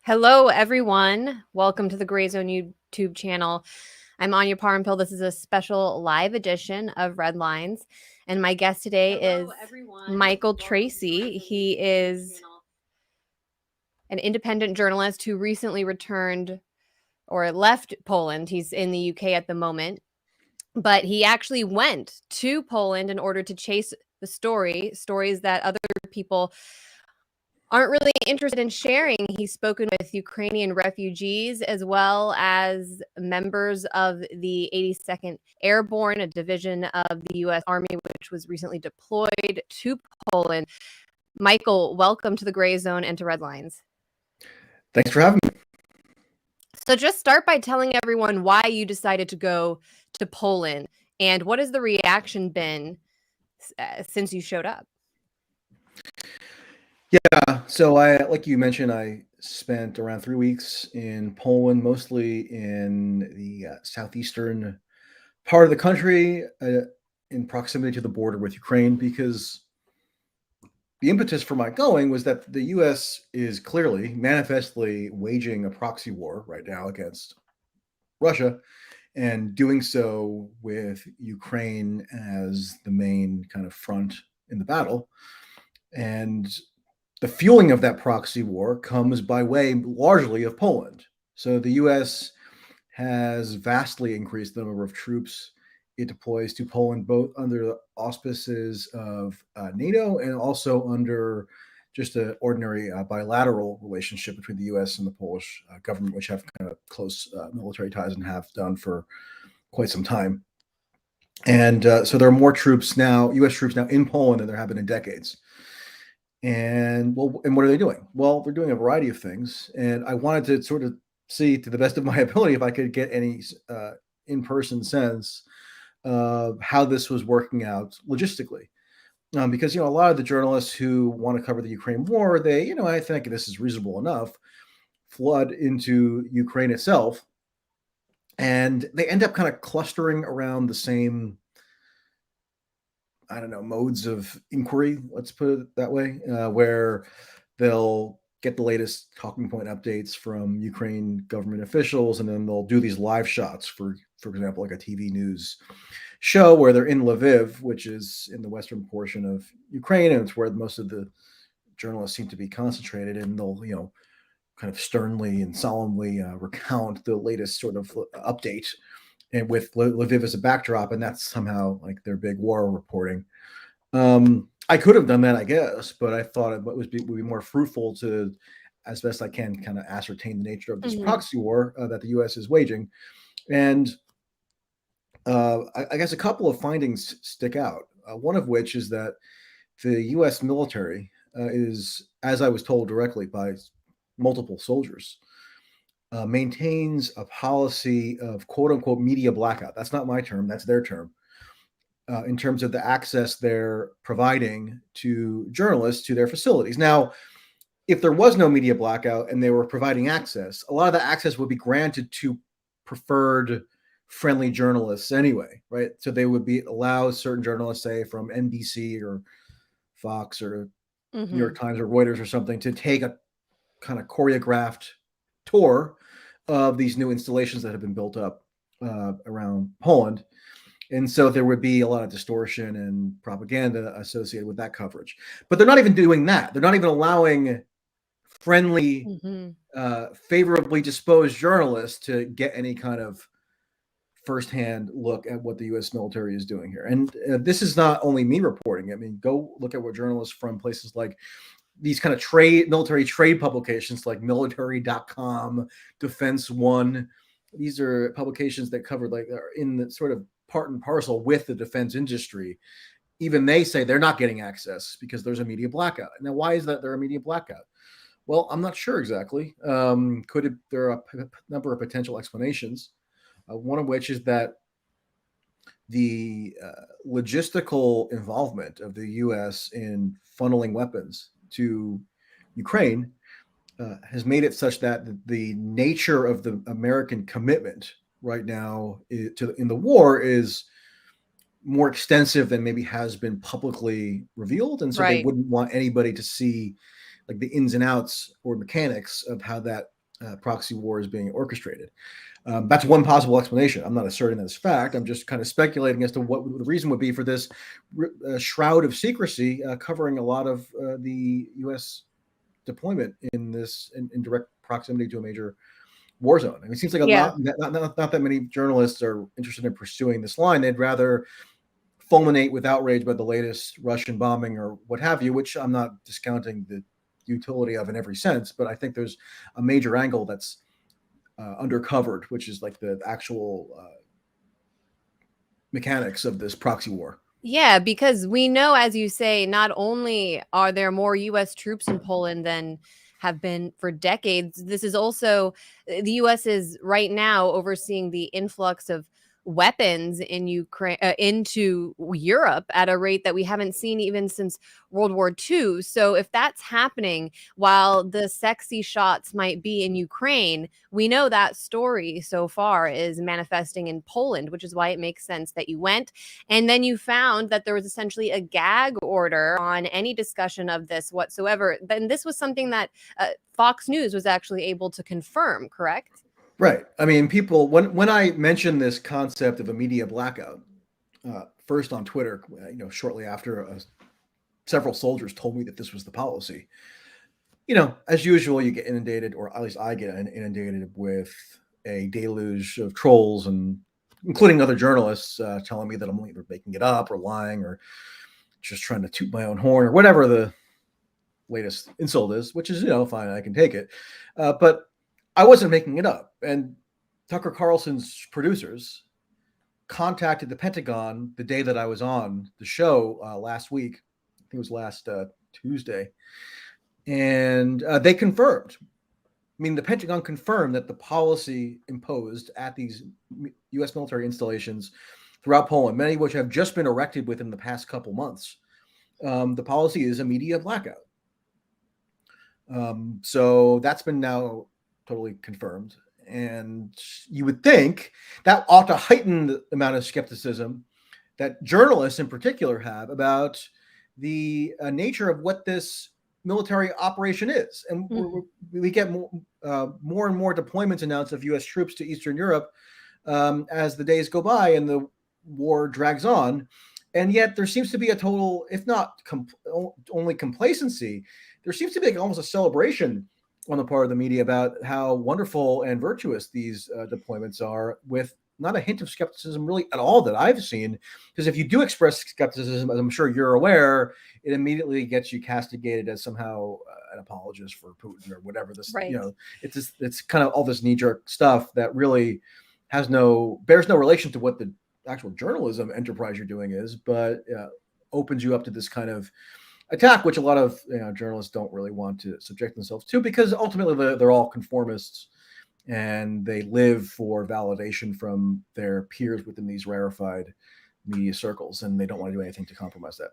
Hello, everyone. Welcome to the Grayzone YouTube channel. I'm Anya Parampil. This is a special live edition of Red Lines. And my guest today is Michael Tracey. He is an independent journalist who recently returned or left Poland. He's in the UK at the moment. But he actually went to Poland in order to chase the stories that other people aren't really interested in sharing. He's spoken with Ukrainian refugees as well as members of the 82nd Airborne, a division of the U.S. Army, which was recently deployed to Poland. Michael, welcome to the Gray Zone and to Red Lines. Thanks for having me. So just start by telling everyone why you decided to go to Poland and what has the reaction been since you showed up? Yeah, so like you mentioned, I spent around 3 weeks in Poland, mostly in the southeastern part of the country, in proximity to the border with Ukraine, because the impetus for my going was that the U.S. is clearly, manifestly waging a proxy war right now against Russia, and doing so with Ukraine as the main kind of front in the battle. And the fueling of that proxy war comes by way largely of Poland. So the U.S. has vastly increased the number of troops it deploys to Poland, both under the auspices of NATO and also under just an ordinary bilateral relationship between the U.S. and the Polish government, which have kind of close military ties and have done for quite some time. And so there are more troops now, U.S. troops now in Poland than there have been in decades. And what are they doing? Well, they're doing a variety of things. And I wanted to sort of see, to the best of my ability, if I could get any in-person sense of how this was working out logistically. Because, a lot of the journalists who want to cover the Ukraine war, they, I think this is reasonable enough, flood into Ukraine itself. And they end up kind of clustering around the same, modes of inquiry, let's put it that way, where they'll get the latest talking point updates from Ukraine government officials, and then they'll do these live shots for example, like a TV news show where they're in Lviv, which is in the western portion of Ukraine, and it's where most of the journalists seem to be concentrated, and they'll, kind of sternly and solemnly recount the latest sort of update, and with Lviv as a backdrop, and that's somehow like their big war reporting. I could have done that, I guess, but I thought it would be more fruitful to, as best I can, kind of ascertain the nature of this proxy war that the U.S. is waging. And I guess a couple of findings stick out, one of which is that the U.S. military is, as I was told directly by multiple soldiers, maintains a policy of quote-unquote media blackout. That's not my term, that's their term. In terms of the access they're providing to journalists to their facilities. Now, if there was no media blackout and they were providing access, a lot of that access would be granted to preferred friendly journalists anyway, right? So they would allow certain journalists, say from NBC or Fox or New York Times or Reuters or something, to take a kind of choreographed tour of these new installations that have been built up around Poland. And so there would be a lot of distortion and propaganda associated with that coverage. But they're not even doing that. They're not even allowing friendly, favorably disposed journalists to get any kind of firsthand look at what the U.S. military is doing here. And this is not only me reporting. I mean, go look at what journalists from places like these kind of military trade publications like military.com, Defense One. These are publications that cover, like, are in the sort of part and parcel with the defense industry. Even they say they're not getting access because there's a media blackout. Now, why is that there a media blackout? Well, I'm not sure exactly. There are a number of potential explanations. One of which is that the logistical involvement of the U.S. in funneling weapons to Ukraine has made it such that the nature of the American commitment right now in the war is more extensive than maybe has been publicly revealed. And so they wouldn't want anybody to see like the ins and outs or mechanics of how that proxy war is being orchestrated. That's one possible explanation. I'm not asserting that's fact. I'm just kind of speculating as to what the reason would be for this shroud of secrecy covering a lot of the U.S. deployment in direct proximity to a major war zone. I mean, it seems like not that many journalists are interested in pursuing this line. They'd rather fulminate with outrage by the latest Russian bombing or what have you, which I'm not discounting the utility of in every sense, but I think there's a major angle that's undercovered, which is like the actual mechanics of this proxy war. Yeah, because we know, as you say, not only are there more U.S. troops in Poland than have been for decades, this is also the U.S. is right now overseeing the influx of weapons in Ukraine into Europe at a rate that we haven't seen even since World War II. So if that's happening while the sexy shots might be in Ukraine, we know that story so far is manifesting in Poland, which is why it makes sense that you went. And then you found that there was essentially a gag order on any discussion of this whatsoever. Then this was something that Fox News was actually able to confirm, correct? Right. I mean, people, when I mentioned this concept of a media blackout, first on Twitter, shortly after several soldiers told me that this was the policy, as usual, you get inundated, or at least I get inundated with a deluge of trolls, and including other journalists telling me that I'm either making it up or lying or just trying to toot my own horn or whatever the latest insult is, which is, fine, I can take it. But I wasn't making it up. And Tucker Carlson's producers contacted the Pentagon the day that I was on the show last week. I think it was last Tuesday. And they confirmed. I mean, the Pentagon confirmed that the policy imposed at these U.S. military installations throughout Poland, many of which have just been erected within the past couple months, the policy is a media blackout. So that's been now totally confirmed. And you would think that ought to heighten the amount of skepticism that journalists in particular have about the nature of what this military operation is. And we get more and more deployments announced of U.S. troops to Eastern Europe as the days go by and the war drags on. And yet there seems to be a total, if not only complacency, there seems to be almost a celebration on the part of the media about how wonderful and virtuous these deployments are, with not a hint of skepticism really at all that I've seen. Because if you do express skepticism, as I'm sure you're aware, it immediately gets you castigated as somehow an apologist for Putin or whatever. This, right. It's kind of all this knee-jerk stuff that really bears no relation to what the actual journalism enterprise you're doing is, but opens you up to this kind of attack, which a lot of journalists don't really want to subject themselves to, because ultimately they're all conformists and they live for validation from their peers within these rarefied media circles, and they don't want to do anything to compromise that.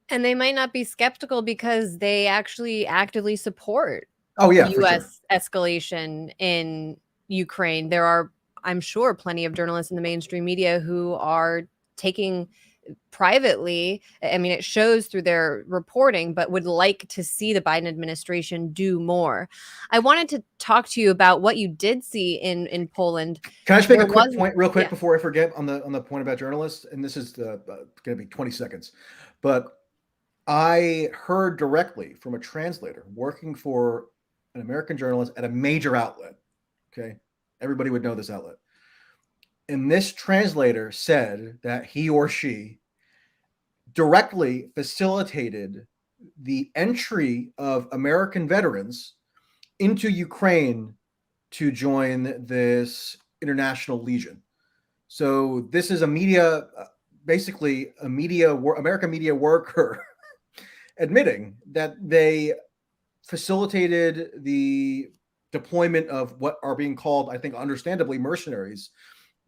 And they might not be skeptical because they actually actively support U.S. escalation in Ukraine. There are, I'm sure, plenty of journalists in the mainstream media who are taking privately, I mean, it shows through their reporting, but would like to see the Biden administration do more. I wanted to talk to you about what you did see in Poland. Can I just make a quick point real quick before I forget on the point about journalists? And this is going to be 20 seconds. But I heard directly from a translator working for an American journalist at a major outlet. Okay. Everybody would know this outlet. And this translator said that he or she directly facilitated the entry of American veterans into Ukraine to join this international legion. So this is basically American media worker admitting that they facilitated the deployment of what are being called, I think, understandably, mercenaries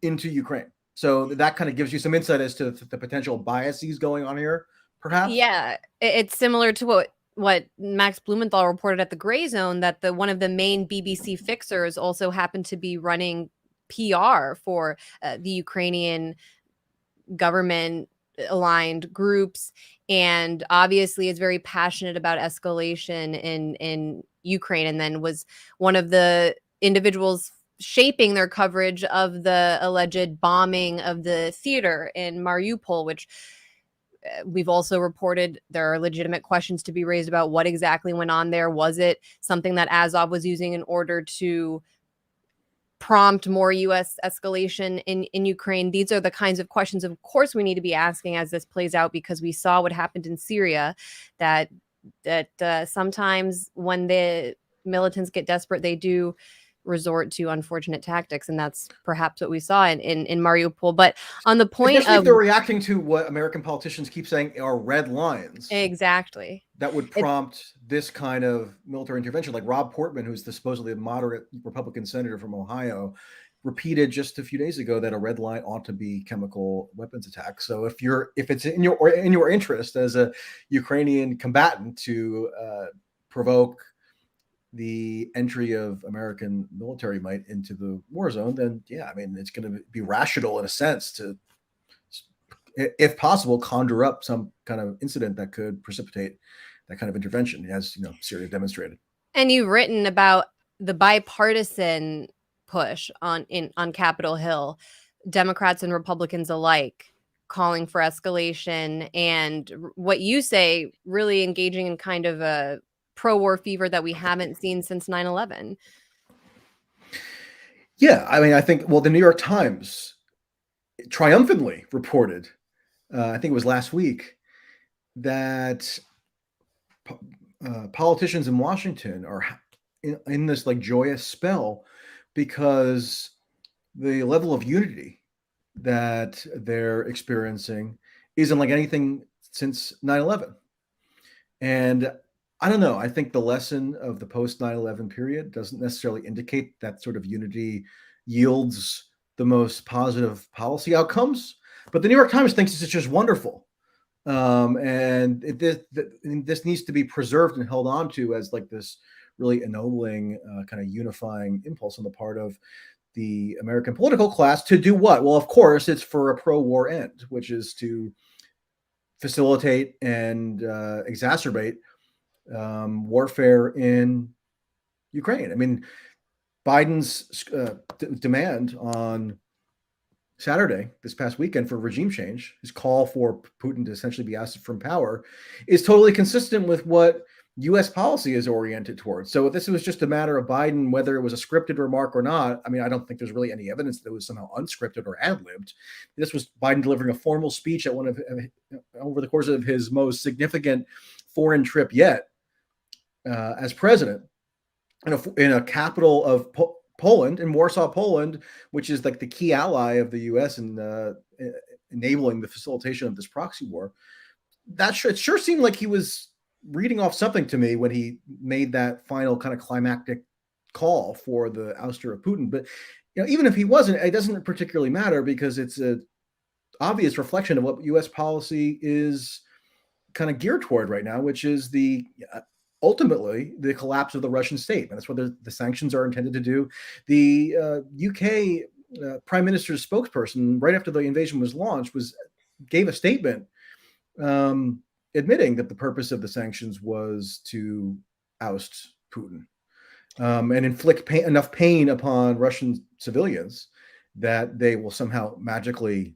into Ukraine. So that kind of gives you some insight as to the potential biases going on here, perhaps. Yeah, it's similar to what Max Blumenthal reported at the Grayzone, that one of the main BBC fixers also happened to be running PR for the Ukrainian government aligned groups, and obviously is very passionate about escalation in Ukraine, and then was one of the individuals shaping their coverage of the alleged bombing of the theater in Mariupol, which we've also reported there are legitimate questions to be raised about what exactly went on there. Was it something that Azov was using in order to prompt more U.S. escalation in Ukraine? These are the kinds of questions, of course, we need to be asking as this plays out, because we saw what happened in Syria, that sometimes when the militants get desperate, they do resort to unfortunate tactics, and that's perhaps what we saw in Mariupol. But on the point especially of, if they're reacting to what American politicians keep saying are red lines, exactly, that would prompt this kind of military intervention. Like Rob Portman, who's the supposedly moderate Republican senator from Ohio, repeated just a few days ago that a red line ought to be chemical weapons attacks. So if it's in your interest as a Ukrainian combatant to provoke the entry of American military might into the war zone, then yeah, I mean, it's going to be rational in a sense to, if possible, conjure up some kind of incident that could precipitate that kind of intervention, as Syria demonstrated. And you've written about the bipartisan push on Capitol Hill, Democrats and Republicans alike calling for escalation, and what you say, really engaging in kind of a pro-war fever that we haven't seen since 9/11. Yeah, I mean, I think, well, the New York Times triumphantly reported, I think it was last week, that politicians in Washington are in this like joyous spell because the level of unity that they're experiencing isn't like anything since 9/11. And I don't know, I think the lesson of the post 9/11 period doesn't necessarily indicate that sort of unity yields the most positive policy outcomes, but the New York Times thinks it's just wonderful. And this needs to be preserved and held on to as like this really ennobling kind of unifying impulse on the part of the American political class to do what? Well, of course, it's for a pro-war end, which is to facilitate and exacerbate warfare in Ukraine. I mean, Biden's demand on Saturday, this past weekend, for regime change, his call for Putin to essentially be ousted from power, is totally consistent with what U.S. policy is oriented towards. So if this was just a matter of Biden, whether it was a scripted remark or not, I mean, I don't think there's really any evidence that it was somehow unscripted or ad-libbed. This was Biden delivering a formal speech at over the course of his most significant foreign trip yet as president in a capital of Poland, in Warsaw, Poland, which is like the key ally of the U.S. in enabling the facilitation of this proxy war. It sure seemed like he was reading off something to me when he made that final kind of climactic call for the ouster of Putin. But even if he wasn't, it doesn't particularly matter, because it's an obvious reflection of what U.S. policy is kind of geared toward right now, which is ultimately the collapse of the Russian state. And that's what the sanctions are intended to do. The UK Prime Minister's spokesperson, right after the invasion was launched, gave a statement admitting that the purpose of the sanctions was to oust Putin and inflict enough pain upon Russian civilians that they will somehow magically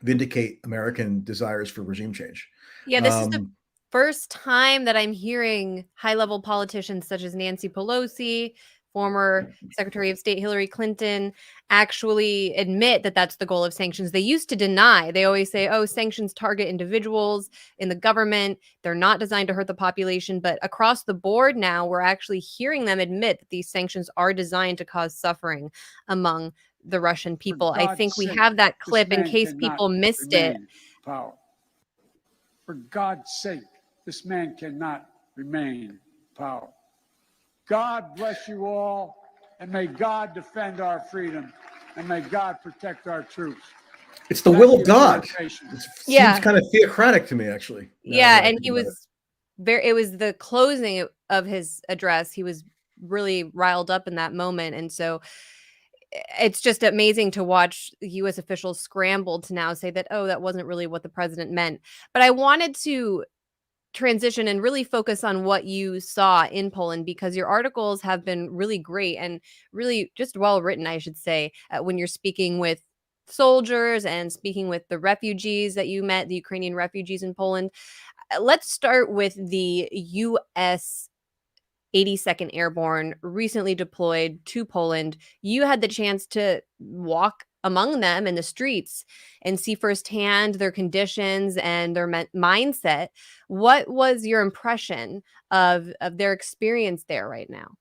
vindicate American desires for regime change. Yeah, this is the first time that I'm hearing high-level politicians such as Nancy Pelosi, former Secretary of State Hillary Clinton, actually admit that that's the goal of sanctions. They used to deny. They always say, oh, sanctions target individuals in the government. They're not designed to hurt the population. But across the board now, we're actually hearing them admit that these sanctions are designed to cause suffering among the Russian people. I think we have that clip in case people missed it. Power. For God's sake, this man cannot remain power. God bless you all, and may God defend our freedom, and may God protect our troops. It's the will of God. It seems kind of theocratic to me, actually. Yeah, and it was the closing of his address. He was really riled up in that moment, and so it's just amazing to watch U.S. officials scramble to now say that, oh, that wasn't really what the president meant. But I wanted to transition and really focus on what you saw in Poland, because your articles have been really great and really just well written, I should say, when you're speaking with soldiers and speaking with the refugees that you met, the Ukrainian refugees in Poland. Let's start with the U.S. 82nd Airborne recently deployed to Poland. You had the chance to walk among them in the streets and see firsthand their conditions and their mindset. What was your impression of their experience there right now?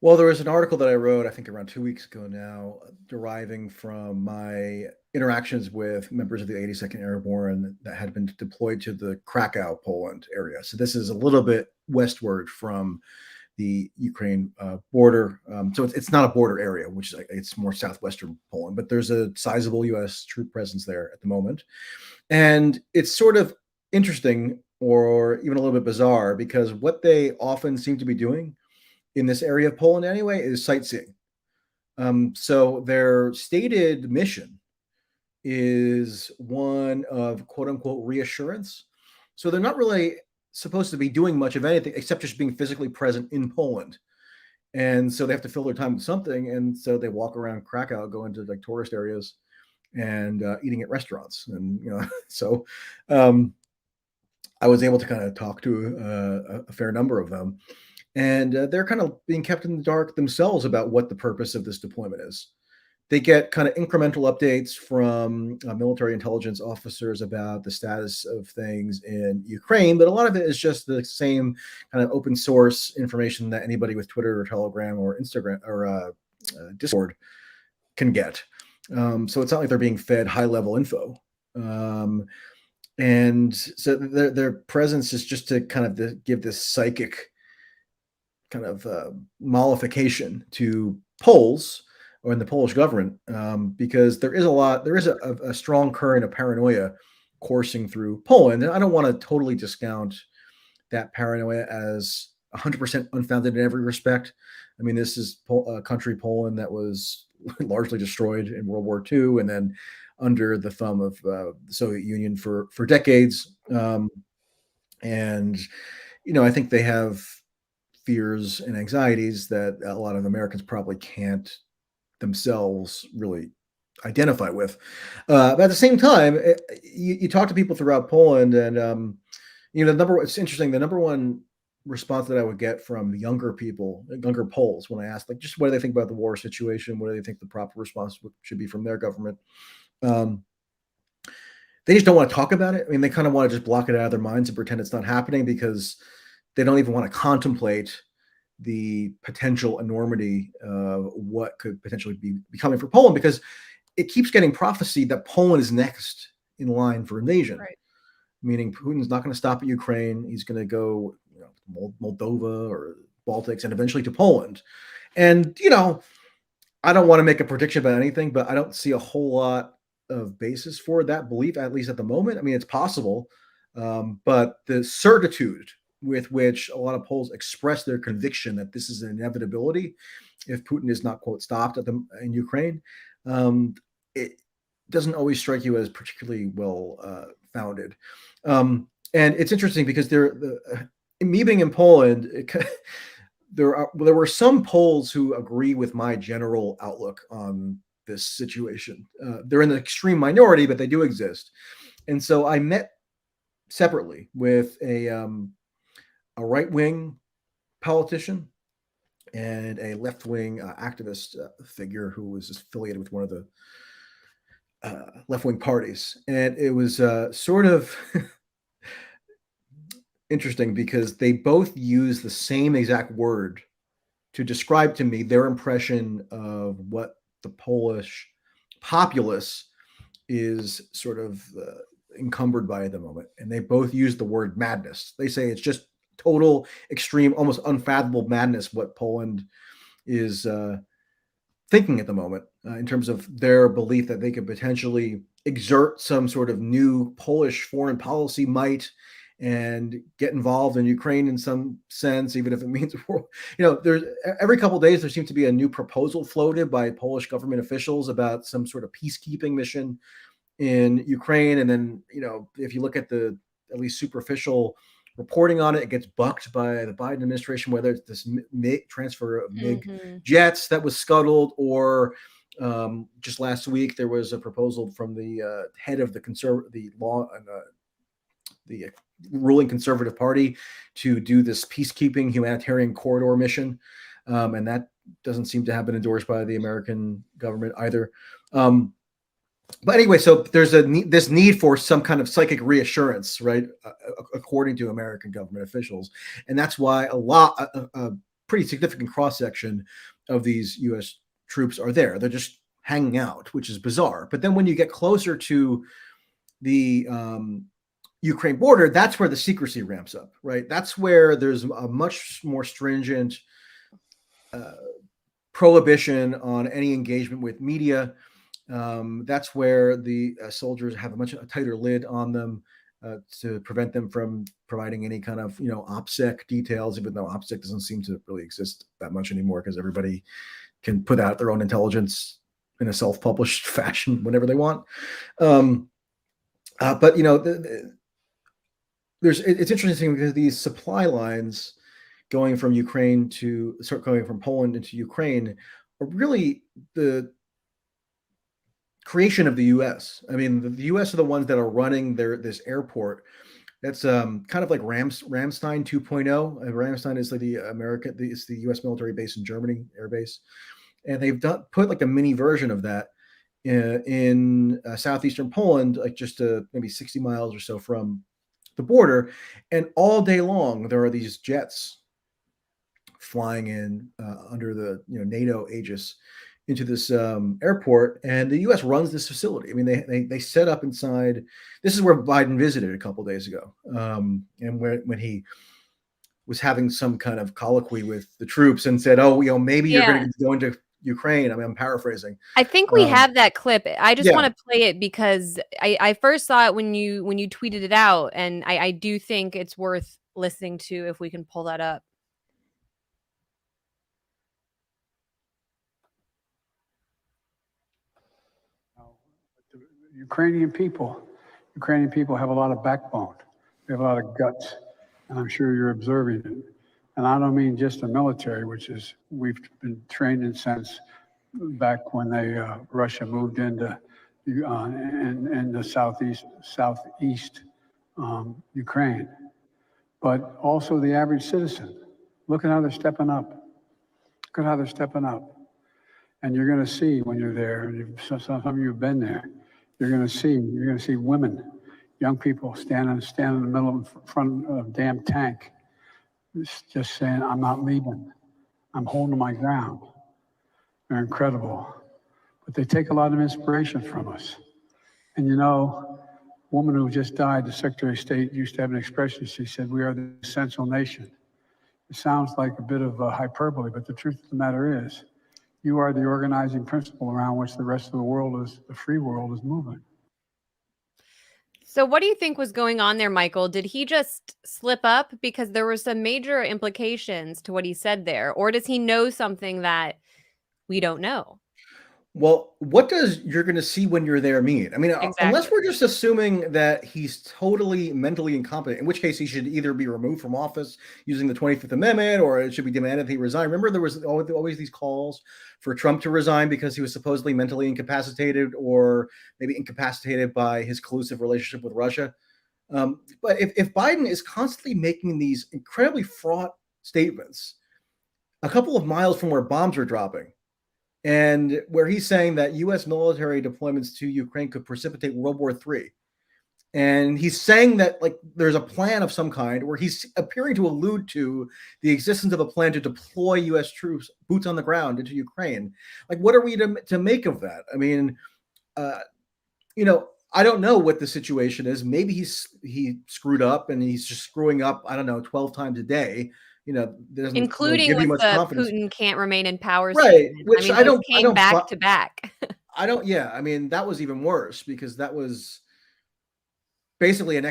Well, there was an article that I wrote, I think around 2 weeks ago now, deriving from my interactions with members of the 82nd Airborne that had been deployed to the Krakow, Poland area. So this is a little bit westward from the Ukraine border. So it's not a border area, which is it's more southwestern Poland, but there's a sizable U.S. troop presence there at the moment. And it's sort of interesting, or even a little bit bizarre, because what they often seem to be doing in this area of Poland anyway is sightseeing. So their stated mission is one of quote unquote reassurance. So they're not really supposed to be doing much of anything except just being physically present in Poland. And so they have to fill their time with something. And so they walk around Krakow, go into like tourist areas and eating at restaurants. And, so I was able to kind of talk to a fair number of them. And they're kind of being kept in the dark themselves about what the purpose of this deployment is. They get kind of incremental updates from military intelligence officers about the status of things in Ukraine, but a lot of it is just the same kind of open source information that anybody with Twitter or Telegram or Instagram or Discord can get. So it's not like they're being fed high level info. And so their presence is just to kind of give this psychic kind of mollification to Poles or in the Polish government, because there is a strong current of paranoia coursing through Poland. And I don't want to totally discount that paranoia as 100% unfounded in every respect. I mean, this is a country, Poland, that was largely destroyed in World War II and then under the thumb of the Soviet Union for decades. And, I think they have fears and anxieties that a lot of Americans probably can't themselves really identify with. But at the same time, you talk to people throughout Poland, and it's interesting. The number one response that I would get from younger people, younger Poles, when I ask, like, just what do they think about the war situation? What do they think the proper response should be from their government? They just don't want to talk about it. I mean, they kind of want to just block it out of their minds and pretend it's not happening, because they don't even want to contemplate the potential enormity of what could potentially be coming for Poland, because it keeps getting prophesied that Poland is next in line for invasion. Right. Meaning Putin's not going to stop at Ukraine. He's going to go Moldova or Baltics and eventually to Poland. And, I don't want to make a prediction about anything, but I don't see a whole lot of basis for that belief, at least at the moment. I mean, it's possible, but the certitude with which a lot of Poles express their conviction that this is an inevitability if Putin is not, quote, stopped in Ukraine, it doesn't always strike you as particularly well founded. And it's interesting because me being in Poland, there were some Poles who agree with my general outlook on this situation. They're in the extreme minority, but they do exist. And so I met separately with a right-wing politician and a left-wing activist figure who was affiliated with one of the left-wing parties. And it was sort of interesting because they both use the same exact word to describe to me their impression of what the Polish populace is sort of encumbered by at the moment. And they both use the word madness. They say it's just total, extreme, almost unfathomable madness what Poland is thinking at the moment in terms of their belief that they could potentially exert some sort of new Polish foreign policy might and get involved in Ukraine in some sense, even if it means, there's every couple of days there seems to be a new proposal floated by Polish government officials about some sort of peacekeeping mission in Ukraine. And then, if you look at the at least superficial reporting on it. It gets bucked by the Biden administration, whether it's this transfer of MiG jets that was scuttled, or just last week there was a proposal from the head of the ruling Conservative Party to do this peacekeeping humanitarian corridor mission, and that doesn't seem to have been endorsed by the American government either. But anyway, so there's this need for some kind of psychic reassurance, right? According to American government officials, and that's why a pretty significant cross section of these U.S. troops are there. They're just hanging out, which is bizarre. But then when you get closer to the Ukraine border, that's where the secrecy ramps up, right? That's where there's a much more stringent prohibition on any engagement with media. That's where the soldiers have a much tighter lid on them to prevent them from providing any kind of, OPSEC details, even though OPSEC doesn't seem to really exist that much anymore because everybody can put out their own intelligence in a self-published fashion whenever they want. But it's interesting because these supply lines going from Poland into Ukraine are really the creation of the U.S. I mean, the U.S. are the ones that are running this airport. That's kind of like Ramstein 2.0. Ramstein is like it's the U.S. military base in Germany, air base, and they've put like a mini version of that in southeastern Poland, like just maybe 60 miles or so from the border, and all day long there are these jets flying in under the NATO aegis into this airport, and the U.S. runs this facility. I mean, they set up inside. This is where Biden visited a couple of days ago, and when he was having some kind of colloquy with the troops and said, "Oh, maybe you're going to go into Ukraine." I mean, I'm paraphrasing. I think we have that clip. I just want to play it because I first saw it when you tweeted it out, and I do think it's worth listening to if we can pull that up. Ukrainian people have a lot of backbone. They have a lot of guts, and I'm sure you're observing it. And I don't mean just the military, which is we've been trained in since back when Russia moved into in the southeast Ukraine, but also the average citizen. Look at how they're stepping up. Look at how they're stepping up. And you're going to see when you're there, and some of you have been there. You're going to see women, young people stand in the middle in front of a damn tank, just saying, "I'm not leaving. I'm holding my ground." They're incredible, but they take a lot of inspiration from us. And a woman who just died, the Secretary of State, used to have an expression. She said, "We are the essential nation." It sounds like a bit of hyperbole, but the truth of the matter is, you are the organizing principle around which the rest of the free world is moving. So what do you think was going on there, Michael? Did he just slip up? Because there were some major implications to what he said there. Or does he know something that we don't know? Well, what does "you're going to see when you're there" mean? I mean, unless we're just assuming that he's totally mentally incompetent, in which case he should either be removed from office using the 25th Amendment, or it should be demanded that he resign. Remember, there was always these calls for Trump to resign because he was supposedly mentally incapacitated, or maybe incapacitated by his collusive relationship with Russia. But if Biden is constantly making these incredibly fraught statements a couple of miles from where bombs are dropping, and where he's saying that U.S. military deployments to Ukraine could precipitate World War III. And he's saying that there's a plan of some kind, where he's appearing to allude to the existence of a plan to deploy U.S. troops, boots on the ground, into Ukraine. What are we to make of that? I mean, I don't know what the situation is. Maybe he screwed up and he's just screwing up, 12 times a day. Including give with you much the confidence. Putin can't remain in power. Right. Which I don't came back to back. Yeah. I mean, that was even worse because that was basically an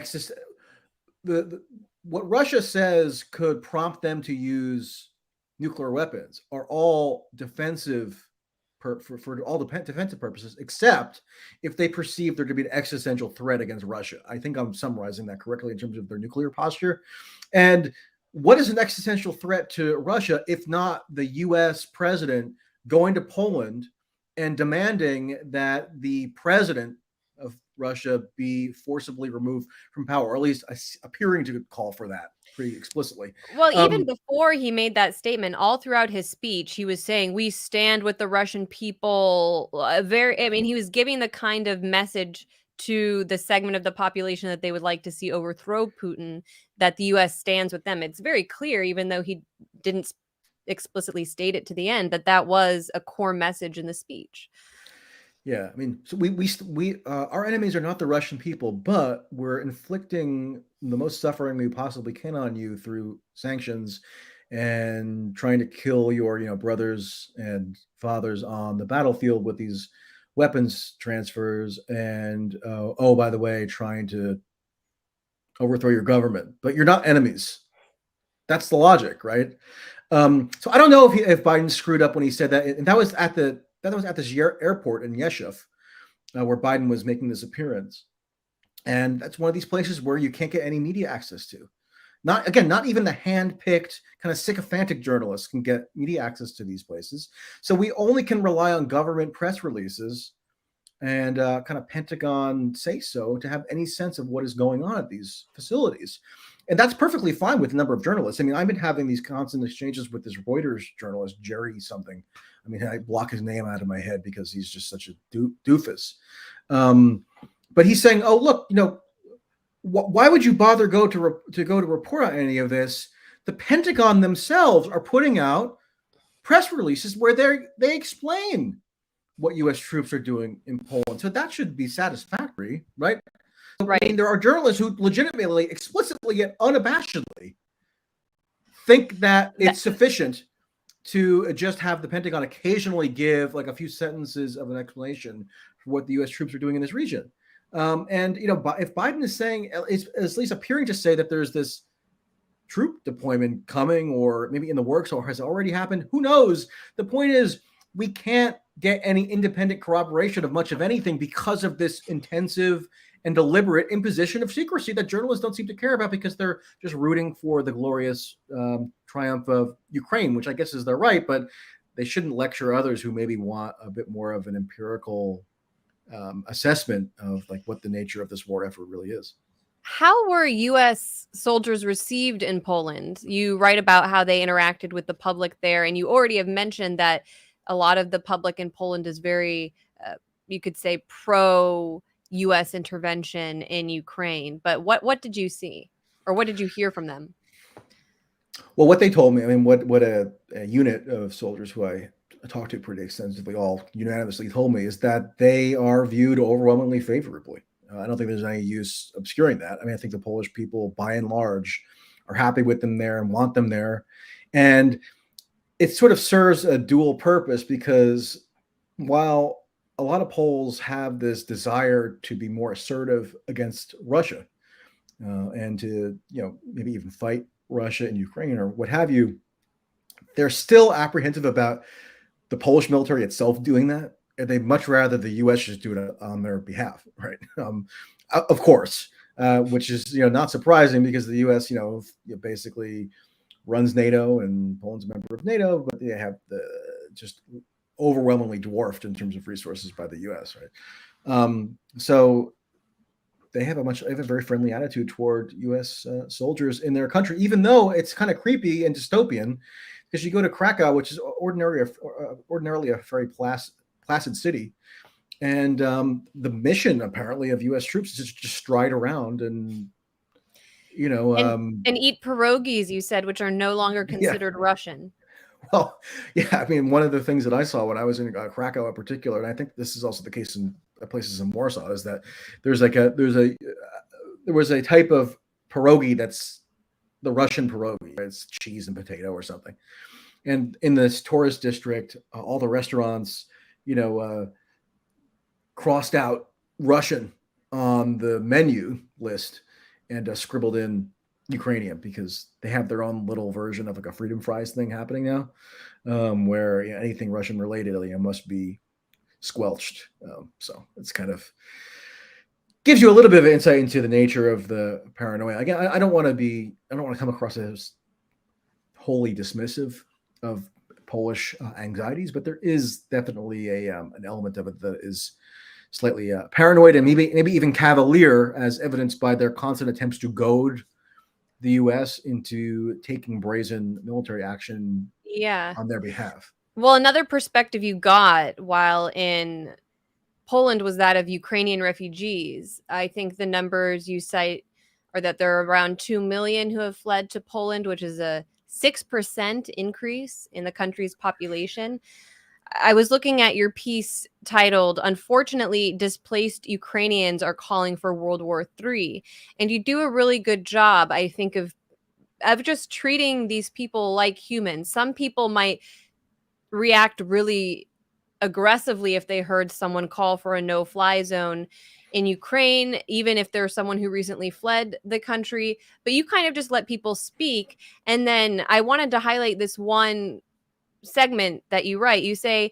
what Russia says could prompt them to use nuclear weapons are all defensive for all defensive purposes, except if they perceive there to be an existential threat against Russia. I think I'm summarizing that correctly in terms of their nuclear posture. And what is an existential threat to Russia if not the U.S. president going to Poland and demanding that the president of Russia be forcibly removed from power, or at least appearing to call for that pretty explicitly? Well, even before he made that statement, all throughout his speech, he was saying, we stand with the Russian people. He was giving the kind of message to the segment of the population that they would like to see overthrow Putin, that the U.S. stands with them. It's very clear, even though he didn't explicitly state it to the end, that was a core message in the speech. Yeah, I mean, so we our enemies are not the Russian people, but we're inflicting the most suffering we possibly can on you through sanctions and trying to kill your, brothers and fathers on the battlefield with these weapons transfers, and oh, by the way, trying to overthrow your government. But you're not enemies. That's the logic, right? So I don't know if Biden screwed up when he said that, and that was at this airport in Yeshiv, where Biden was making this appearance. And that's one of these places where you can't get any media access to. Not even the hand-picked, kind of sycophantic journalists can get media access to these places. So we only can rely on government press releases and kind of Pentagon say-so to have any sense of what is going on at these facilities. And that's perfectly fine with a number of journalists. I mean, I've been having these constant exchanges with this Reuters journalist, Jerry something. I mean, I block his name out of my head because he's just such a doofus. But he's saying, "Oh, look, why would you bother to go to report on any of this? The Pentagon themselves are putting out press releases where they explain what U.S. troops are doing in Poland. So that should be satisfactory, right?" Right. I mean, there are journalists who legitimately, explicitly, yet unabashedly think that it's sufficient to just have the Pentagon occasionally give like a few sentences of an explanation for what the U.S. troops are doing in this region. And if Biden is saying, is at least appearing to say that there's this troop deployment coming, or maybe in the works, or has already happened, who knows? The point is, we can't get any independent corroboration of much of anything because of this intensive and deliberate imposition of secrecy that journalists don't seem to care about, because they're just rooting for the glorious triumph of Ukraine, which I guess is their right, but they shouldn't lecture others who maybe want a bit more of an empirical assessment of like what the nature of this war effort really is. How were U.S. soldiers received in Poland? You write about how they interacted with the public there, and you already have mentioned that a lot of the public in Poland is very, you could say, pro-U.S. intervention in Ukraine. But what did you see, or what did you hear from them? Well, what they told me, I mean, what a unit of soldiers who I talked to pretty extensively all unanimously told me is that they are viewed overwhelmingly favorably. I don't think there's any use obscuring that. I mean, I think the Polish people, by and large, are happy with them there and want them there. And it sort of serves a dual purpose, because while a lot of Poles have this desire to be more assertive against Russia and to, maybe even fight Russia and Ukraine or what have you, they're still apprehensive about the Polish military itself doing that. And they'd much rather the U.S. just do it on their behalf, right? Of course, which is not surprising, because the U.S. basically runs NATO, and Poland's a member of NATO, but they have just overwhelmingly dwarfed in terms of resources by the U.S. Right? So they have a very friendly attitude toward U.S. Soldiers in their country, even though it's kind of creepy and dystopian, because you go to Krakow, which is ordinarily a very placid city, and the mission apparently of U.S. troops is just stride around and and eat pierogies, you said, which are no longer considered Russian. Well, yeah, I mean, one of the things that I saw when I was in Krakow in particular, and I think this is also the case in places in Warsaw, is that there was a type of pierogi that's the Russian pierogi. Right? It's cheese and potato or something. And in this tourist district, all the restaurants, crossed out Russian on the menu list and scribbled in Ukrainian, because they have their own little version of like a freedom fries thing happening now, where anything Russian related must be squelched. So it's kind of gives you a little bit of insight into the nature of the paranoia. Again, I don't want to come across as wholly dismissive of Polish anxieties, but there is definitely an element of it that is slightly paranoid and maybe even cavalier, as evidenced by their constant attempts to goad the U.S. into taking brazen military action on their behalf. Well, another perspective you got while in Poland was that of Ukrainian refugees. I think the numbers you cite are that there are around 2 million who have fled to Poland, which is a 6% increase in the country's population. I was looking at your piece titled, "Unfortunately, Displaced Ukrainians Are Calling for World War III." And you do a really good job, I think, of just treating these people like humans. Some people might react really aggressively if they heard someone call for a no-fly zone in Ukraine, even if they're someone who recently fled the country. But you kind of just let people speak. And then I wanted to highlight this one segment that you write. You say,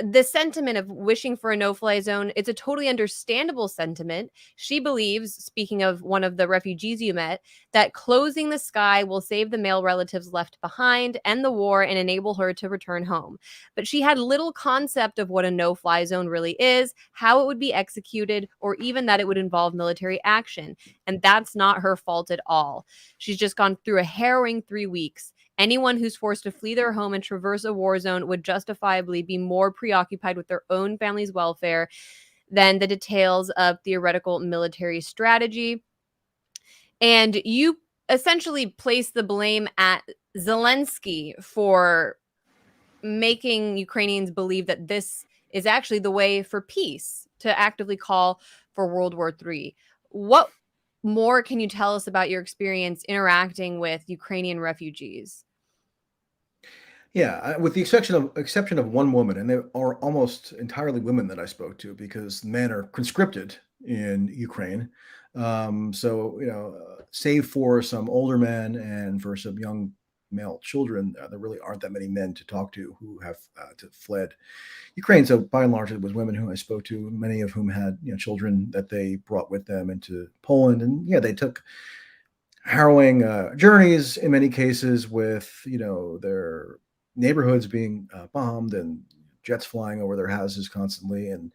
the sentiment of wishing for a no-fly zone, it's a totally understandable sentiment. She believes, speaking of one of the refugees you met, that closing the sky will save the male relatives left behind, end the war, and enable her to return home. But she had little concept of what a no-fly zone really is, how it would be executed, or even that it would involve military action. And that's not her fault at all. She's just gone through a harrowing 3 weeks. Anyone who's forced to flee their home and traverse a war zone would justifiably be more preoccupied with their own family's welfare than the details of theoretical military strategy. And you essentially place the blame at Zelenskyy for making Ukrainians believe that this is actually the way for peace, to actively call for World War III. What more can you tell us about your experience interacting with Ukrainian refugees? Yeah, with the exception of one woman, and they are almost entirely women that I spoke to, because men are conscripted in Ukraine. So save for some older men and for some young male children, there really aren't that many men to talk to who have fled Ukraine. So by and large, it was women who I spoke to, many of whom had children that they brought with them into Poland, and they took harrowing journeys in many cases, with their neighborhoods being bombed and jets flying over their houses constantly. And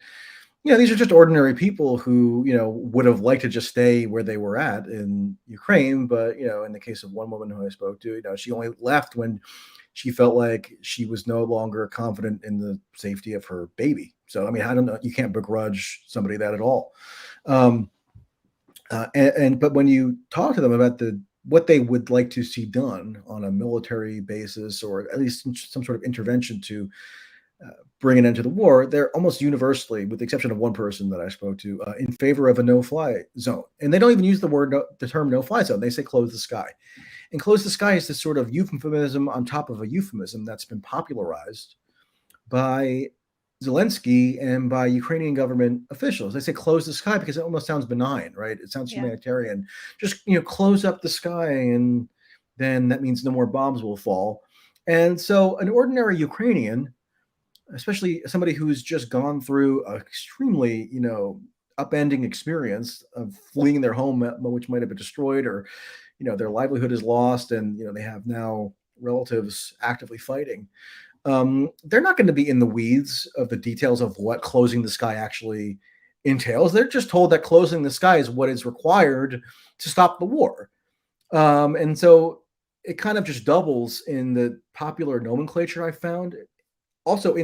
these are just ordinary people who would have liked to just stay where they were at in Ukraine. But in the case of one woman who I spoke to, she only left when she felt like she was no longer confident in the safety of her baby. So I mean, I don't know, you can't begrudge somebody that at all. But when you talk to them about what they would like to see done on a military basis, or at least some sort of intervention to bring an end to the war, they're almost universally, with the exception of one person that I spoke to, in favor of a no-fly zone. And they don't even use the term no-fly zone. They say close the sky. And close the sky is this sort of euphemism on top of a euphemism that's been popularized by Zelenskyy and by Ukrainian government officials. They say close the sky because it almost sounds benign, right? It sounds humanitarian. Just close up the sky, and then that means no more bombs will fall. And so an ordinary Ukrainian, especially somebody who's just gone through an extremely upending experience of fleeing their home, which might have been destroyed, or their livelihood is lost, and they have now relatives actively fighting. They're not going to be in the weeds of the details of what closing the sky actually entails. They're just told that closing the sky is what is required to stop the war. And so it kind of just doubles in the popular nomenclature I found, also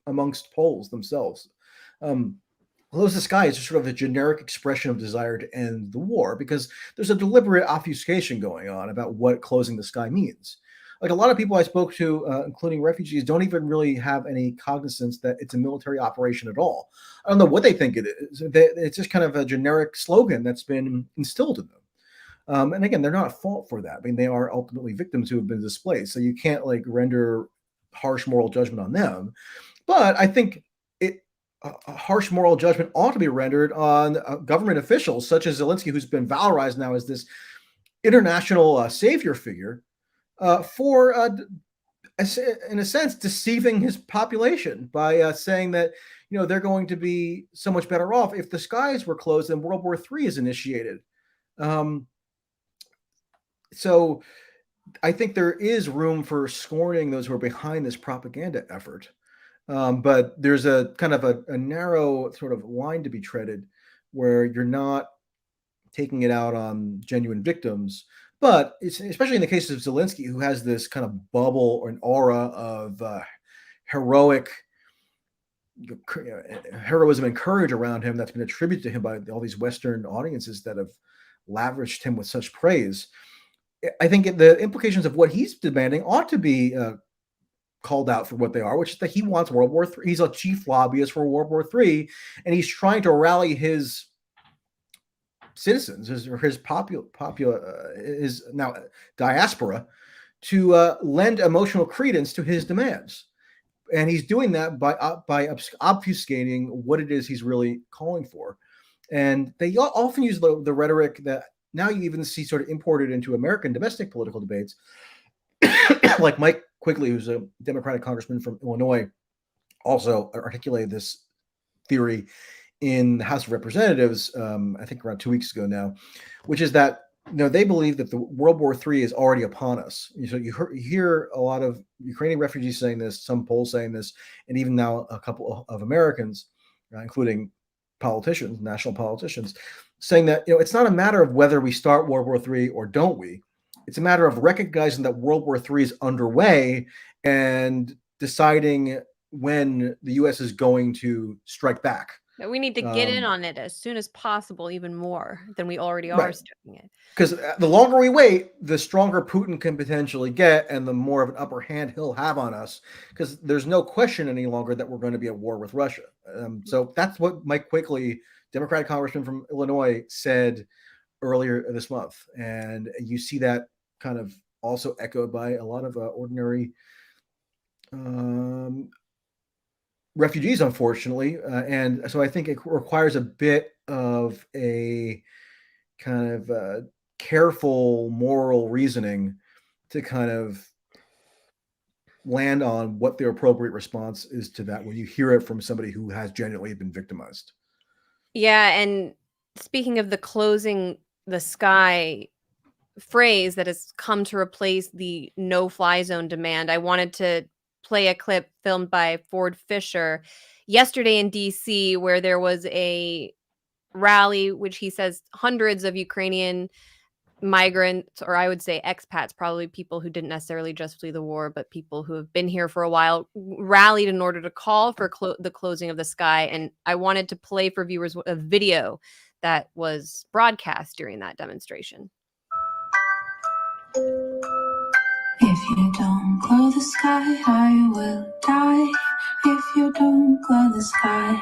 amongst Poles themselves. Close the sky is just sort of a generic expression of desire to end the war, because there's a deliberate obfuscation going on about what closing the sky means. Like, a lot of people I spoke to, including refugees, don't even really have any cognizance that it's a military operation at all. I don't know what they think it is. It's just kind of a generic slogan that's been instilled in them. And again, they're not at fault for that. I mean, they are ultimately victims who have been displaced. So you can't render harsh moral judgment on them. But I think a harsh moral judgment ought to be rendered on government officials such as Zelenskyy, who's been valorized now as this international savior figure for, in a sense, deceiving his population by saying that, they're going to be so much better off if the skies were closed and World War III is initiated. So I think there is room for scorning those who are behind this propaganda effort. But there's a kind of a narrow sort of line to be treaded where you're not taking it out on genuine victims. But it's, especially in the case of Zelenskyy, who has this kind of bubble or an aura of heroic heroism and courage around him that's been attributed to him by all these Western audiences that have lavished him with such praise. I think the implications of what he's demanding ought to be called out for what they are, which is that he wants World War III. He's a chief lobbyist for World War III, and he's trying to rally his citizens, his now diaspora, to lend emotional credence to his demands. And he's doing that by obfuscating what it is he's really calling for. And they often use the rhetoric that now you even see sort of imported into American domestic political debates, like Mike Quigley, who's a Democratic congressman from Illinois, also articulated this theory in the House of Representatives, I think around 2 weeks ago now, which is that they believe that the World War III is already upon us. So you hear a lot of Ukrainian refugees saying this, some Poles saying this, and even now a couple of Americans, including politicians, national politicians, saying that it's not a matter of whether we start World War III or don't we. It's a matter of recognizing that World War III is underway and deciding when the U.S. is going to strike back. We need to get in on it as soon as possible, even more than we already are starting it. Because the longer we wait, the stronger Putin can potentially get, and the more of an upper hand he'll have on us. Because there's no question any longer that we're going to be at war with Russia. So that's what Mike Quigley, Democratic congressman from Illinois, said earlier this month. And you see that kind of also echoed by a lot of ordinary refugees, unfortunately. And so I think it requires a bit of a kind of careful moral reasoning to kind of land on what the appropriate response is to that when you hear it from somebody who has genuinely been victimized. Yeah, and speaking of the closing the sky phrase that has come to replace the no-fly zone demand, I wanted to play a clip filmed by Ford Fisher yesterday in DC, where there was a rally, which he says hundreds of Ukrainian migrants, or I would say expats, probably people who didn't necessarily just flee the war, but people who have been here for a while, rallied in order to call for the closing of the sky. And I wanted to play for viewers a video that was broadcast during that demonstration. If you don't glow the sky, I will die. If you don't glow the sky,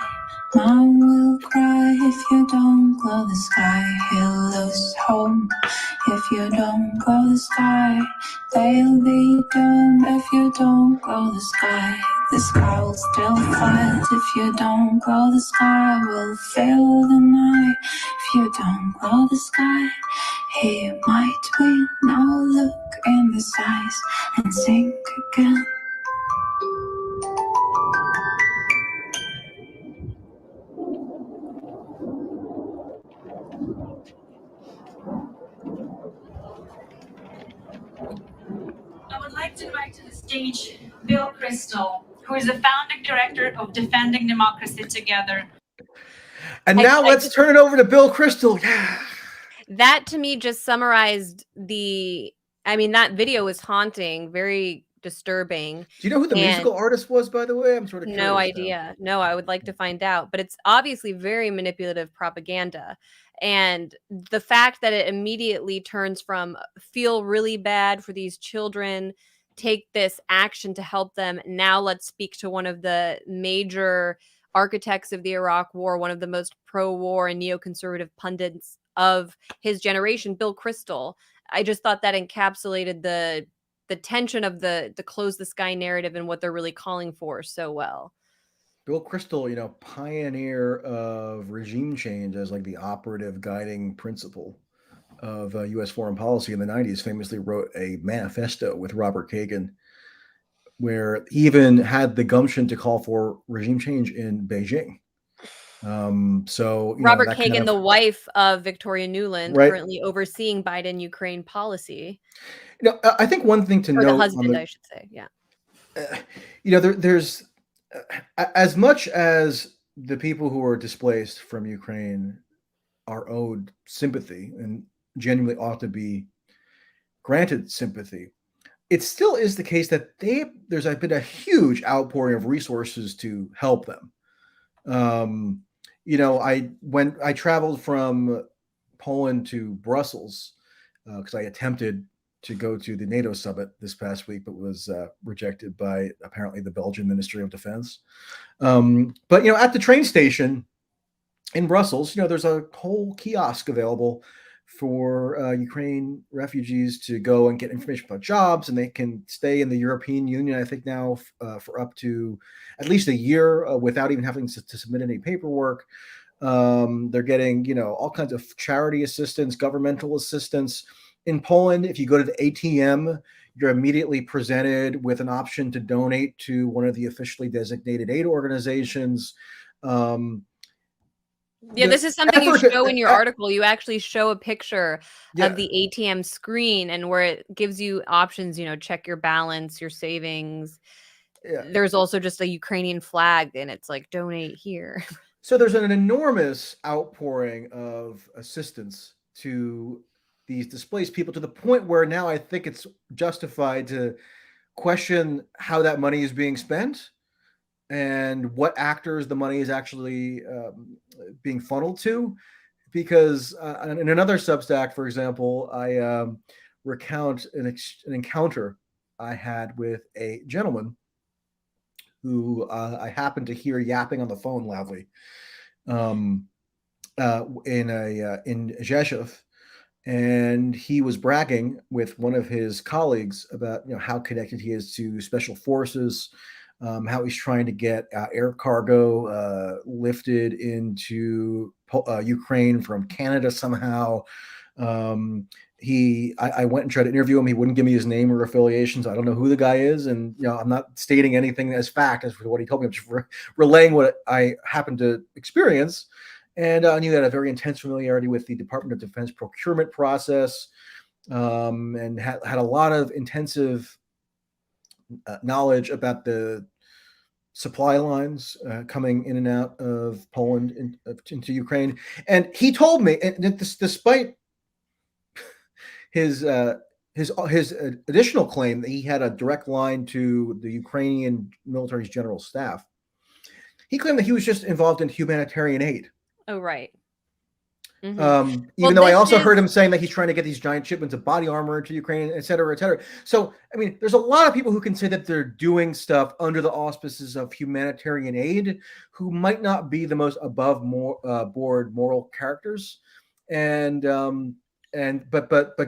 Mom will cry. If you don't glow the sky, he'll lose home. If you don't glow the sky, they'll be doomed. If you don't glow the sky will still fight. If you don't glow the sky, we'll fail the night. If you don't glow the sky, he might win. Now look in the eyes and sink again. I would like to invite to the stage Bill Crystal, who is the founding director of Defending Democracy Together. And now let's turn it over to Bill Crystal. That to me just summarized that video was haunting, very disturbing. Do you know who the musical artist was, by the way? I'm sort of curious. No idea. No, I would like to find out. But it's obviously very manipulative propaganda. And the fact that it immediately turns from feel really bad for these children, take this action to help them. Now let's speak to one of the major architects of the Iraq War, one of the most pro-war and neoconservative pundits of his generation, Bill Crystal. I just thought that encapsulated the tension of the close the sky narrative and what they're really calling for so well. Bill Crystal, pioneer of regime change as like the operative guiding principle of U.S. foreign policy in the 90s, famously wrote a manifesto with Robert Kagan, where he even had the gumption to call for regime change in Beijing. So Robert that Kagan, kind of, the wife of Victoria Nuland, right, currently overseeing Biden-Ukraine policy. I think one thing to Or the note husband, I should say. Yeah. There's as much as the people who are displaced from Ukraine are owed sympathy and genuinely ought to be granted sympathy, it still is the case that there's been a huge outpouring of resources to help them. When I traveled from Poland to Brussels, because I attempted to go to the NATO summit this past week, but was rejected by apparently the Belgian Ministry of Defense. But at the train station in Brussels, there's a whole kiosk available for Ukraine refugees to go and get information about jobs, and they can stay in the European Union, I think now for up to at least a year without even having to submit any paperwork. They're getting, all kinds of charity assistance, governmental assistance. In Poland, if you go to the ATM, you're immediately presented with an option to donate to one of the officially designated aid organizations. This is something you show in your article. You actually show a picture of the ATM screen, and where it gives you options, check your balance, your savings. There's also just a Ukrainian flag, and it's like, donate here. So there's an enormous outpouring of assistance to these displaced people, to the point where now I think it's justified to question how that money is being spent and what actors the money is actually being funneled to. Because in another Substack, for example, I recount an encounter I had with a gentleman who I happened to hear yapping on the phone loudly in Rzeszów. And he was bragging with one of his colleagues about how connected he is to special forces, how he's trying to get air cargo lifted into Ukraine from Canada somehow. I went and tried to interview him. He wouldn't give me his name or affiliations. I don't know who the guy is, and I'm not stating anything as fact as for what he told me. I'm just relaying what I happened to experience. And I knew that a very intense familiarity with the Department of Defense procurement process, and had a lot of intensive knowledge about the supply lines coming in and out of Poland into Ukraine. And he told me, and despite his additional claim that he had a direct line to the Ukrainian military's general staff, he claimed that he was just involved in humanitarian aid. Oh, right. Mm-hmm. Even though I also heard him saying that he's trying to get these giant shipments of body armor into Ukraine, et cetera, et cetera. So, there's a lot of people who can say that they're doing stuff under the auspices of humanitarian aid who might not be the most above board moral characters. But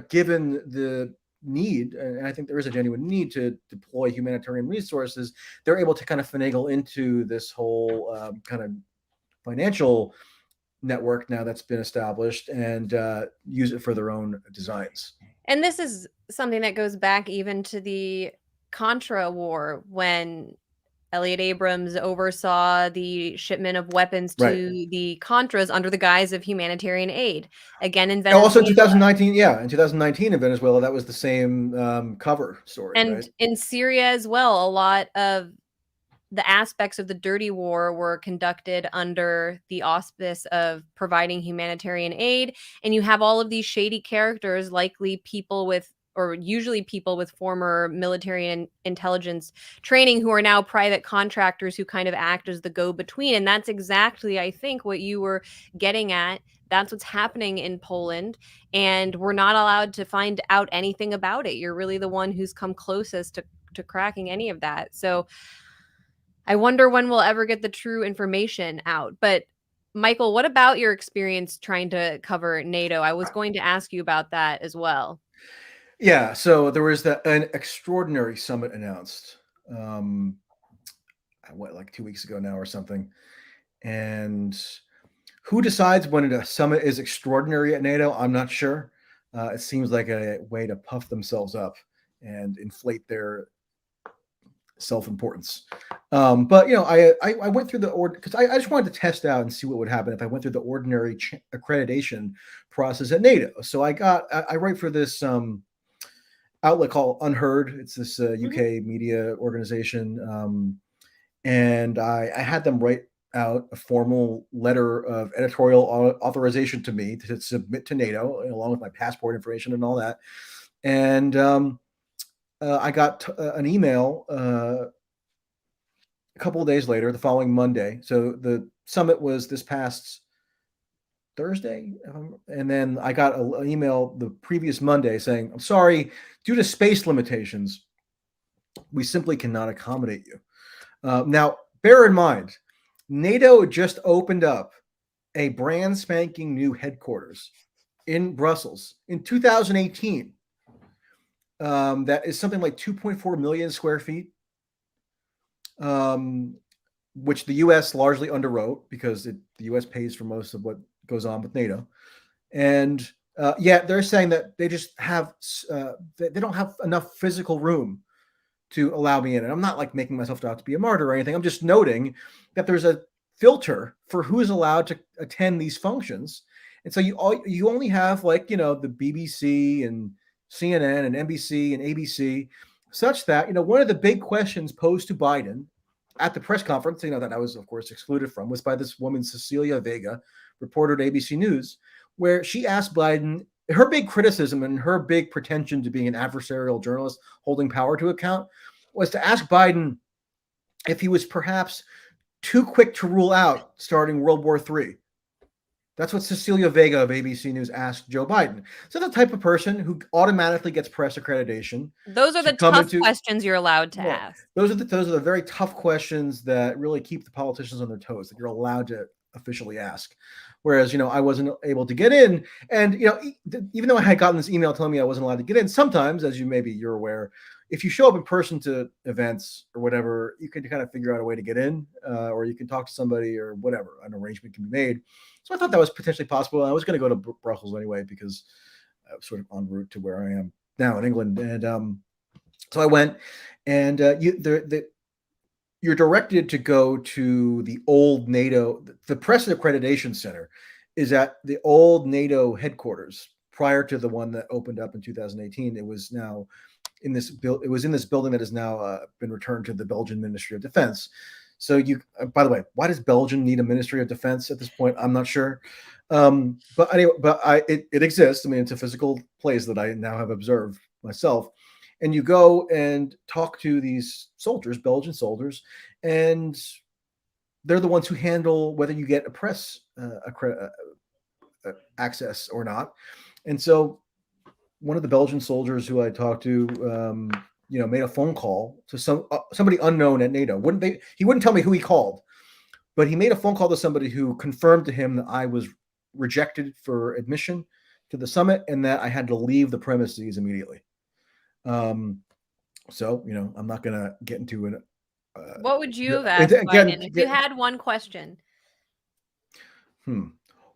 given the need, and I think there is a genuine need to deploy humanitarian resources, they're able to kind of finagle into this whole kind of financial network now that's been established and use it for their own designs. And this is something that goes back even to the Contra War, when Elliot Abrams oversaw the shipment of weapons to the Contras under the guise of humanitarian aid. Again, in Venezuela. Also in 2019, in 2019 in Venezuela, that was the same cover story. And in Syria as well, a lot of the aspects of the dirty war were conducted under the auspice of providing humanitarian aid. And you have all of these shady characters, likely people with, or usually people with former military and intelligence training, who are now private contractors who kind of act as the go-between. And that's exactly, I think, what you were getting at. That's what's happening in Poland. And we're not allowed to find out anything about it. You're really the one who's come closest to cracking any of that. So I wonder when we'll ever get the true information out. But Michael, what about your experience trying to cover NATO? I was going to ask you about that as well. Yeah, so there was an extraordinary summit announced, like 2 weeks ago now or something. And who decides when a summit is extraordinary at NATO? I'm not sure. It seems like a way to puff themselves up and inflate their self-importance. But I went through the because I just wanted to test out and see what would happen if I went through the ordinary accreditation process at NATO. So I write for this outlet called Unheard. It's this UK media organization, and I had them write out a formal letter of editorial authorization to me to submit to NATO, along with my passport information and all that. And I got an email a couple of days later, the following Monday. So the summit was this past Thursday. And then I got an email the previous Monday saying, I'm sorry, due to space limitations, we simply cannot accommodate you. Now, bear in mind, NATO just opened up a brand spanking new headquarters in Brussels in 2018. That is something like 2.4 million square feet, which the U.S. largely underwrote because the U.S. pays for most of what goes on with NATO. And they're saying that they just have they don't have enough physical room to allow me in. And I'm not like making myself out to be a martyr or anything. I'm just noting that there's a filter for who is allowed to attend these functions. And so you only have the BBC and CNN and NBC and ABC, such that, one of the big questions posed to Biden at the press conference, that I was, of course, excluded from, was by this woman, Cecilia Vega, reporter at ABC News, where she asked Biden, her big criticism and her big pretension to being an adversarial journalist holding power to account was to ask Biden if he was perhaps too quick to rule out starting World War III. That's what Cecilia Vega of ABC News asked Joe Biden. So the type of person who automatically gets press accreditation. Those are the tough questions you're allowed to ask. Those are the very tough questions that really keep the politicians on their toes, that you're allowed to officially ask. Whereas, I wasn't able to get in. And, even though I had gotten this email telling me I wasn't allowed to get in, sometimes, as you're aware, if you show up in person to events or whatever, you can kind of figure out a way to get in, or you can talk to somebody or whatever, an arrangement can be made. So I thought that was potentially possible. I was going to go to Brussels anyway, because I was sort of en route to where I am now in England. And so I went, and you're directed to go to the old NATO. The Press Accreditation Center is at the old NATO headquarters prior to the one that opened up in 2018. It was now in this building that has now been returned to the Belgian Ministry of Defense. So by the way, why does Belgium need a Ministry of Defense at this point? I'm not sure. But anyway, it exists. I mean, it's a physical place that I now have observed myself. And you go and talk to these soldiers, Belgian soldiers, and they're the ones who handle whether you get a press access or not. And so one of the Belgian soldiers who I talked to, made a phone call to somebody unknown at NATO. He wouldn't tell me who he called, but he made a phone call to somebody who confirmed to him that I was rejected for admission to the summit and that I had to leave the premises immediately. So, I'm not going to get into it. What would you have asked Biden if you had one question?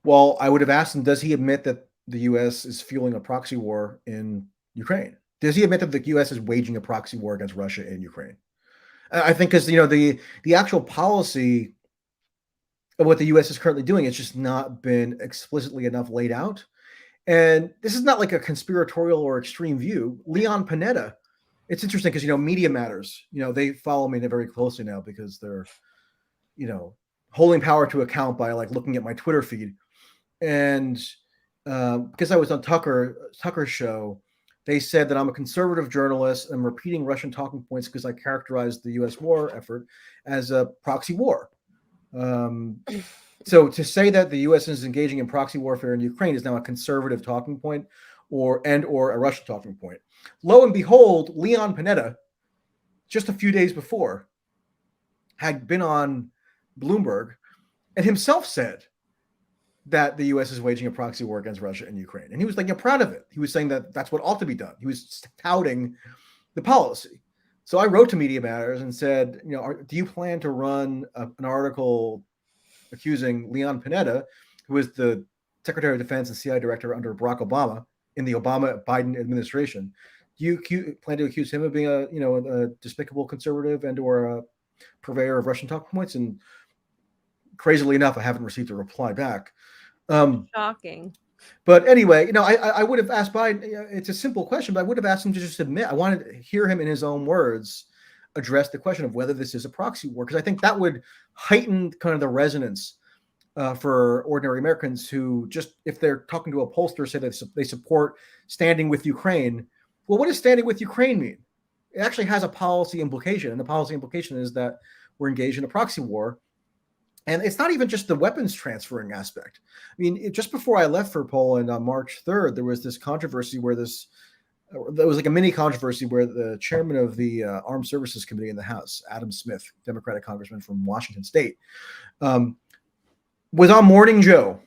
Well, I would have asked him, does he admit that the U.S. is fueling a proxy war in Ukraine? Does he admit that the U.S. is waging a proxy war against Russia in Ukraine? I think because, the actual policy of what the U.S. is currently doing, it's just not been explicitly enough laid out. And this is not like a conspiratorial or extreme view. Leon Panetta, it's interesting because, Media Matters, they follow me very closely now because they're, holding power to account by looking at my Twitter feed. And because I was on Tucker's show, they said that I'm a conservative journalist. I'm repeating Russian talking points because I characterized the U.S. war effort as a proxy war. So to say that the U.S. is engaging in proxy warfare in Ukraine is now a conservative talking point or a Russian talking point. Lo and behold, Leon Panetta, just a few days before, had been on Bloomberg and himself said that the U.S. is waging a proxy war against Russia and Ukraine. And he was proud of it. He was saying that that's what ought to be done. He was touting the policy. So I wrote to Media Matters and said, do you plan to run an article accusing Leon Panetta, who was the Secretary of Defense and CIA director under Barack Obama, in the Obama-Biden administration. Do you plan to accuse him of being a despicable conservative and or a purveyor of Russian talking points? And crazily enough, I haven't received a reply back. Shocking. But anyway, I would have asked Biden. It's a simple question, but I would have asked him to just admit. I wanted to hear him in his own words address the question of whether this is a proxy war, because I think that would heighten kind of the resonance for ordinary Americans who just, if they're talking to a pollster, say that they support standing with Ukraine. Well, what does standing with Ukraine mean? It actually has a policy implication, and the policy implication is that we're engaged in a proxy war. And it's not even just the weapons transferring aspect. I mean, just before I left for Poland on March 3rd, there was this controversy where there was like a mini controversy where the chairman of the Armed Services Committee in the House, Adam Smith, Democratic congressman from Washington State, was on Morning Joe.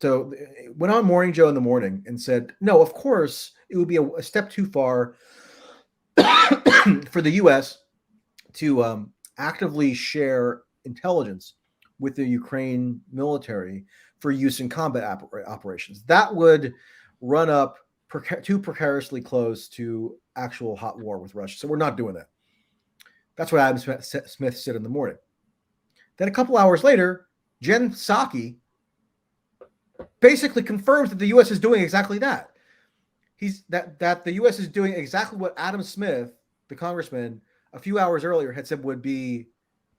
So went on Morning Joe in the morning and said, no, of course, it would be a step too far for the U.S. to actively share intelligence with the Ukraine military for use in combat operations. That would run up too precariously close to actual hot war with Russia. So we're not doing that. That's what Adam Smith said in the morning. Then a couple hours later, Jen Psaki basically confirms that the U.S. is doing exactly that. That the U.S. is doing exactly what Adam Smith, the congressman, a few hours earlier had said would be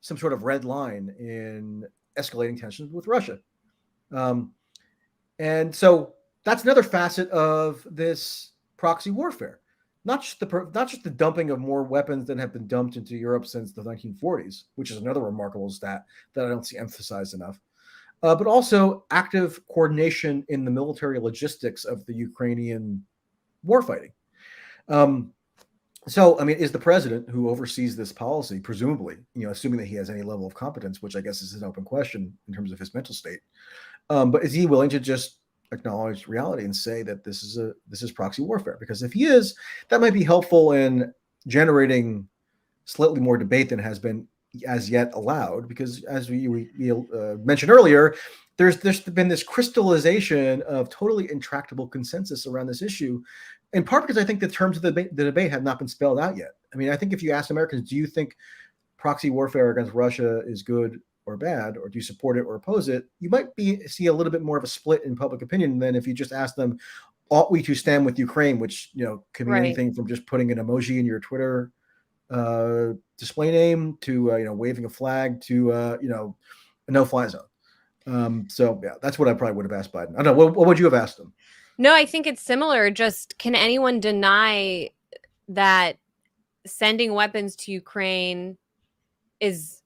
some sort of red line in escalating tensions with Russia. And so that's another facet of this proxy warfare. Not just the dumping of more weapons than have been dumped into Europe since the 1940s, which is another remarkable stat that I don't see emphasized enough, but also active coordination in the military logistics of the Ukrainian warfighting. So, I mean, is the president who oversees this policy, presumably, assuming that he has any level of competence, which I guess is an open question in terms of his mental state, but is he willing to just acknowledge reality and say that this is proxy warfare? Because if he is, that might be helpful in generating slightly more debate than has been as yet allowed. Because as we mentioned earlier, there's been this crystallization of totally intractable consensus around this issue, in part because I think the terms of the debate have not been spelled out yet. I mean, I think if you ask Americans, do you think proxy warfare against Russia is good or bad, or do you support it or oppose it, you might see a little bit more of a split in public opinion than if you just ask them, ought we to stand with Ukraine, which could be anything from just putting an emoji in your Twitter display name to waving a flag to a no-fly zone. So yeah, that's what I probably would have asked Biden. I don't know. What would you have asked him? No, I think it's similar. Just, can anyone deny that sending weapons to Ukraine is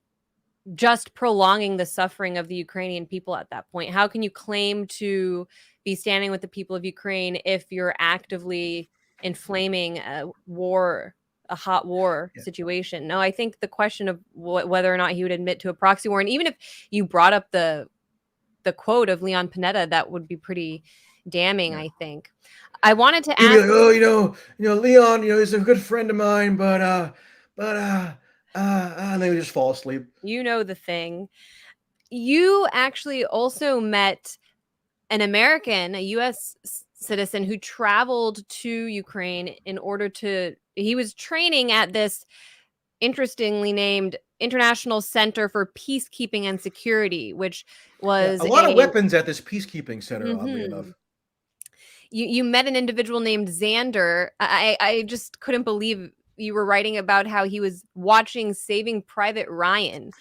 just prolonging the suffering of the Ukrainian people at that point? How can you claim to be standing with the people of Ukraine if you're actively inflaming a hot war situation? No, I think the question of whether or not he would admit to a proxy war, and even if you brought up the quote of Leon Panetta, that would be pretty damning. I think I wanted to ask. Leon, is a good friend of mine, but and they would just fall asleep. The thing. You actually also met an American, a U.S. citizen, who traveled to Ukraine in order to. He was training at this interestingly named International Center for Peacekeeping and Security, which was a lot of weapons at this peacekeeping center, oddly enough. You met an individual named Xander. I just couldn't believe you were writing about how he was watching Saving Private Ryan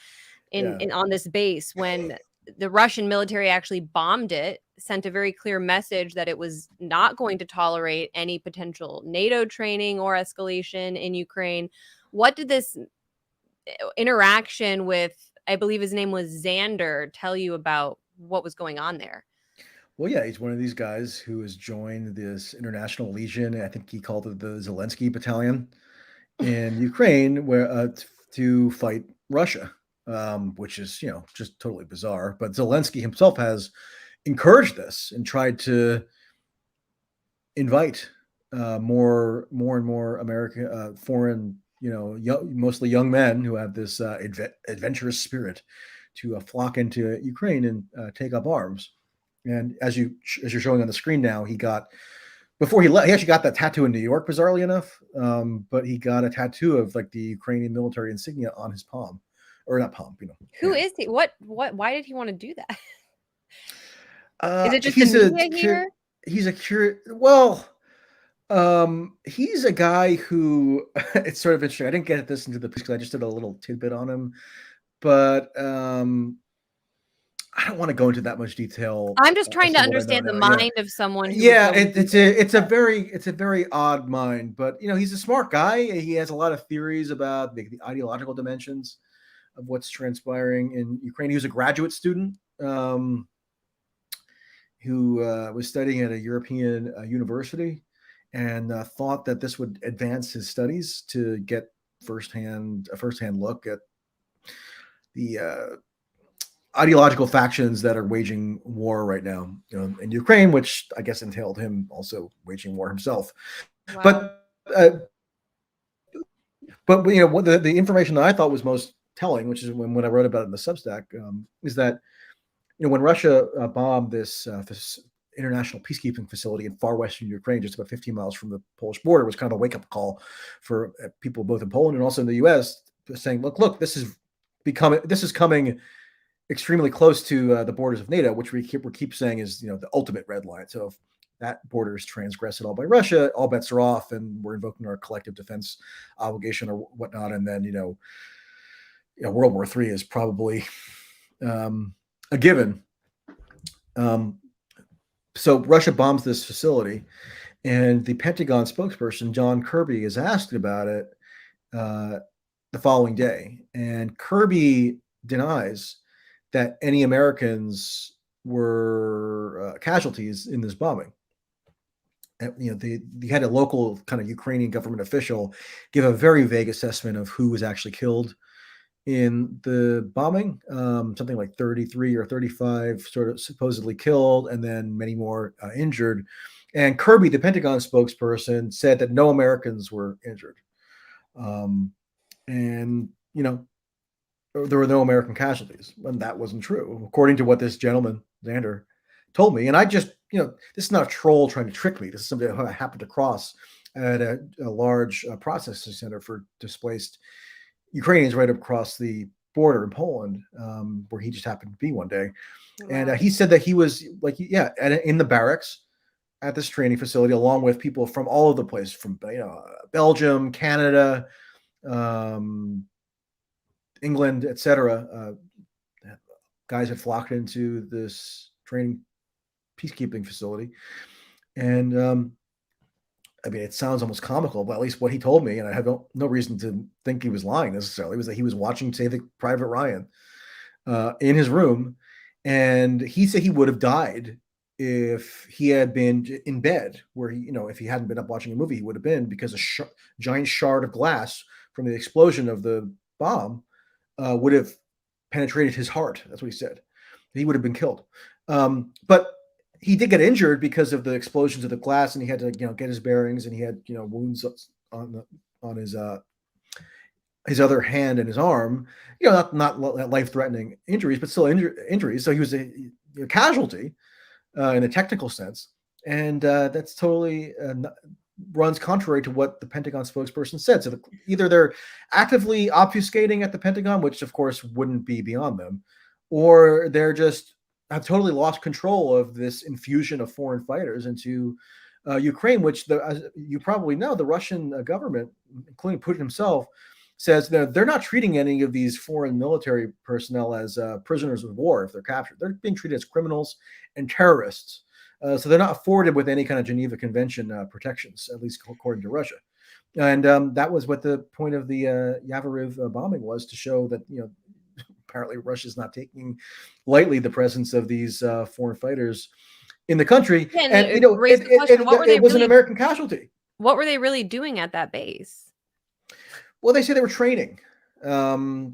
on this base when the Russian military actually bombed it, sent a very clear message that it was not going to tolerate any potential NATO training or escalation in Ukraine. What did this interaction with, I believe his name was Xander, tell you about what was going on there? Well, yeah, he's one of these guys who has joined this international legion. I think he called it the Zelenskyy battalion in Ukraine, where to fight Russia, which is just totally bizarre. But Zelenskyy himself has encouraged this and tried to invite more and more American foreign, mostly young men who have this adventurous spirit to flock into Ukraine and take up arms. And as you're showing on the screen now, he got before he left, he actually got that tattoo in New York, bizarrely enough. But he got a tattoo of like the Ukrainian military insignia on his palm, or not palm, Who is he? What? Why did he want to do that? Is it just he's the media here? He's a curious. Well, he's a guy who it's sort of interesting. I didn't get this into the piece because I just did a little tidbit on him, but I don't want to go into that much detail. I'm just trying to understand the mind of someone. Who it's a very odd mind, but he's a smart guy. He has a lot of theories about the ideological dimensions of what's transpiring in Ukraine. He was a graduate student who was studying at a European university and thought that this would advance his studies to get a firsthand look at the ideological factions that are waging war right now, in Ukraine, which I guess entailed him also waging war himself. Wow. But what the information that I thought was most telling, which is when I wrote about it in the Substack, is that when Russia bombed this international peacekeeping facility in far western Ukraine, just about 15 miles from the Polish border, was kind of a wake-up call for people both in Poland and also in the U.S. saying, look, this is coming extremely close to the borders of NATO, which we keep saying is the ultimate red line. So if that border is transgressed at all by Russia, all bets are off, and we're invoking our collective defense obligation or whatnot. And then World War III is probably a given. So Russia bombs this facility, and the Pentagon spokesperson John Kirby is asked about it the following day, and Kirby denies that any Americans were casualties in this bombing. And, they had a local kind of Ukrainian government official give a very vague assessment of who was actually killed in the bombing, something like 33 or 35 sort of supposedly killed, and then many more injured. And Kirby, the Pentagon spokesperson, said that no Americans were injured. And, there were no American casualties, and that wasn't true, according to what this gentleman, Xander, told me. And I just, this is not a troll trying to trick me. This is something I happened to cross at a large processing center for displaced Ukrainians right across the border in Poland, where he just happened to be one day. Wow. And he said that he was in the barracks at this training facility, along with people from all over the place, from Belgium, Canada, England, etc. Guys had flocked into this training peacekeeping facility, and it sounds almost comical, but at least what he told me, and I have no reason to think he was lying necessarily, was that he was watching Saving Private Ryan in his room, and he said he would have died if he had been in bed, where if he hadn't been up watching a movie, he would have been, because a giant shard of glass from the explosion of the bomb would have penetrated his heart. That's what he said. He would have been killed. But he did get injured because of the explosions of the glass, and he had to, get his bearings, and he had, wounds on his other hand and his arm. Not life-threatening injuries, but still injuries. So he was a casualty in a technical sense, and that's totally runs contrary to what the Pentagon spokesperson said. So either they're actively obfuscating at the Pentagon, which of course wouldn't be beyond them, or they're just have totally lost control of this infusion of foreign fighters into Ukraine, which as you probably know, the Russian government, including Putin himself, says that they're not treating any of these foreign military personnel as prisoners of war if they're captured. They're being treated as criminals and terrorists. So they're not afforded with any kind of Geneva Convention protections, at least according to Russia. And that was what the point of the Yavoriv bombing was, to show that, apparently Russia's not taking lightly the presence of these foreign fighters in the country. Yeah, and it was an American casualty. What were they really doing at that base? Well, they say they were training. I mean,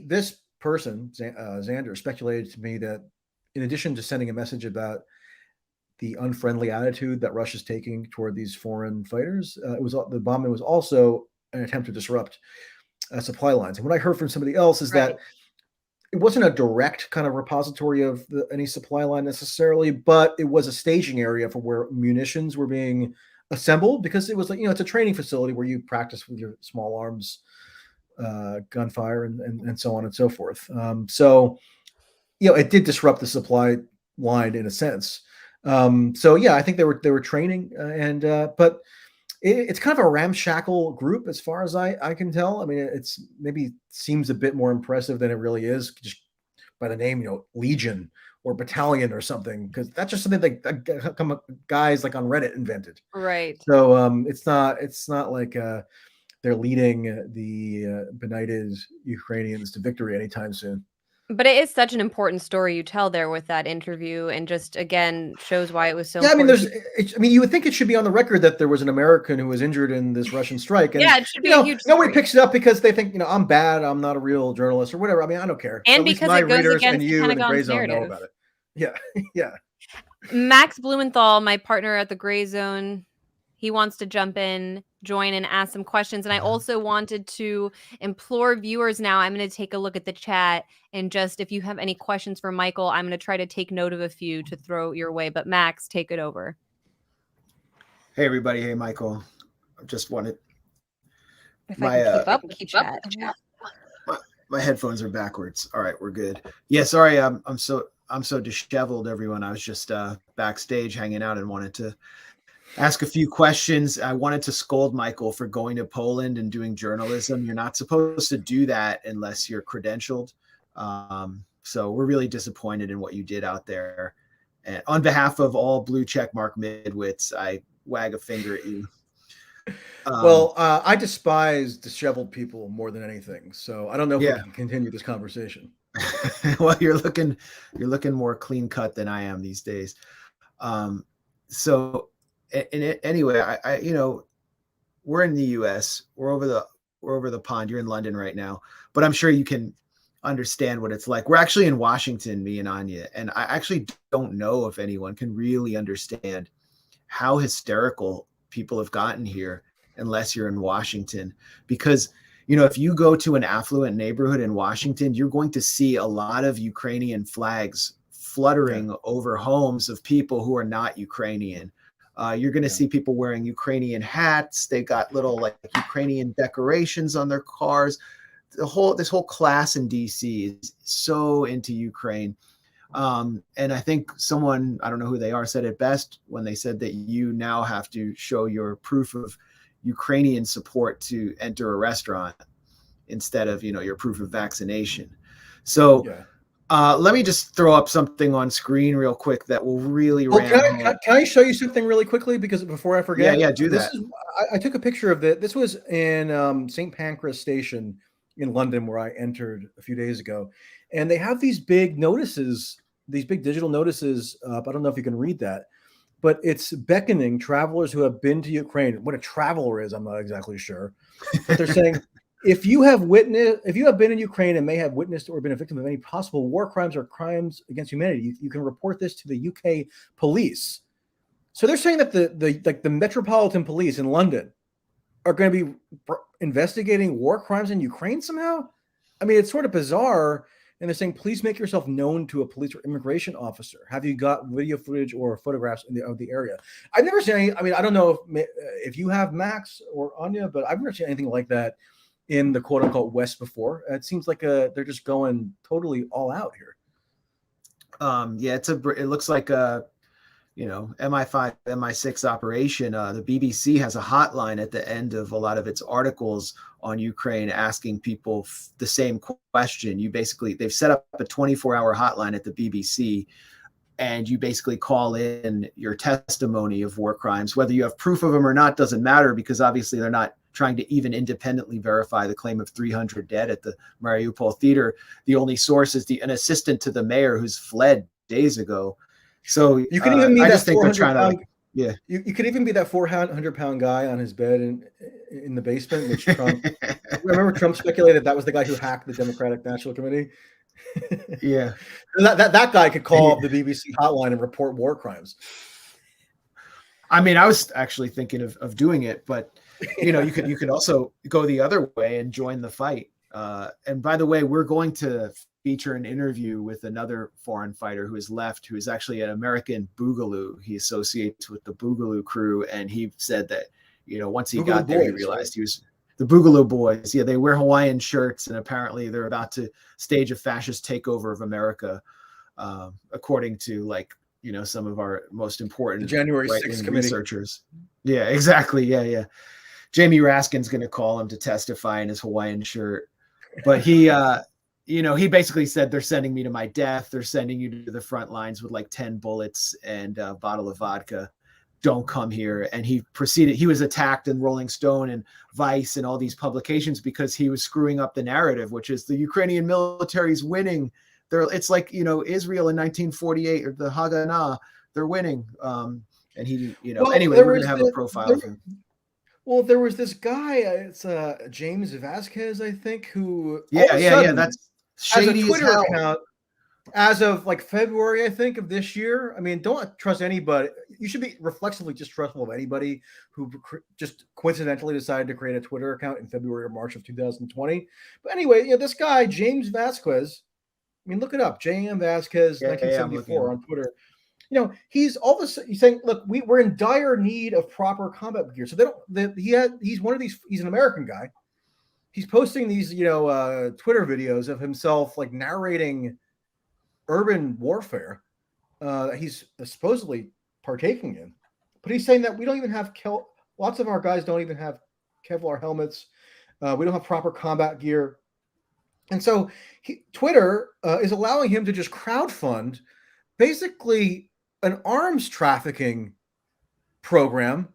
this person, Xander, speculated to me that in addition to sending a message about the unfriendly attitude that Russia's taking toward these foreign fighters, the bombing was also an attempt to disrupt supply lines. And what I heard from somebody else is that it wasn't a direct kind of repository of any supply line necessarily, but it was a staging area for where munitions were being assembled, because it was like, it's a training facility where you practice with your small arms gunfire and so on and so forth. So it did disrupt the supply line in a sense. So yeah, I think they were training, but it's kind of a ramshackle group as far as I can tell. I mean, it's maybe seems a bit more impressive than it really is, just by the name, Legion or Battalion or something, because that's just something that guys like on Reddit invented. Right. So it's not like they're leading the benighted Ukrainians to victory anytime soon. But it is such an important story you tell there with that interview, and just again shows why it was so. Yeah, important. you would think it should be on the record that there was an American who was injured in this Russian strike, and yeah, it should be a huge story. Nobody picks it up because they think I'm bad, I'm not a real journalist or whatever. I mean, I don't care. And at least because my it goes readers against and you and the Pentagon's Grayzone know narrative. about it. Yeah, yeah. Max Blumenthal, my partner at the Grayzone, he wants to jump in, join, and ask some questions. And I also wanted to implore viewers now, I'm going to take a look at the chat, and just if you have any questions for Michael, I'm going to try to take note of a few to throw your way. But Max, take it over. Hey, everybody. Hey, Michael. I just wanted... If I can keep up with chat. My headphones are backwards. All right, we're good. Yeah, sorry, I'm so disheveled, everyone. I was just backstage hanging out and wanted to ask a few questions. I wanted to scold Michael for going to Poland and doing journalism. You're not supposed to do that unless you're credentialed. So we're really disappointed in what you did out there. And on behalf of all blue checkmark midwits, I wag a finger at you. Well, I despise disheveled people more than anything. So I don't know if we can continue this conversation. Well, you're looking more clean cut than I am these days. So anyway, I we're in the US, we're over the pond. You're in London right now, but I'm sure you can understand what it's like. We're actually in Washington, me and Anya, and I actually don't know if anyone can really understand how hysterical people have gotten here unless you're in Washington. Because if you go to an affluent neighborhood in Washington, you're going to see a lot of Ukrainian flags fluttering over homes of people who are not Ukrainian. You're going to see people wearing Ukrainian hats. They got little like Ukrainian decorations on their cars. This whole class in DC is so into Ukraine. And I think someone, I don't know who they are, said it best when they said that you now have to show your proof of Ukrainian support to enter a restaurant instead of, your proof of vaccination. So let me just throw up something on screen real quick that will really can I show you something really quickly, because before I forget? Yeah, do that. I took a picture of it. This was in St. Pancras Station in London, where I entered a few days ago. And they have these big notices, these big digital notices up. I don't know if you can read that, but it's beckoning travelers who have been to Ukraine. What a traveler is, I'm not exactly sure. But they're saying, if you have been in Ukraine and may have witnessed or been a victim of any possible war crimes or crimes against humanity, you can report this to the UK police. So they're saying that the Metropolitan Police in London are going to be investigating war crimes in Ukraine somehow. I mean, it's sort of bizarre. And they're saying, please make yourself known to a police or immigration officer. Have you got video footage or photographs of the area? I've never seen any. I mean, I don't know if you have, Max or Anya, but I've never seen anything like that in the quote unquote West before. It seems like they're just going totally all out here. Yeah, it looks like a MI5, MI6 operation. The BBC has a hotline at the end of a lot of its articles on Ukraine, asking people the same question. They've set up a 24-hour hotline at the BBC, and you basically call in your testimony of war crimes. Whether you have proof of them or not doesn't matter, because obviously they're not trying to even independently verify the claim of 300 dead at the Mariupol theater. The only source is an assistant to the mayor who's fled days ago. So you can even be I that just think they're trying to You could even be that 400-pound guy on his bed in the basement, which Trump. Remember, Trump speculated that was the guy who hacked the Democratic National Committee. Yeah, that guy could call up the BBC hotline and report war crimes. I mean, I was actually thinking of doing it, but you could also go the other way and join the fight. And by the way, we're going to feature an interview with another foreign fighter who has left, who is actually an American Boogaloo. He associates with the Boogaloo crew. And he said that, once he got there, he realized he was the Boogaloo boys. Yeah, they wear Hawaiian shirts, and apparently they're about to stage a fascist takeover of America, according to some of our most important January 6th researchers. Yeah, exactly. Yeah. Jamie Raskin's going to call him to testify in his Hawaiian shirt. But he basically said, they're sending me to my death. They're sending you to the front lines with 10 bullets and a bottle of vodka. Don't come here. And he was attacked in Rolling Stone and Vice and all these publications because he was screwing up the narrative, which is the Ukrainian military is winning. It's like, Israel in 1948 or the Haganah, they're winning. And he, anyway, we're going to have a profile of him. Well, there was this guy, it's James Vasquez, I think, who that's shady has a Twitter as hell. account as of February, I think, of this year. I mean, don't trust anybody. You should be reflexively distrustful of anybody who just coincidentally decided to create a Twitter account in February or March of 2020. But anyway, this guy, James Vasquez, I mean, look it up, J.M. Vasquez, 1974 on Twitter. He's he's saying, look, we're in dire need of proper combat gear. So he's one of these, he's an American guy. He's posting these, Twitter videos of himself narrating urban warfare that he's supposedly partaking in. But he's saying that we don't even have, lots of our guys don't even have Kevlar helmets. We don't have proper combat gear. And so Twitter is allowing him to just crowdfund basically an arms trafficking program,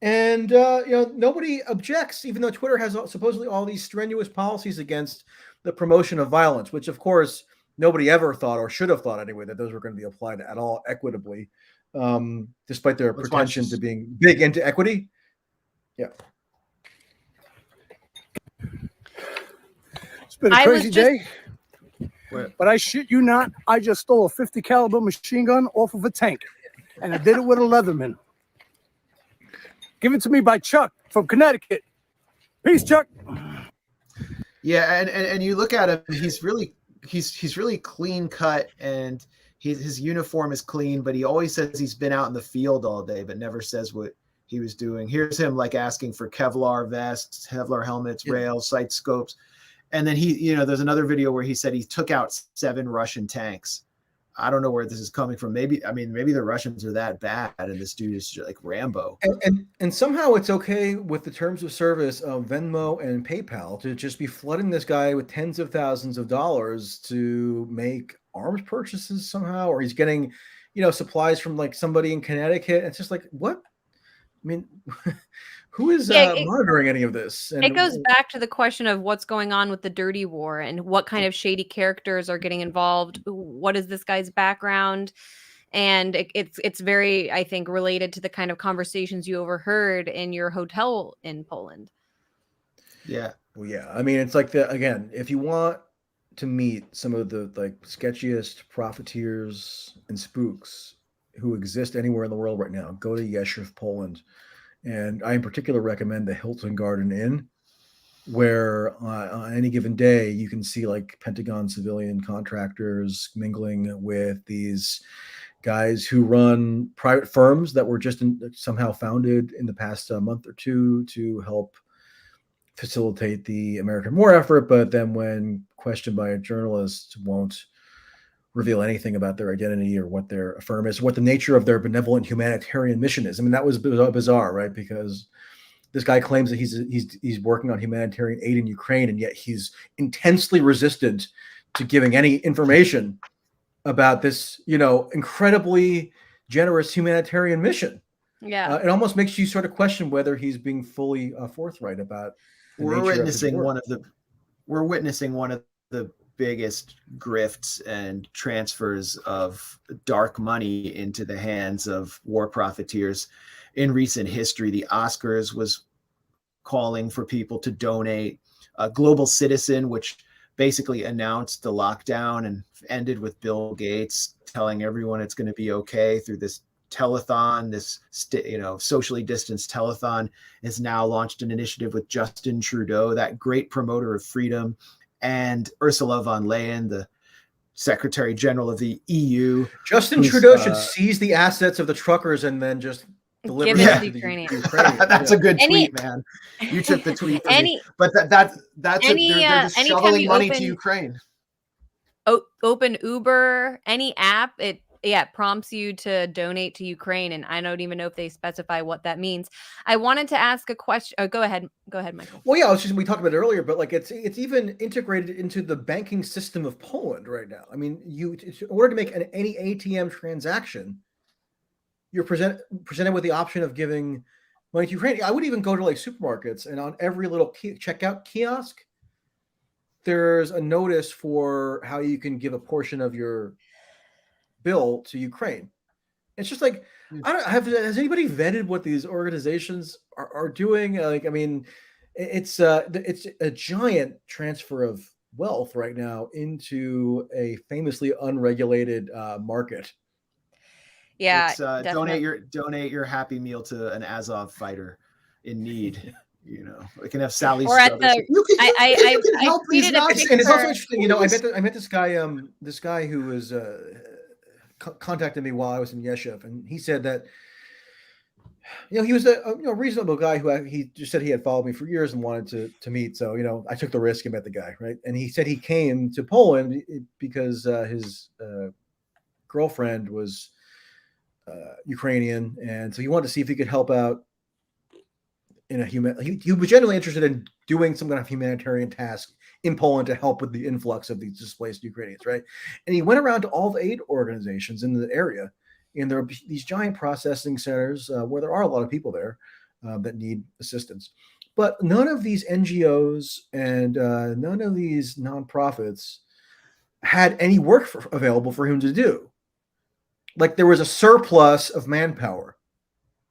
and nobody objects, even though Twitter has supposedly all these strenuous policies against the promotion of violence, which of course nobody ever thought, or should have thought anyway, that those were going to be applied at all equitably, despite their pretension to being big into equity. Yeah. It's been a crazy day. But I shit you not, I just stole a 50 caliber machine gun off of a tank, and I did it with a Leatherman. Given to me by Chuck from Connecticut. Peace, Chuck. Yeah, and you look at him, he's really clean cut, and his uniform is clean, but he always says he's been out in the field all day, but never says what he was doing. Here's him asking for Kevlar vests, Kevlar helmets, rails, sight scopes. And then he, there's another video where he said he took out 7 Russian tanks. I don't know where this is coming from. Maybe the Russians are that bad, and this dude is like Rambo. And somehow it's okay with the terms of service of Venmo and PayPal to just be flooding this guy with tens of thousands of dollars to make arms purchases somehow, or he's getting, supplies from somebody in Connecticut. It's just what? I mean, who is monitoring any of this? And it goes back to the question of what's going on with the dirty war and what kind of shady characters are getting involved. What is this guy's background? And it's very, I think, related to the kind of conversations you overheard in your hotel in Poland. Yeah. Well, yeah. I mean, it's again, if you want to meet some of the sketchiest profiteers and spooks who exist anywhere in the world right now, go to Yeshiv, Poland. And I in particular recommend the Hilton Garden Inn, where on any given day you can see Pentagon civilian contractors mingling with these guys who run private firms that were just somehow founded in the past month or two to help facilitate the American war effort, but then when questioned by a journalist, won't reveal anything about their identity or what their firm is, what the nature of their benevolent humanitarian mission is. I mean, that was bizarre, right? Because this guy claims that he's working on humanitarian aid in Ukraine, and yet he's intensely resistant to giving any information about this, incredibly generous humanitarian mission. Yeah, it almost makes you sort of question whether he's being fully forthright about. We're witnessing one of the biggest grifts and transfers of dark money into the hands of war profiteers in recent history. The Oscars was calling for people to donate. Global Citizen, which basically announced the lockdown and ended with Bill Gates telling everyone it's going to be okay through this telethon, this socially distanced telethon, has now launched an initiative with Justin Trudeau, that great promoter of freedom, and Ursula von Leyen, the Secretary General of the EU. Justin Trudeau should seize the assets of the truckers and then just deliver Give it them to to the Ukrainians. Ukrainians. That's a good tweet, man. You took the tweet from me. But they're just shoveling money to Ukraine. Open Uber, any app, it prompts you to donate to Ukraine, and I don't even know if they specify what that means. I wanted to ask a question. Oh, go ahead, Michael. Well, yeah, we talked about it earlier, but like it's even integrated into the banking system of Poland right now. I mean, in order to make any ATM transaction, you're presented with the option of giving money to Ukraine. I would even go to like supermarkets, and on every little checkout kiosk, there's a notice for how you can give a portion of your bill to Ukraine. It's just like, has anybody vetted what these organizations are doing? Like, I mean, it's a giant transfer of wealth right now into a famously unregulated market. Yeah, it's, donate your Happy Meal to an Azov fighter in need. We can have Sally's. Or at the, I tweeted a picture. And it's also interesting. I met this guy who was contacted me while I was in Yeshiv, and he said that he was a reasonable guy who he just said he had followed me for years and wanted to meet. So I took the risk and met the guy, right? And he said he came to Poland because his girlfriend was Ukrainian, and so he wanted to see if he could help out in he was genuinely interested in doing some kind of humanitarian task in Poland to help with the influx of these displaced Ukrainians, right? And he went around to all the aid organizations in the area, and there are these giant processing centers where there are a lot of people there that need assistance. But none of these NGOs and none of these nonprofits had any work available for him to do. Like there was a surplus of manpower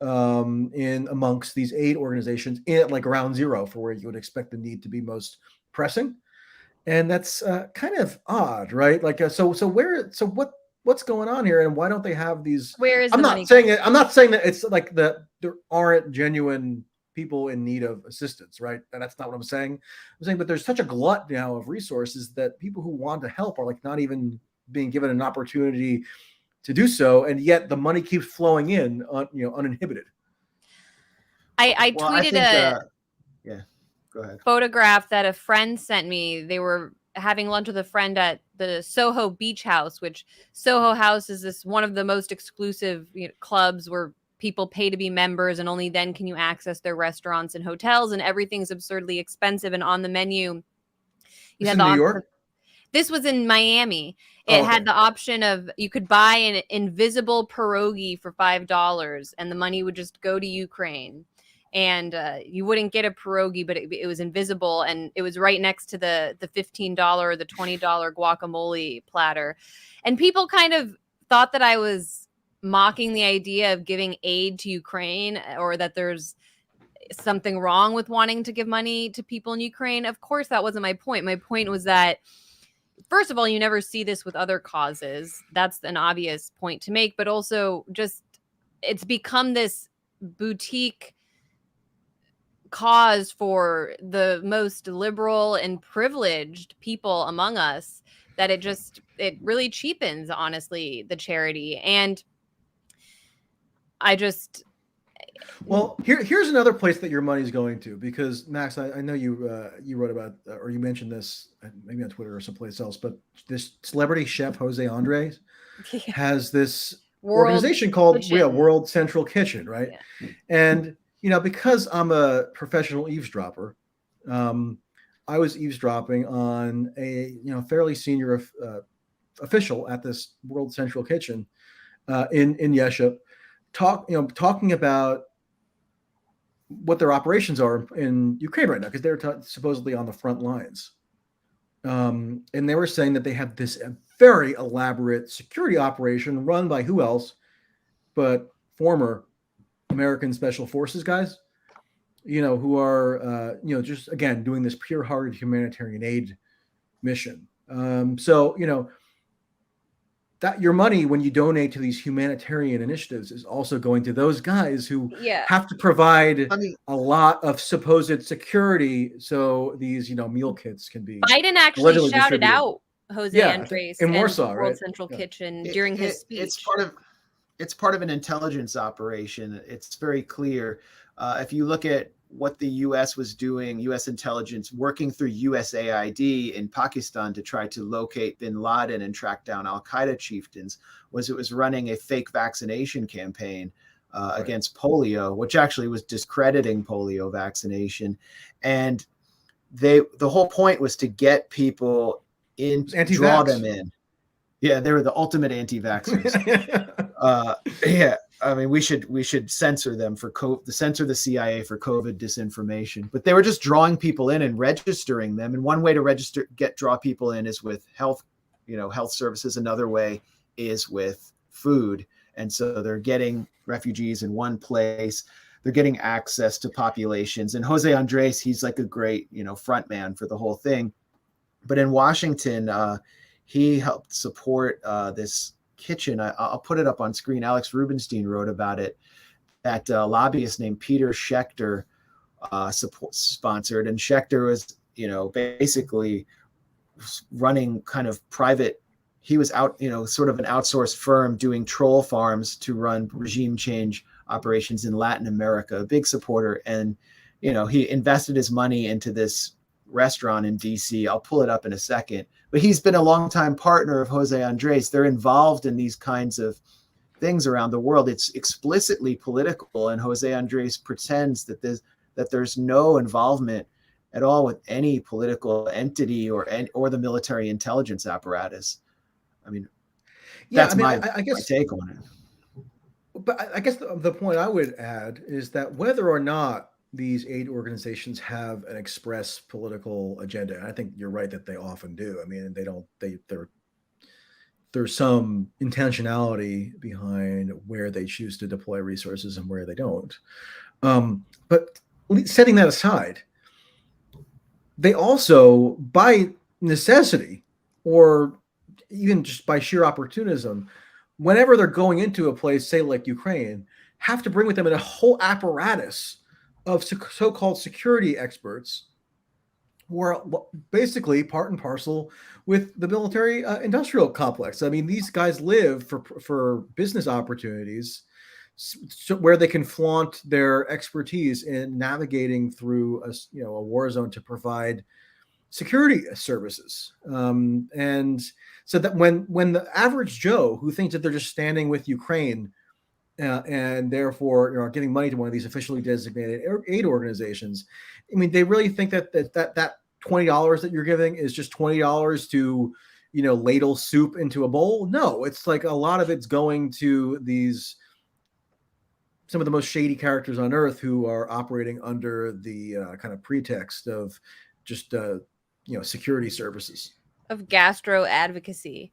in amongst these aid organizations at like ground zero for where you would expect the need to be most pressing. And that's kind of odd, right? Like, what's going on here, and why don't they have these? Where is I'm not saying that it's like there aren't genuine people in need of assistance, right? And that's not what I'm saying. I'm saying, but there's such a glut now of resources that people who want to help are like not even being given an opportunity to do so, and yet the money keeps flowing in, uninhibited. I tweeted go ahead. Photograph that a friend sent me. They were having lunch with a friend at the Soho Beach House, which Soho House is this one of the most exclusive clubs where people pay to be members, and only then can you access their restaurants and hotels, and everything's absurdly expensive. And on the menu, you had New York. This was in Miami. It had the option of you could buy an invisible pierogi for $5, and the money would just go to Ukraine. And you wouldn't get a pierogi, but it was invisible, and it was right next to the $15 or the $20 guacamole platter. And people kind of thought that I was mocking the idea of giving aid to Ukraine, or that there's something wrong with wanting to give money to people in Ukraine. Of course, that wasn't my point. My point was that, first of all, you never see this with other causes. That's an obvious point to make. But also, just it's become this boutique cause for the most liberal and privileged people among us that it really cheapens, honestly, the charity. And here's another place that your money's going to, because Max, I know you wrote about, or you mentioned this maybe on Twitter or someplace else, but this celebrity chef Jose Andres has this organization called World Central Kitchen, right? Yeah. And because I'm a professional eavesdropper, I was eavesdropping on a fairly senior official at this World Central Kitchen in Yeshiv, talking about what their operations are in Ukraine right now, because they're supposedly on the front lines. And they were saying that they have this very elaborate security operation run by who else but former American Special Forces guys, who are, just, again, doing this pure-hearted humanitarian aid mission. So that your money, when you donate to these humanitarian initiatives, is also going to those guys who have to provide a lot of supposed security, so these meal kits can be. Biden actually shouted out Jose Andres in and Warsaw, World right? Central Kitchen during his speech. It's part of an intelligence operation. It's very clear. If you look at what the U.S. was doing, U.S. intelligence working through USAID in Pakistan to try to locate bin Laden and track down al-Qaeda chieftains, it was running a fake vaccination campaign against polio, which actually was discrediting polio vaccination. And the whole point was to get people in, draw them in. Yeah, they were the ultimate anti-vaxxers. I mean, we should censor them for censor the CIA for COVID disinformation. But they were just drawing people in and registering them. And one way to draw people in is with health services. Another way is with food. And so they're getting refugees in one place. They're getting access to populations. And Jose Andres, he's like a great, front man for the whole thing. But in Washington, he helped support this kitchen. I'll put it up on screen. Alex Rubinstein wrote about it. That lobbyist named Peter Schechter sponsored, and Schechter was, basically running kind of private. He was out, sort of an outsourced firm doing troll farms to run regime change operations in Latin America. A big supporter, and he invested his money into this restaurant in DC. I'll pull it up in a second. But he's been a longtime partner of Jose Andres. They're involved in these kinds of things around the world. It's explicitly political, and Jose Andres pretends that there's no involvement at all with any political entity or the military intelligence apparatus. I mean, that's my take on it. But I guess the point I would add is that whether or not these aid organizations have an express political agenda, and I think you're right that they often do. I mean, there's some intentionality behind where they choose to deploy resources and where they don't. But setting that aside, they also, by necessity or even just by sheer opportunism, whenever they're going into a place, say like Ukraine, have to bring with them a whole apparatus of so-called security experts who are basically part and parcel with the military industrial complex. I mean, these guys live for business opportunities where they can flaunt their expertise in navigating through a war zone to provide security services. And so that when the average Joe who thinks that they're just standing with Ukraine and therefore are giving money to one of these officially designated aid organizations, I mean, they really think that $20 that you're giving is just $20 to ladle soup into a bowl. No, it's like a lot of it's going to some of the most shady characters on earth who are operating under the kind of pretext of just security services, of gastro advocacy.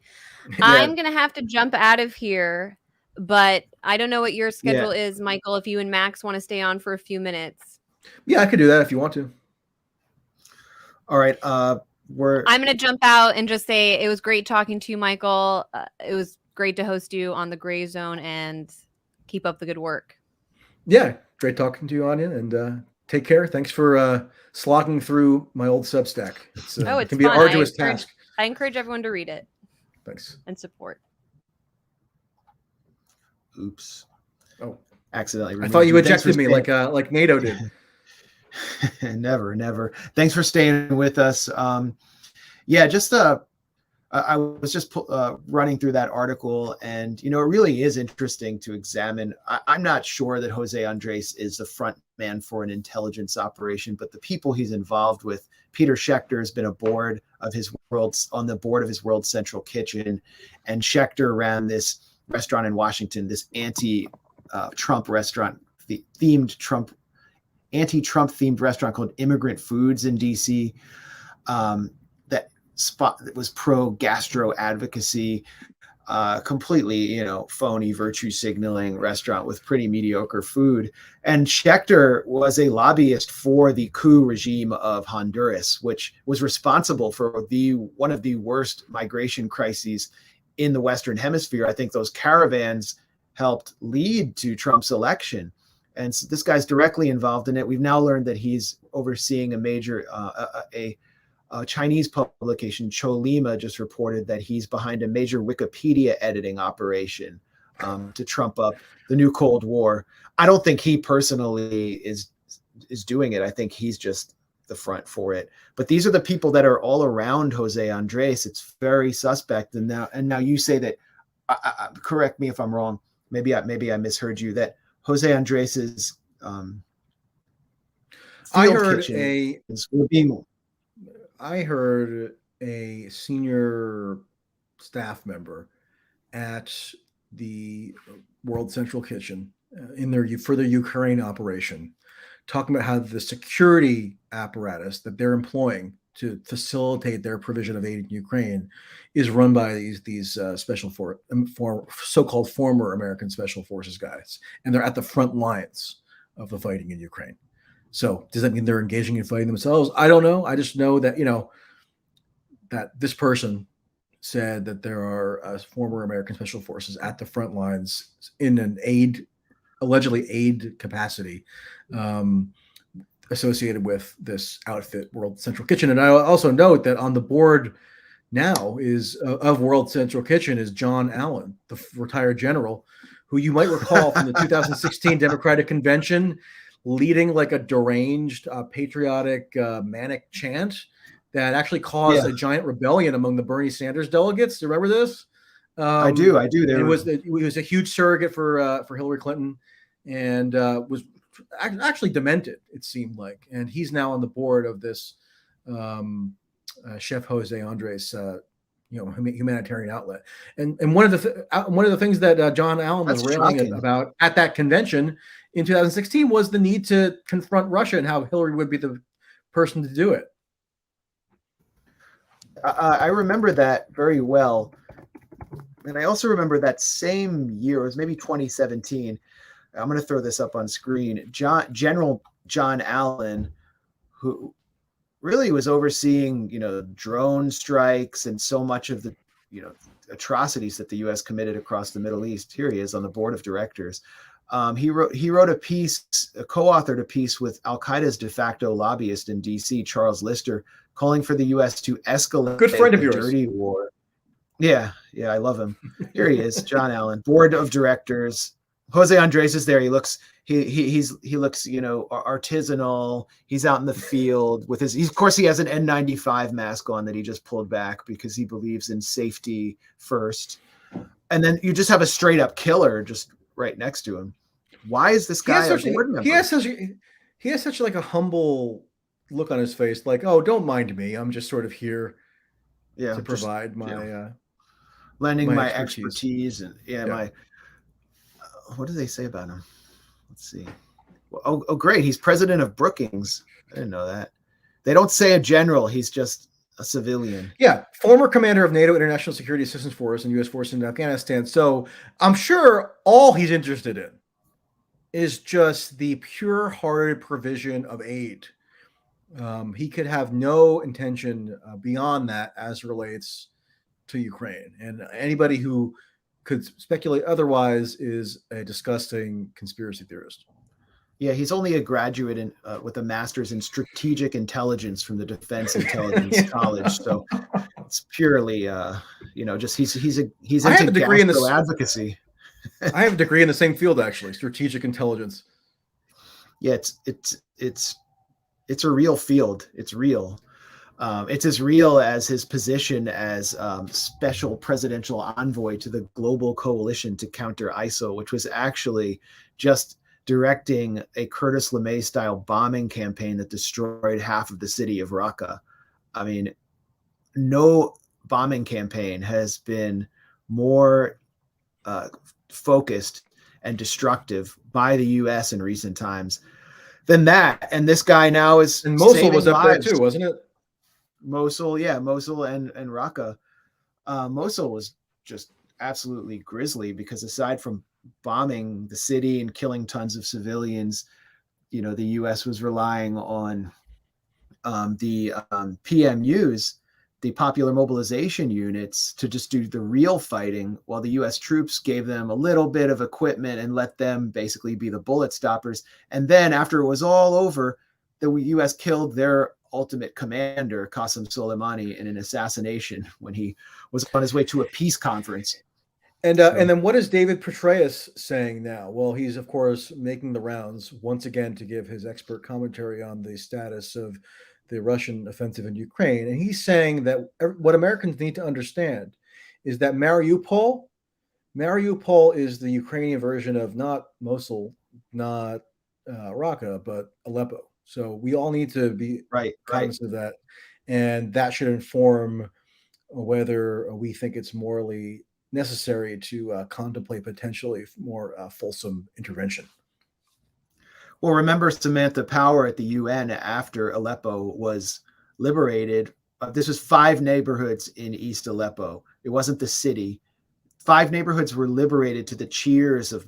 Yeah. I'm gonna have to jump out of here, but I don't know what your schedule is, Michael, if you and Max want to stay on for a few minutes. Yeah, I could do that if you want to. All right. I'm going to jump out and just say it was great talking to you, Michael. It was great to host you on the Grayzone, and keep up the good work. Yeah, great talking to you, Anya, and take care. Thanks for slogging through my old Substack. It can be an arduous task. I encourage everyone to read it. Thanks. And support. Oops. Oh, accidentally. I thought you ejected me like NATO did. Never. Thanks for staying with us. I was just running through that article, and it really is interesting to examine. I'm not sure that Jose Andres is the front man for an intelligence operation, but the people he's involved with. Peter Schechter has been on the board of his World Central Kitchen, and Schechter ran this restaurant in Washington, this anti-Trump restaurant, anti-Trump themed restaurant called Immigrant Foods in DC. That was pro gastro advocacy, completely, phony virtue signaling restaurant with pretty mediocre food. And Schechter was a lobbyist for the coup regime of Honduras, which was responsible for one of the worst migration crises in the Western Hemisphere. I think those caravans helped lead to Trump's election. And so this guy's directly involved in it. We've now learned that he's overseeing a major, a Chinese publication, Cholima, just reported that he's behind a major Wikipedia editing operation to trump up the new Cold War. I don't think he personally is doing it. I think he's just the front for it. But these are the people that are all around Jose Andres. It's very suspect. And now you say that. Correct me if I'm wrong. Maybe I misheard you. That Jose Andres's I heard a senior staff member at the World Central Kitchen in their further Ukraine operation talking about how the security apparatus that they're employing to facilitate their provision of aid in Ukraine is run by these special so-called former American Special Forces guys, and they're at the front lines of the fighting in Ukraine. So does that mean they're engaging in fighting themselves? I don't know. I just know that that this person said that there are former American Special Forces at the front lines in an allegedly aid capacity, associated with this outfit, World Central Kitchen. And I also note that on the board now of World Central Kitchen is John Allen, the retired general, who you might recall from the 2016 Democratic Convention, leading like a deranged, patriotic, manic chant that actually caused a giant rebellion among the Bernie Sanders delegates. Do you remember this? I do. It was a huge surrogate for Hillary Clinton, and was actually demented, it seemed like. And he's now on the board of this Chef Jose Andres, humanitarian outlet. And one of the things that John Allen was railing about at that convention in 2016 was the need to confront Russia and how Hillary would be the person to do it. I remember that very well. And I also remember that same year, it was maybe 2017. I'm going to throw this up on screen. General John Allen, who really was overseeing, drone strikes and so much of the, atrocities that the U.S. committed across the Middle East. Here he is on the board of directors. He wrote a piece, co-authored a piece with Al-Qaeda's de facto lobbyist in D.C., Charles Lister, calling for the U.S. to escalate good friend of yours. Dirty war. Yeah, I love him. Here he is, John Allen, board of directors. Jose Andres is there. He looks artisanal. He's out in the field with of course he has an N95 mask on that he just pulled back because he believes in safety first. And then you just have a straight up killer just right next to him. Why is this guy a board member? He has such like a humble look on his face, like, oh, don't mind me. I'm just sort of here to provide my lending my expertise and my what do they say about him? Let's see. Oh, great. He's president of Brookings. I didn't know that. They don't say a general. He's just a civilian. Yeah. Former commander of NATO International Security Assistance Force and U.S. Force in Afghanistan. So I'm sure all he's interested in is just the pure-hearted provision of aid. He could have no intention beyond that as relates to Ukraine. And anybody who could speculate otherwise is a disgusting conspiracy theorist. Yeah, he's only a graduate with a master's in strategic intelligence from the Defense Intelligence College. So it's purely, just he's into degree in advocacy. I have a degree in the same field, actually, strategic intelligence. Yeah, it's a real field. It's real. It's as real as his position as special presidential envoy to the global coalition to counter ISIL, which was actually just directing a Curtis LeMay style bombing campaign that destroyed half of the city of Raqqa. I mean, no bombing campaign has been more focused and destructive by the U.S. in recent times than that. And this guy now is, and Mosul was up there too, wasn't it? Mosul and Raqqa. Mosul was just absolutely grisly because aside from bombing the city and killing tons of civilians, the U.S. was relying on the PMUs the popular mobilization units to just do the real fighting, while the U.S. troops gave them a little bit of equipment and let them basically be the bullet stoppers. And then after it was all over, the U.S. killed their ultimate commander, Qasem Soleimani, in an assassination when he was on his way to a peace conference. And then what is David Petraeus saying now? Well, he's, of course, making the rounds once again to give his expert commentary on the status of the Russian offensive in Ukraine. And he's saying that what Americans need to understand is that Mariupol is the Ukrainian version of not Mosul, not Raqqa, but Aleppo. So we all need to be cognizant of that. And that should inform whether we think it's morally necessary to contemplate potentially more fulsome intervention. Well, remember Samantha Power at the UN after Aleppo was liberated. This was 5 neighborhoods in East Aleppo. It wasn't the city. 5 neighborhoods were liberated to the cheers of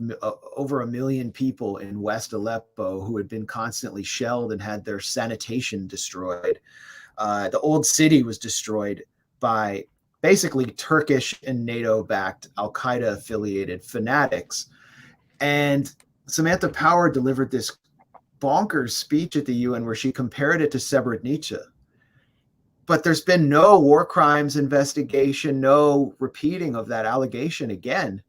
over 1 million people in West Aleppo who had been constantly shelled and had their sanitation destroyed. The old city was destroyed by basically Turkish and NATO-backed Al-Qaeda-affiliated fanatics. And Samantha Power delivered this bonkers speech at the UN where she compared it to Srebrenica. But there's been no war crimes investigation, no repeating of that allegation again,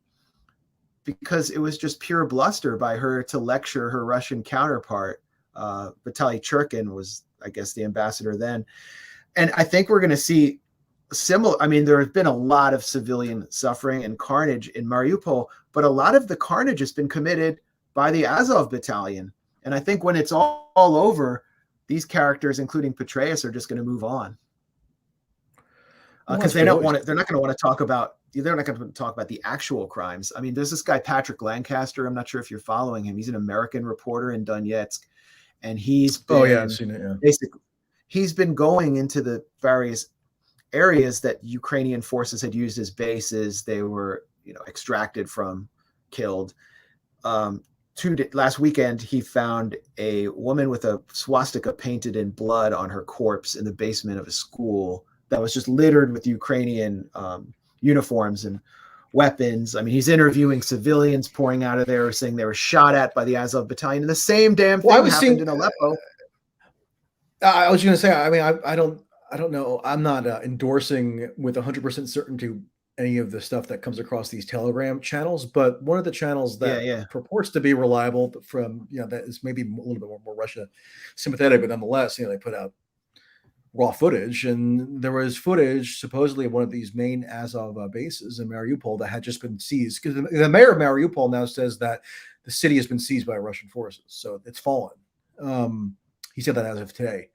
because it was just pure bluster by her to lecture her Russian counterpart. Vitaly Churkin was, I guess, the ambassador then. And I think we're going to see similar. I mean, there has been a lot of civilian suffering and carnage in Mariupol, but a lot of the carnage has been committed by the Azov battalion. And I think when it's all over, these characters, including Petraeus, are just going to move on. Because they're not going to want to talk about the actual crimes. I mean, there's this guy, Patrick Lancaster. I'm not sure if you're following him. He's an American reporter in Donetsk. And he's been, I've seen it, yeah. Basically, he's been going into the various areas that Ukrainian forces had used as bases. They were, extracted from, killed. Last weekend, he found a woman with a swastika painted in blood on her corpse in the basement of a school that was just littered with Ukrainian uniforms and weapons. I mean, he's interviewing civilians pouring out of there, saying they were shot at by the Azov battalion. And the same damn thing happened in Aleppo. I was going to say, I mean, I don't know. I'm not endorsing with 100% certainty any of the stuff that comes across these Telegram channels, but one of the channels that purports to be reliable from, that is maybe a little bit more Russia sympathetic, but nonetheless, they put out raw footage, and there was footage supposedly of one of these main Azov bases in Mariupol that had just been seized, because the mayor of Mariupol now says that the city has been seized by Russian forces, so it's fallen. He said that as of today,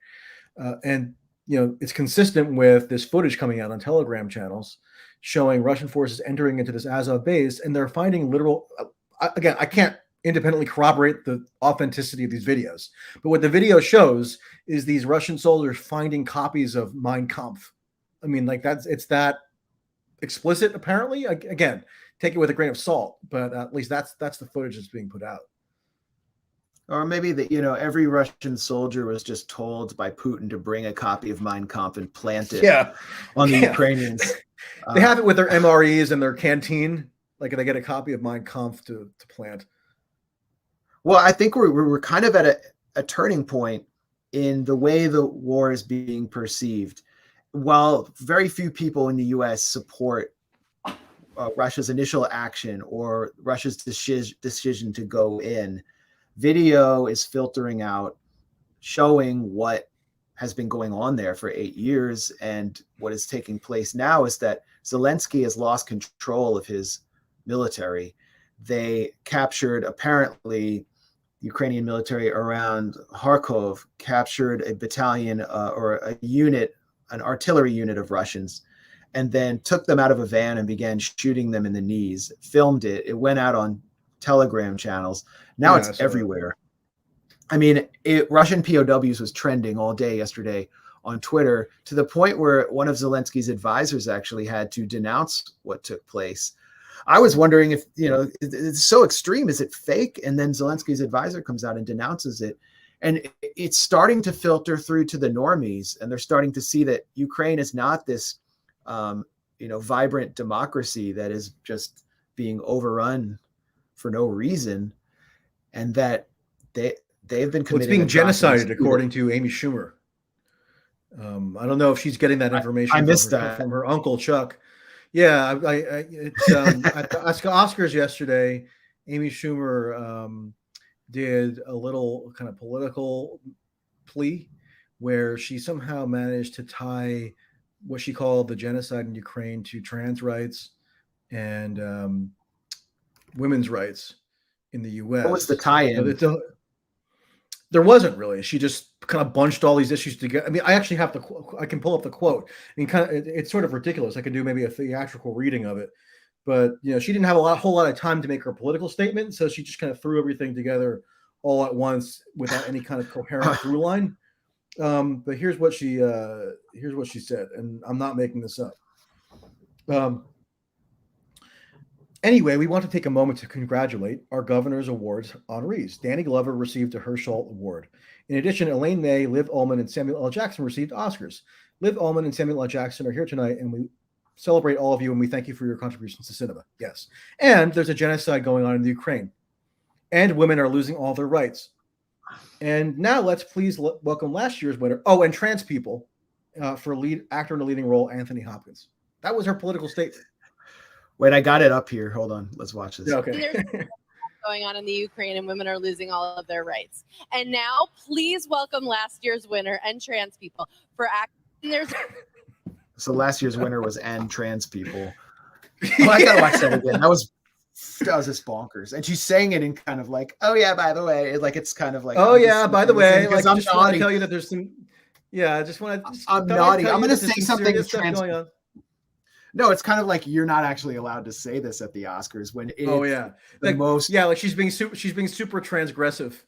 and it's consistent with this footage coming out on Telegram channels showing Russian forces entering into this Azov base, and they're finding literal. Again, I can't independently corroborate the authenticity of these videos, but what the video shows is these Russian soldiers finding copies of Mein Kampf. I mean, it's that explicit, apparently. Again, take it with a grain of salt, but at least that's the footage that's being put out. Or maybe that, every Russian soldier was just told by Putin to bring a copy of Mein Kampf and plant it on the Ukrainians. They have it with their MREs and their canteen. Like, they get a copy of Mein Kampf to plant. Well, I think we're kind of at a turning point in the way the war is being perceived. While very few people in the U.S. support Russia's initial action or Russia's decision to go in, video is filtering out, showing what has been going on there for 8 years. And what is taking place now is that Zelenskyy has lost control of his military. They captured, apparently, Ukrainian military around Kharkov captured a battalion or a unit, an artillery unit of Russians, and then took them out of a van and began shooting them in the knees, filmed it. It went out on Telegram channels. Now it's everywhere. I mean, Russian POWs was trending all day yesterday on Twitter, to the point where one of Zelenskyy's advisors actually had to denounce what took place. I was wondering if, it's so extreme. Is it fake? And then Zelenskyy's advisor comes out and denounces it. And it's starting to filter through to the normies, and they're starting to see that Ukraine is not this, vibrant democracy that is just being overrun for no reason, and that they've been committing. It's being genocided, according to Amy Schumer. I don't know if she's getting that information from her uncle Chuck. Yeah, at the Oscars yesterday, Amy Schumer did a little kind of political plea where she somehow managed to tie what she called the genocide in Ukraine to trans rights and women's rights in the U.S. What was the tie-in? There wasn't really. She just kind of bunched all these issues together. I mean, I actually I can pull up the quote. I mean, it's sort of ridiculous. I could do maybe a theatrical reading of it, but she didn't have a whole lot of time to make her political statement, so she just kind of threw everything together all at once without any kind of coherent through line. But here's what she said, and I'm not making this up. Anyway, we want to take a moment to congratulate our governor's awards honorees. Danny Glover received a Herschel Award. In addition, Elaine May, Liv Ullmann, and Samuel L. Jackson received Oscars. Liv Ullmann and Samuel L. Jackson are here tonight, and we celebrate all of you, and we thank you for your contributions to cinema. Yes. And there's a genocide going on in the Ukraine, and women are losing all their rights. And now let's please welcome last year's winner. Oh, and trans people for lead actor in a leading role, Anthony Hopkins. That was her political statement. Wait, I got it up here. Hold on. Let's watch this. Yeah, okay. There's going on in the Ukraine, and women are losing all of their rights. And now, please welcome last year's winner and trans people for acting. So last year's winner was and trans people. Well, I gotta watch that again. That was just bonkers. And she's saying it in kind of like, oh yeah, by the way, like it's kind of like, oh yeah, by the way, like, I just want to tell you that there's some. Yeah, I just want to. I'm naughty. I'm gonna say something trans. Going on. No, it's kind of like you're not actually allowed to say this at the Oscars when it's like she's being super transgressive.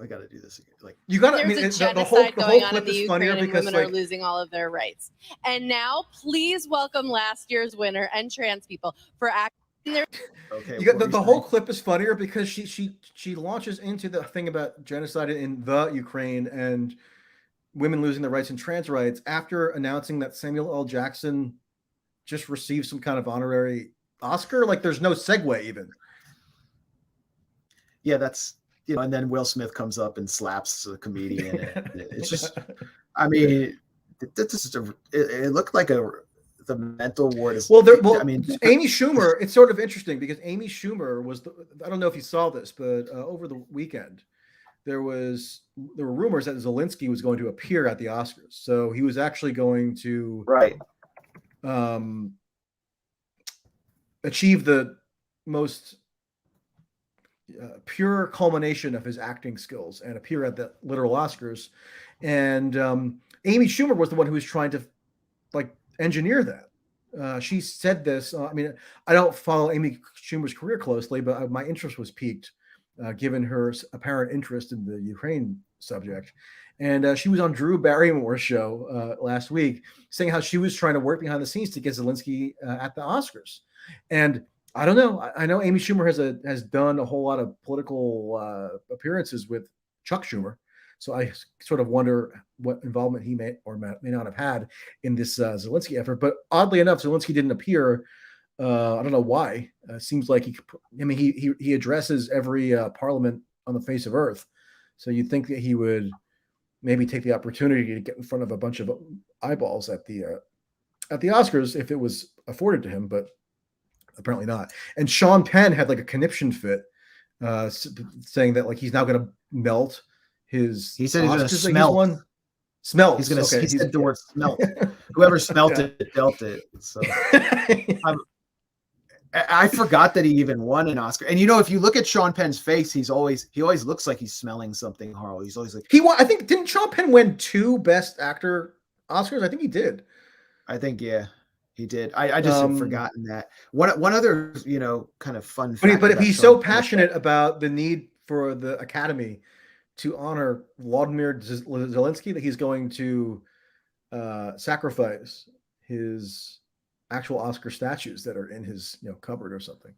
I got to do this again. Like you got to. I mean, the whole clip is funnier because women are losing all of their rights. And now, please welcome last year's winner and trans people for acting. Okay, the whole clip is funnier because she launches into the thing about genocide in the Ukraine and women losing their rights and trans rights after announcing that Samuel L. Jackson just received some kind of honorary Oscar. Like there's no segue even. Yeah, that's, and then Will Smith comes up and slaps the comedian. It's just, I mean, it looked like the mental ward is. Well, I mean, Amy Schumer, it's sort of interesting because Amy Schumer was, I don't know if you saw this, but over the weekend, there were rumors that Zelenskyy was going to appear at the Oscars. So he was actually going to achieve the most pure culmination of his acting skills and appear at the literal Oscars. And Amy Schumer was the one who was trying to engineer that. She said this. I mean, I don't follow Amy Schumer's career closely, but my interest was piqued given her apparent interest in the Ukraine subject. And she was on Drew Barrymore's show last week saying how she was trying to work behind the scenes to get Zelenskyy at the Oscars. And I don't know. I know Amy Schumer has done a whole lot of political appearances with Chuck Schumer. So I sort of wonder what involvement he may or may not have had in this Zelenskyy effort. But oddly enough, Zelenskyy didn't appear. I don't know why. Seems like he addresses every parliament on the face of Earth. So you'd think that he would maybe take the opportunity to get in front of a bunch of eyeballs at the Oscars if it was afforded to him, but apparently not. And Sean Penn had like a conniption fit, saying that he's now going to melt his. He said he's going to smelt. Smelt. He's going to. Okay, he said the word smelt. Whoever smelt it dealt it. So. I forgot that he even won an Oscar. And if you look at Sean Penn's face, he always looks like he's smelling something horrible. He's always like he won. I think didn't Sean Penn win 2 Best Actor Oscars? I think he did. I think he did. I just had forgotten that. One other kind of fun fact. But if he's so passionate about the need for the Academy to honor Vladimir Zelenskyy that he's going to sacrifice his actual Oscar statues that are in his cupboard or something.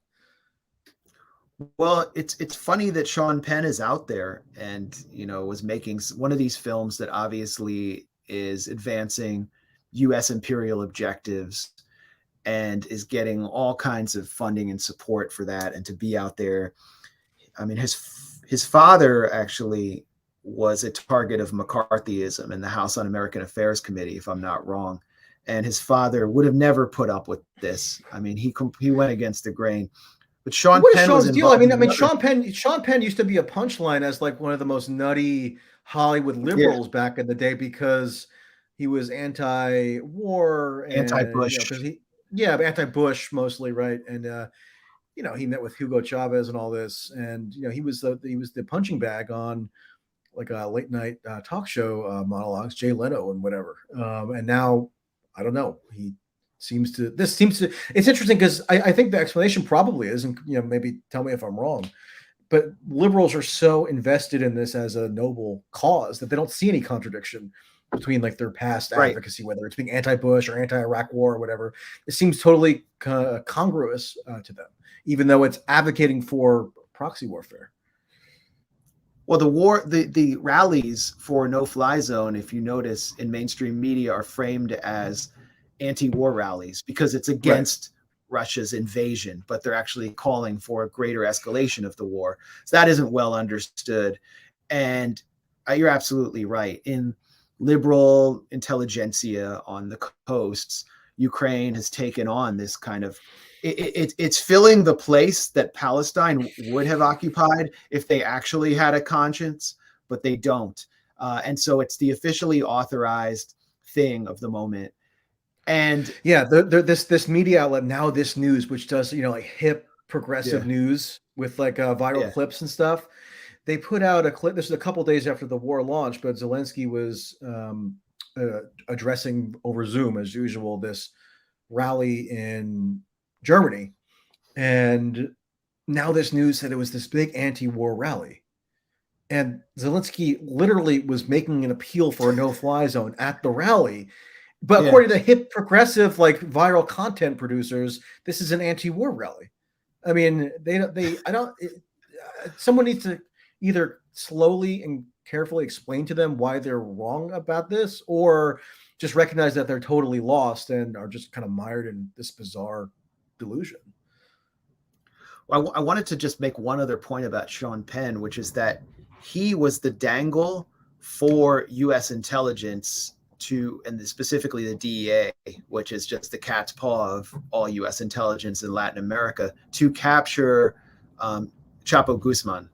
Well, it's funny that Sean Penn is out there and, was making one of these films that obviously is advancing U.S. imperial objectives and is getting all kinds of funding and support for that, and to be out there. I mean, his father actually was a target of McCarthyism in the House Un-American Affairs Committee, if I'm not wrong. And his father would have never put up with this. I mean, he went against the grain. But Sean Penn was involved. I mean, Sean Penn used to be a punchline as like one of the most nutty Hollywood liberals back in the day, because he was anti-war, anti-Bush. Anti-Bush mostly, right? And he met with Hugo Chavez and all this, and he was the punching bag on like a late night talk show monologues, Jay Leno and whatever. And now I don't know. This seems to. It's interesting because I think the explanation probably is, and maybe tell me if I'm wrong, but liberals are so invested in this as a noble cause that they don't see any contradiction between like their past advocacy, whether it's being anti-Bush or anti-Iraq war or whatever. It seems totally congruous to them, even though it's advocating for proxy warfare. Well, the rallies for no-fly zone, if you notice in mainstream media, are framed as anti-war rallies because it's against Russia's invasion, but they're actually calling for a greater escalation of the war. So that isn't well understood. And you're absolutely right. In liberal intelligentsia on the coasts, Ukraine has taken on this kind of, it's filling the place that Palestine would have occupied if they actually had a conscience, but they don't. And so it's the officially authorized thing of the moment. And this media outlet, Now This News, which does like hip progressive news with like viral clips and stuff, they put out a clip. This is a couple days after the war launched, but Zelenskyy was addressing over Zoom as usual this rally in Germany, and Now This News said it was this big anti-war rally, and Zelenskyy literally was making an appeal for a no-fly zone at the rally. But according to hip progressive, like viral content producers, this is an anti-war rally. I mean, someone needs to either slowly and carefully explain to them why they're wrong about this, or just recognize that they're totally lost and are just kind of mired in this bizarre delusion. Well, I wanted to just make one other point about Sean Penn, which is that he was the dangle for U.S. intelligence and specifically the DEA, which is just the cat's paw of all U.S. intelligence in Latin America, to capture Chapo Guzman,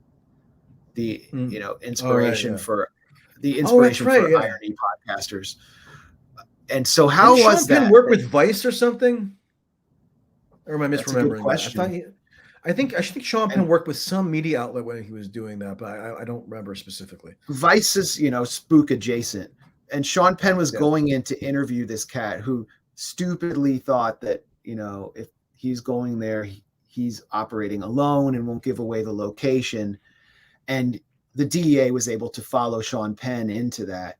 the inspiration for irony podcasters. And so, how did was Sean Penn that? Work with Vice or something? Or am I misremembering? I think Sean Penn worked with some media outlet when he was doing that, but I don't remember specifically. Vice is spook adjacent. And Sean Penn was going in to interview this cat who stupidly thought that, if he's going there, he's operating alone and won't give away the location. And the DEA was able to follow Sean Penn into that.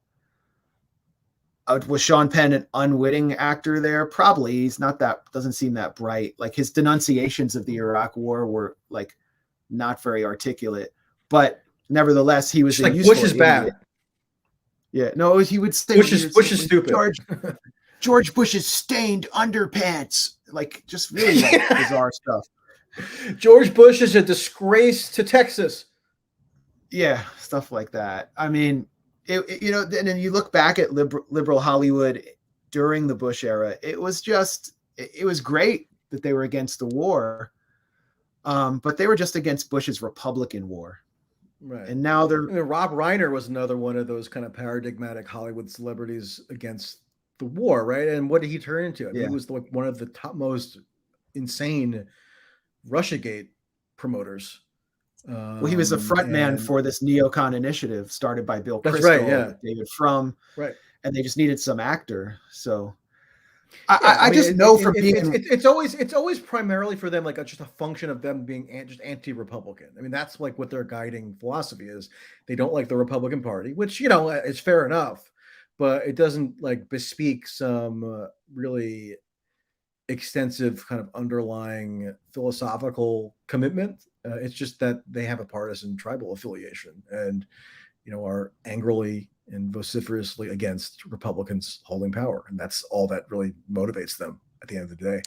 Was Sean Penn an unwitting actor there? Probably. He's not doesn't seem that bright. Like his denunciations of the Iraq war were like not very articulate, but nevertheless, he was like Bush is bad. Yeah, no, he would say Bush is stupid. George Bush's stained underpants, like just really bizarre stuff. George Bush is a disgrace to Texas. Yeah, stuff like that. I mean, and then you look back at liberal Hollywood during the Bush era. It was great that they were against the war, but they were just against Bush's Republican war. Right. And now Rob Reiner was another one of those kind of paradigmatic Hollywood celebrities against the war, right? And what did he turn into? He was like one of the top most insane Russiagate promoters. Well, he was a front man for this neocon initiative started by Bill Kristol, David Frum, right? And they just needed some actor. So I just know from being it's always primarily for them like just a function of them being just anti-Republican. I mean, that's like what their guiding philosophy is. They don't like the Republican Party, which is fair enough, but it doesn't like bespeak some really extensive kind of underlying philosophical commitment. It's just that they have a partisan tribal affiliation and, are angrily and vociferously against Republicans holding power. And that's all that really motivates them at the end of the day.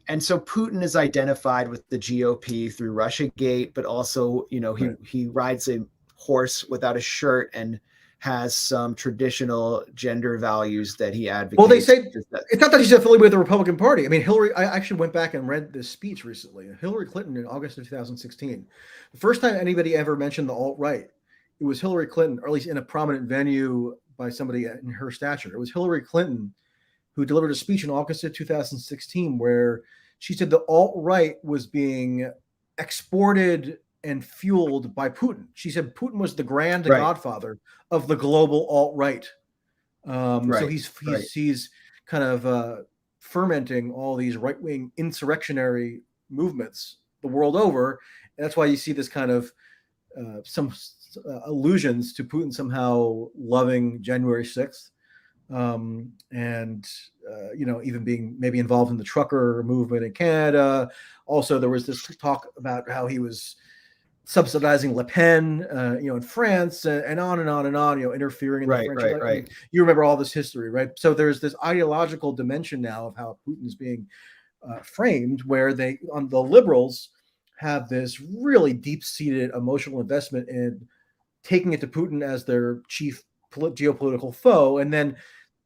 And so Putin is identified with the GOP through Russiagate, but also, he rides a horse without a shirt and has some traditional gender values that he advocates. Well, they say it's not that he's affiliated with the Republican Party. I mean, I actually went back and read this speech recently. Hillary Clinton in August of 2016. The first time anybody ever mentioned the alt-right, it was Hillary Clinton, or at least in a prominent venue by somebody in her stature. It was Hillary Clinton who delivered a speech in August of 2016 where she said the alt-right was being exported and fueled by Putin. She said Putin was the grand godfather of the global alt-right. So he's kind of fermenting all these right-wing insurrectionary movements the world over. And that's why you see this kind of some allusions to Putin somehow loving January 6th. Even being maybe involved in the trucker movement in Canada. Also, there was this talk about how he was subsidizing Le Pen, in France, and on and on and on, interfering in the French election. Right. You remember all this history, right? So there's this ideological dimension now of how Putin is being framed, where they, on the liberals, have this really deep-seated emotional investment in taking it to Putin as their chief geopolitical foe. And then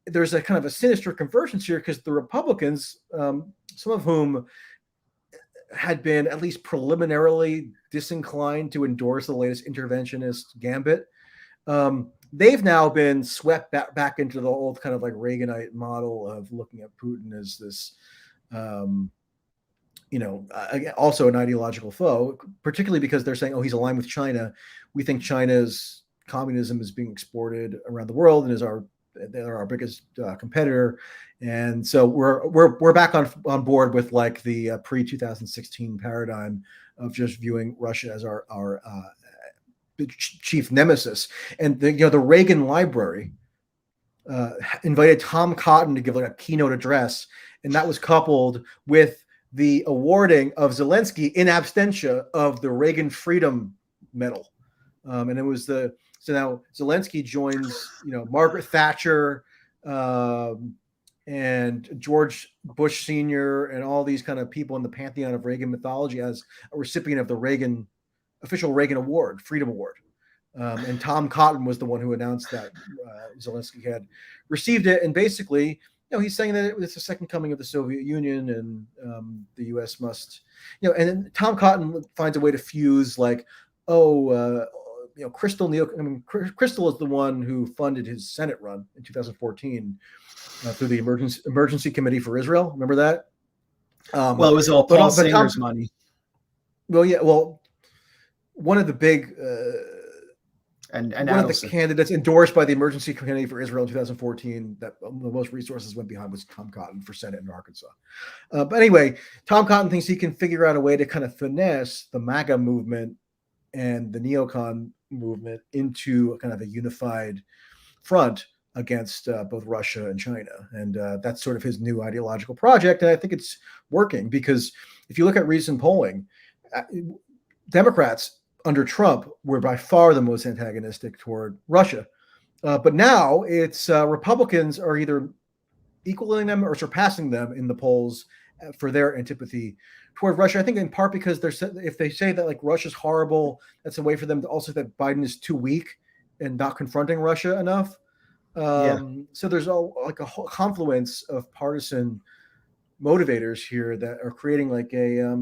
there's a kind of a sinister convergence here because the Republicans, some of whom had been at least preliminarily disinclined to endorse the latest interventionist gambit, they've now been swept back into the old kind of like Reaganite model of looking at Putin as this, also an ideological foe, particularly because they're saying, oh, he's aligned with China. We think China's communism is being exported around the world and they're our biggest competitor. And so we're back on board with like the pre-2016 paradigm of just viewing Russia as our chief nemesis. And the Reagan Library invited Tom Cotton to give like a keynote address, and that was coupled with the awarding of Zelenskyy in absentia of the Reagan Freedom Medal. And it was so now Zelenskyy joins, Margaret Thatcher and George Bush Sr. and all these kind of people in the pantheon of Reagan mythology as a recipient of the official Reagan Award, Freedom Award. And Tom Cotton was the one who announced that Zelenskyy had received it. And basically, he's saying that it's the second coming of the Soviet Union, and the U.S. must, and then Tom Cotton finds a way to fuse like, Crystal is the one who funded his Senate run in 2014 through the Emergency Committee for Israel. Remember that? It was all Paul Singer's money. Well, yeah. Well, one of the big and one of the candidates endorsed by the Emergency Committee for Israel in 2014 that the most resources went behind was Tom Cotton for Senate in Arkansas. But anyway, Tom Cotton thinks he can figure out a way to kind of finesse the MAGA movement and the neocon movement into a kind of a unified front against both Russia and China. And that's sort of his new ideological project. And I think it's working because if you look at recent polling, Democrats under Trump were by far the most antagonistic toward Russia. But now it's Republicans are either equaling them or surpassing them in the polls for their antipathy toward Russia. I think in part because if they say that like Russia's horrible, that's a way for them to also say that Biden is too weak and not confronting Russia enough. So there's a whole confluence of partisan motivators here that are creating like a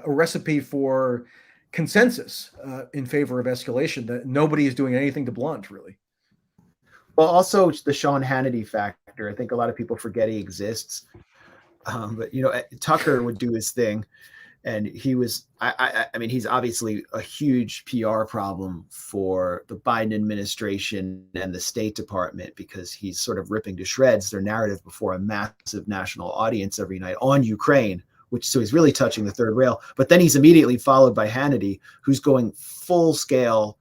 recipe for consensus in favor of escalation that nobody is doing anything to blunt, really. Well, also the Sean Hannity factor. I think a lot of people forget he exists. But Tucker would do his thing, and he was. I mean, he's obviously a huge PR problem for the Biden administration and the State Department because he's sort of ripping to shreds their narrative before a massive national audience every night on Ukraine. So he's really touching the third rail. But then he's immediately followed by Hannity, who's going full scale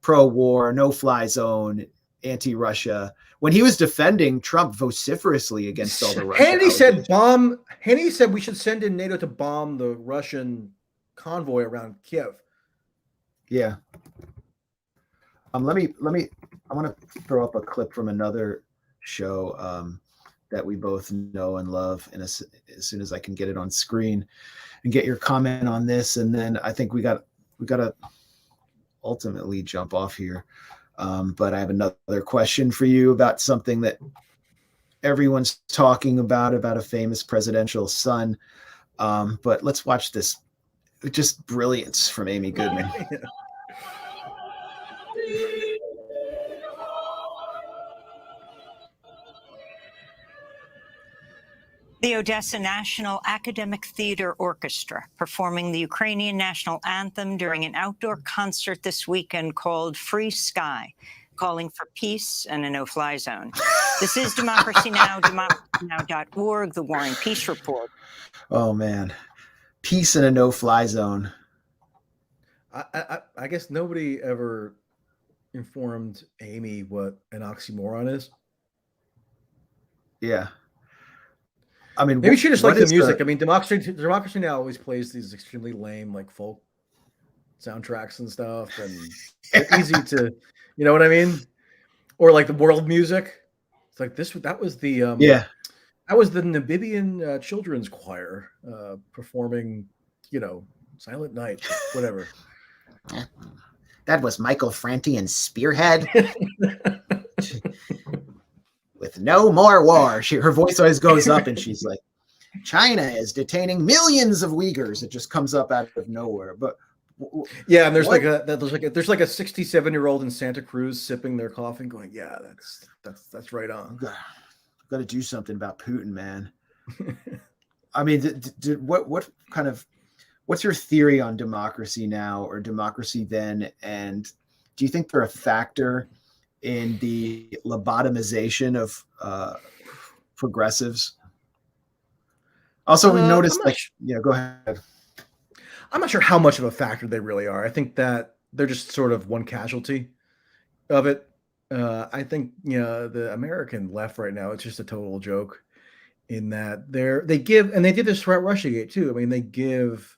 pro-war, no-fly zone, anti-Russia, when he was defending Trump vociferously against all the Russian. Hannity said we should send in NATO to bomb the Russian convoy around Kiev. Yeah. I want to throw up a clip from another show that we both know and love, and as soon as I can get it on screen and get your comment on this, and then I think we got to ultimately jump off here. But I have another question for you about something that everyone's talking about a famous presidential son. But let's watch this. Just brilliance from Amy Goodman. The Odessa National Academic Theater Orchestra performing the Ukrainian national anthem during an outdoor concert this weekend called Free Sky, calling for peace and a no-fly zone. This is Democracy Now!, democracynow.org, the War and Peace Report. Oh, man. Peace and a no-fly zone. I guess nobody ever informed Amy what an oxymoron is. Yeah. I mean, maybe she just likes the music. I mean, Democracy Now! Always plays these extremely lame, like, folk soundtracks and stuff, and they're easy to, you know what I mean? Or like the world music. It's like that was the that was the Namibian children's choir performing, Silent Night, whatever. That was Michael Franti and Spearhead. With no more war. Her voice always goes up and she's like, China is detaining millions of Uyghurs. It just comes up out of nowhere. But yeah, and there's like a 67-year-old in Santa Cruz sipping their coffee going, yeah, that's right on. Got to do something about Putin, man. I mean, what's your theory on democracy now or democracy then? And do you think they're a factor in the lobotomization of progressives? Also, we noticed, go ahead. I'm not sure how much of a factor they really are. I think that they're just sort of one casualty of it. I think, the American left right now, it's just a total joke in that they give, and they did this throughout Russiagate too. I mean, they give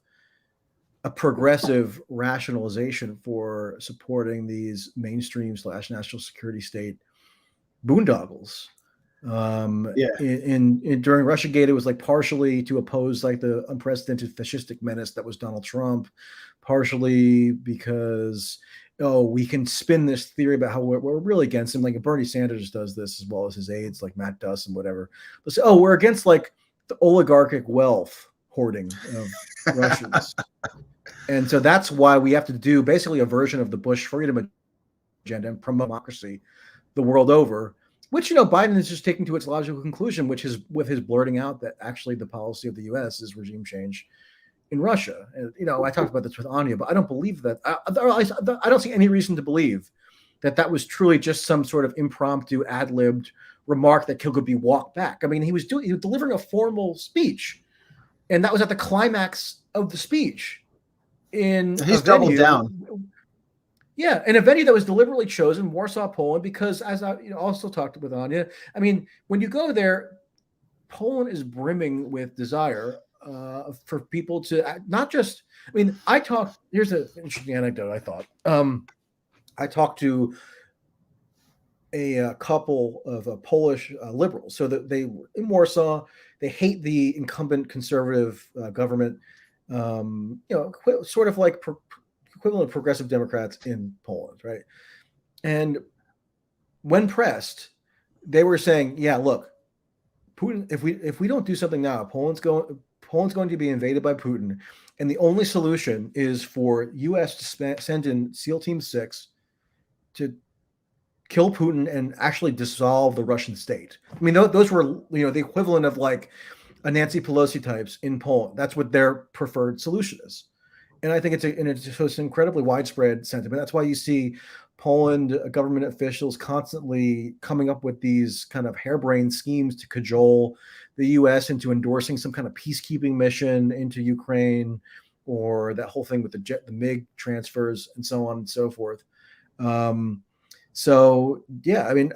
a progressive rationalization for supporting these mainstream / national security state boondoggles. During Russiagate, it was like partially to oppose like the unprecedented fascistic menace that was Donald Trump, partially because we can spin this theory about how we're really against him. Like Bernie Sanders does this as well as his aides like Matt Duss and whatever. But say, we're against like the oligarchic wealth hoarding of Russians. And so that's why we have to do basically a version of the Bush freedom agenda and promote democracy the world over, which, Biden is just taking to its logical conclusion, which is with his blurting out that actually the policy of the U.S. is regime change in Russia. And, I talked about this with Anya, but I don't believe that. I don't see any reason to believe that was truly just some sort of impromptu ad-libbed remark that could be walked back. I mean, he was delivering a formal speech, and that was at the climax of the speech. He's doubled down. Yeah, in a venue that was deliberately chosen, Warsaw, Poland, because as I also talked with Anya, I mean, when you go there, Poland is brimming with desire for people to not just. I mean, here's an interesting anecdote. I thought I talked to a couple of Polish liberals, so that they were in Warsaw. They hate the incumbent conservative government. Sort of like equivalent of progressive Democrats in Poland, right? And when pressed, they were saying, "Yeah, look, Putin. If we don't do something now, Poland's going to be invaded by Putin, and the only solution is for U.S. to send in SEAL Team 6 to kill Putin and actually dissolve the Russian state." I mean, those were the equivalent of like a Nancy Pelosi types in Poland. That's what their preferred solution is. And I think it's an incredibly widespread sentiment. That's why you see Poland government officials constantly coming up with these kind of harebrained schemes to cajole the U.S. into endorsing some kind of peacekeeping mission into Ukraine, or that whole thing with the MiG transfers and so on and so forth. So, yeah, I mean,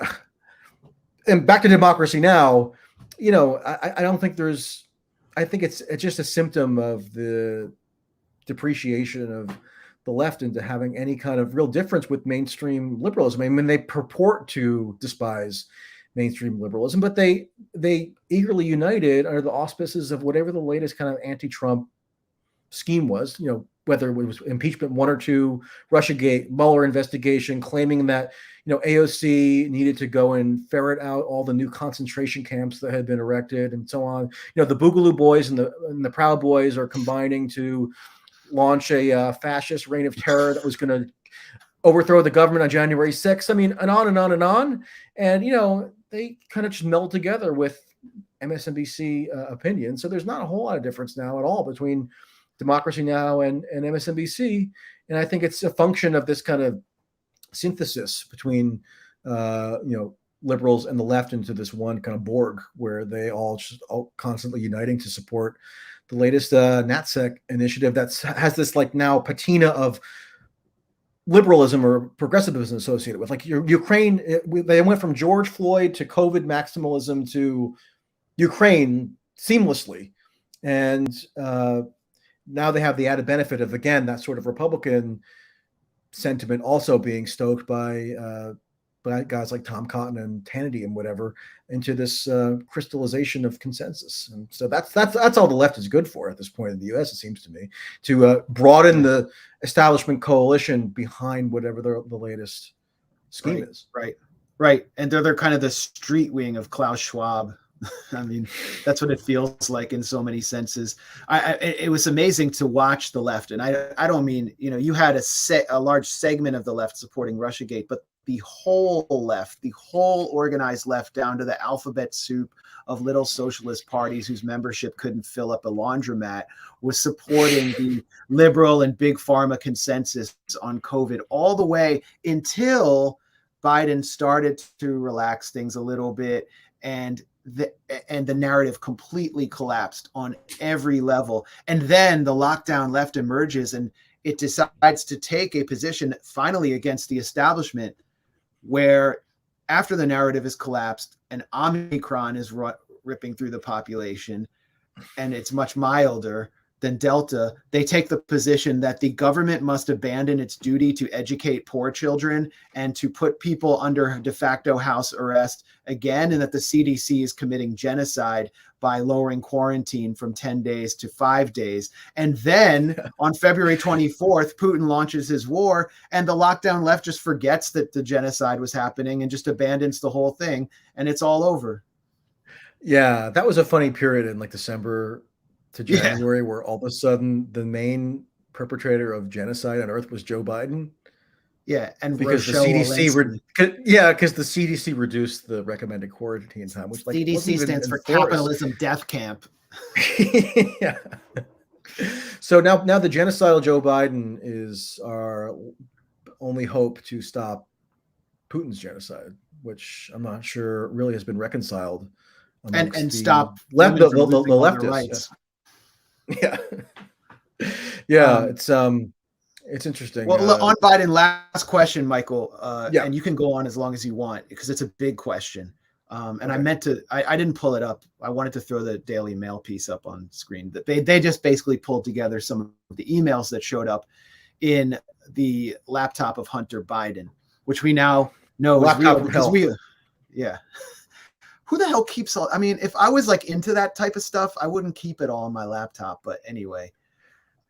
and back to Democracy Now, I don't think I think it's just a symptom of the depreciation of the left into having any kind of real difference with mainstream liberalism. I mean, they purport to despise mainstream liberalism, but they eagerly united under the auspices of whatever the latest kind of anti-Trump scheme was, whether it was impeachment 1 or 2, Russiagate, Mueller investigation, claiming that, AOC needed to go and ferret out all the new concentration camps that had been erected and so on. The Boogaloo Boys and the Proud Boys are combining to launch a fascist reign of terror that was going to overthrow the government on January 6th. I mean, and on and on and on. And, they kind of just meld together with MSNBC opinion. So there's not a whole lot of difference now at all between Democracy Now! and MSNBC. And I think it's a function of this kind of synthesis between, liberals and the left into this one kind of Borg where they all constantly uniting to support the latest NatSec initiative that has this like now patina of liberalism or progressivism associated with, like Ukraine. They went from George Floyd to COVID maximalism to Ukraine seamlessly. And now they have the added benefit of, again, that sort of Republican sentiment also being stoked by guys like Tom Cotton and Hannity and whatever into this crystallization of consensus. And so that's all the left is good for at this point in the U.S., it seems to me, to broaden the establishment coalition behind whatever the laytest scheme is. Right. And they're kind of the street wing of Klaus Schwab. I mean, that's what it feels like in so many senses. It was amazing to watch the left. And I don't mean, you had a large segment of the left supporting Russiagate, but the whole left, the whole organized left, down to the alphabet soup of little socialist parties whose membership couldn't fill up a laundromat, was supporting the liberal and big pharma consensus on COVID all the way until Biden started to relax things a little bit, and the narrative completely collapsed on every level. And then the lockdown left emerges, and it decides to take a position finally against the establishment, where after the narrative is collapsed and Omicron is ripping through the population, and it's much milder than Delta, they take the position that the government must abandon its duty to educate poor children and to put people under de facto house arrest again, and that the CDC is committing genocide by lowering quarantine from 10 days to 5 days. And then on February 24th, Putin launches his war, and the lockdown left just forgets that the genocide was happening and just abandons the whole thing, and it's all over. Yeah, that was a funny period in like December to January, where all of a sudden the main perpetrator of genocide on earth was Joe Biden. Yeah, and because the CDC, because the CDC reduced the recommended quarantine time, which CDC stands for Capitalism Death Camp. Yeah. So now the genocidal Joe Biden is our only hope to stop Putin's genocide, which I'm not sure really has been reconciled. And stop the leftists. Yeah. Yeah. It's interesting. Well, on Biden, last question, Michael, and you can go on as long as you want, because it's a big question. And okay. I didn't pull it up. I wanted to throw the Daily Mail piece up on screen. They just basically pulled together some of the emails that showed up in the laptop of Hunter Biden, which we now know is real because who the hell keeps all? I mean, if I was like into that type of stuff, I wouldn't keep it all on my laptop. But anyway,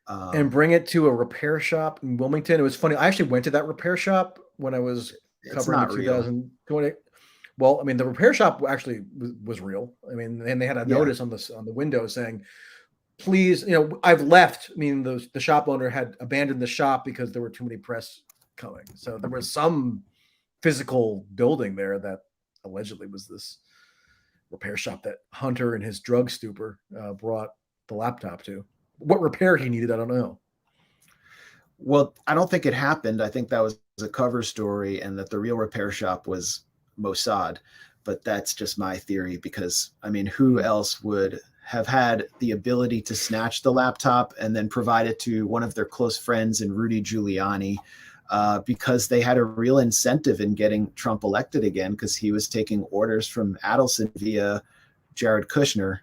and bring it to a repair shop in Wilmington. It was funny. I actually went to that repair shop when I was covering 2020. Well, I mean, the repair shop actually was real. I mean, and they had a notice on the window saying, "Please, I've left." I mean, the shop owner had abandoned the shop because there were too many press coming. So there was some physical building there that allegedly was this repair shop that Hunter in his drug stupor brought the laptop to. What repair he needed, I don't know. Well, I don't think it happened. I think that was a cover story, and that the real repair shop was Mossad. But that's just my theory, because I mean, who else would have had the ability to snatch the laptop and then provide it to one of their close friends in Rudy Giuliani? because they had a real incentive in getting Trump elected again, because he was taking orders from Adelson via Jared Kushner.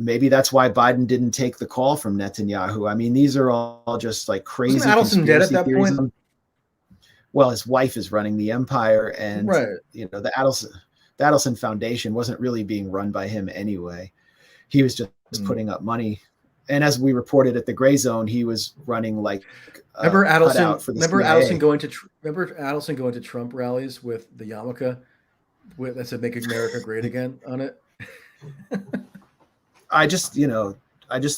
Maybe that's why Biden didn't take the call from Netanyahu. I mean, these are all just like crazy. Wasn't Adelson dead at that point? Well, his wife is running the empire, and right. The Adelson Foundation wasn't really being run by him anyway. He was just putting up money. And as we reported at the Grayzone, he was running like remember Adelson going to Trump rallies with the yarmulke that said "Make America Great Again" on it. I just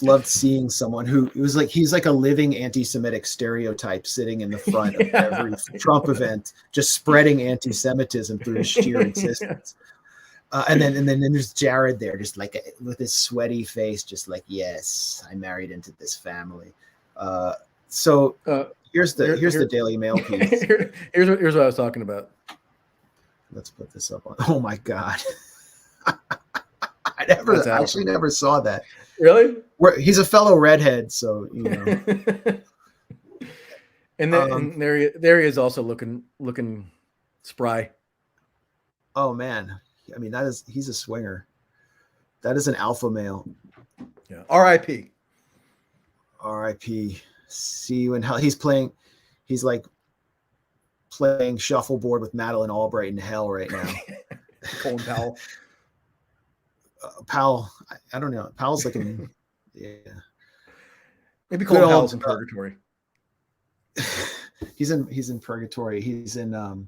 loved seeing someone he's like a living anti-Semitic stereotype sitting in the front of every Trump event, just spreading anti-Semitism through his sheer existence. And then there's Jared there, just like with his sweaty face, just like, yes, I married into this family. Here's the Daily Mail piece. Here's what I was talking about. Let's put this up on. Oh my God. I actually never saw that. Really? He's a fellow redhead, so And there he is, also looking spry. Oh man, I mean he's a swinger. That is an alpha male. Yeah. R.I.P. R.I.P. See you in hell. He's like playing shuffleboard with Madeleine Albright in hell right now. Colin Powell. Powell, I don't know. Powell's looking, yeah. Maybe Colin Powell's in purgatory. He's in purgatory. He's in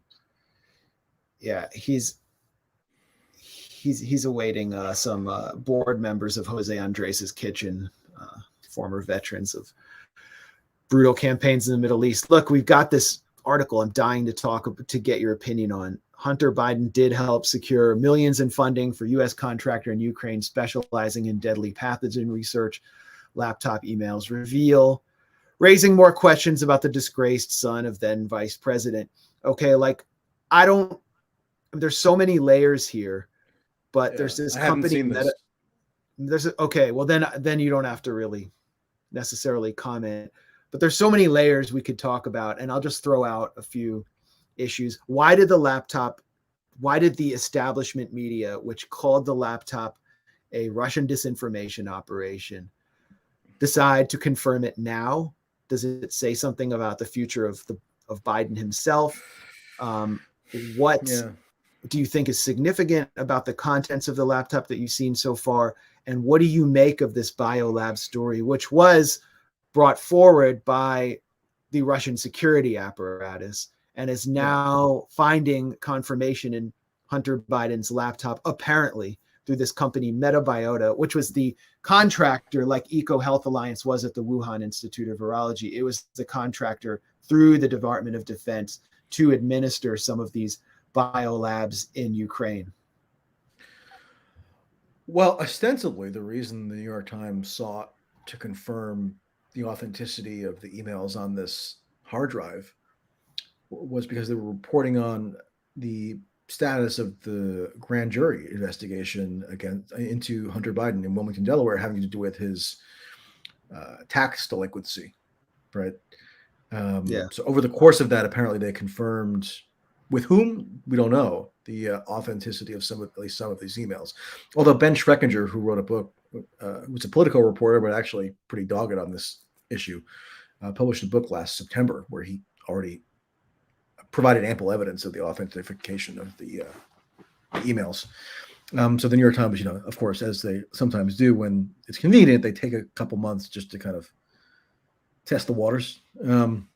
he's awaiting some board members of Jose Andres' Kitchen, former veterans of brutal campaigns in the Middle East. Look, we've got this article I'm dying to get your opinion on. Hunter Biden did help secure millions in funding for U.S. contractor in Ukraine specializing in deadly pathogen research. Laptop emails reveal, raising more questions about the disgraced son of then vice president. Okay, there's so many layers here, but there's this company that then you don't have to really necessarily comment. But there's so many layers we could talk about, and I'll just throw out a few issues. Why did the establishment media, which called the laptop a Russian disinformation operation, decide to confirm it now? Does it say something about the future of Biden himself? What do you think is significant about the contents of the laptop that you've seen so far? And what do you make of this biolab story, which was brought forward by the Russian security apparatus and is now finding confirmation in Hunter Biden's laptop, apparently through this company Metabiota, which was the contractor like EcoHealth Alliance was at the Wuhan Institute of Virology. It was the contractor through the Department of Defense to administer some of these biolabs in Ukraine. Well, ostensibly, the reason the New York Times sought to confirm the authenticity of the emails on this hard drive was because they were reporting on the status of the grand jury investigation into Hunter Biden in Wilmington, Delaware, having to do with his tax delinquency, right? So over the course of that, apparently they confirmed, with whom we don't know, the authenticity of at least some of these emails. Although Ben Schreckinger, who wrote a book, who's a political reporter but actually pretty dogged on this issue, published a book last September where he already provided ample evidence of the authentication of the emails. So the New York Times, of course, as they sometimes do when it's convenient, they take a couple months just to kind of test the waters. I'm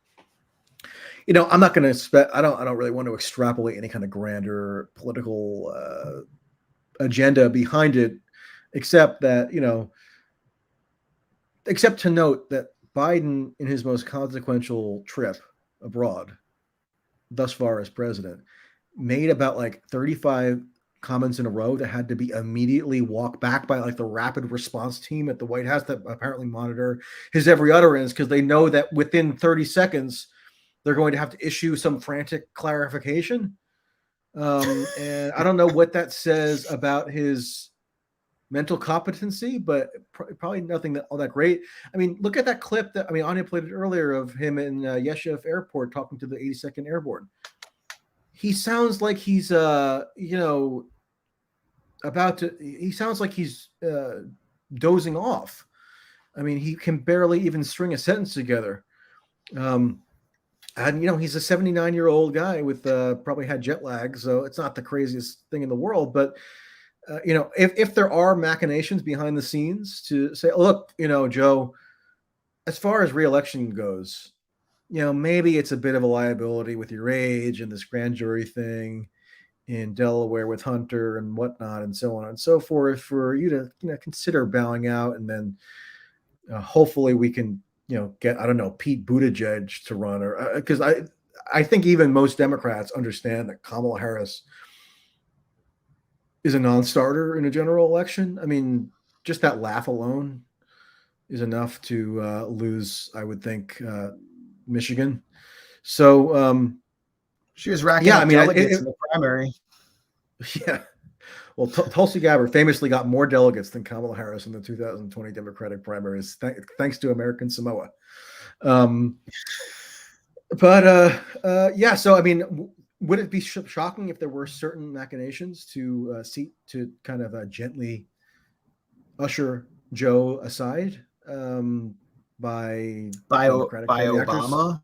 not going to I don't really want to extrapolate any kind of grander political agenda behind it, except to note that Biden, in his most consequential trip abroad thus far as president, made about 35 comments in a row that had to be immediately walked back by the rapid response team at the White House that apparently monitor his every utterance, because they know that within 30 seconds they're going to have to issue some frantic clarification. And I don't know what that says about his mental competency, but probably nothing all that great. I mean, look at that clip that Anya played it earlier of him in Yeshev Airport talking to the 82nd Airborne. He sounds like he's he sounds like he's dozing off. I mean, he can barely even string a sentence together. And he's a 79-year-old guy with probably had jet lag, so it's not the craziest thing in the world. But if there are machinations behind the scenes to say, look, Joe, as far as re-election goes, maybe it's a bit of a liability with your age and this grand jury thing in Delaware with Hunter and whatnot and so on and so forth, for you to consider bowing out, and then hopefully we can get, I don't know, Pete Buttigieg to run, or because I think even most Democrats understand that Kamala Harris is a non-starter in a general election. I mean, just that laugh alone is enough to lose, I would think, Michigan. So she was racking up delegates in the primary. Yeah. Well, Tulsi Gabbard famously got more delegates than Kamala Harris in the 2020 Democratic primaries, thanks to American Samoa. So I mean, would it be shocking if there were certain machinations to kind of gently usher Joe aside by Obama?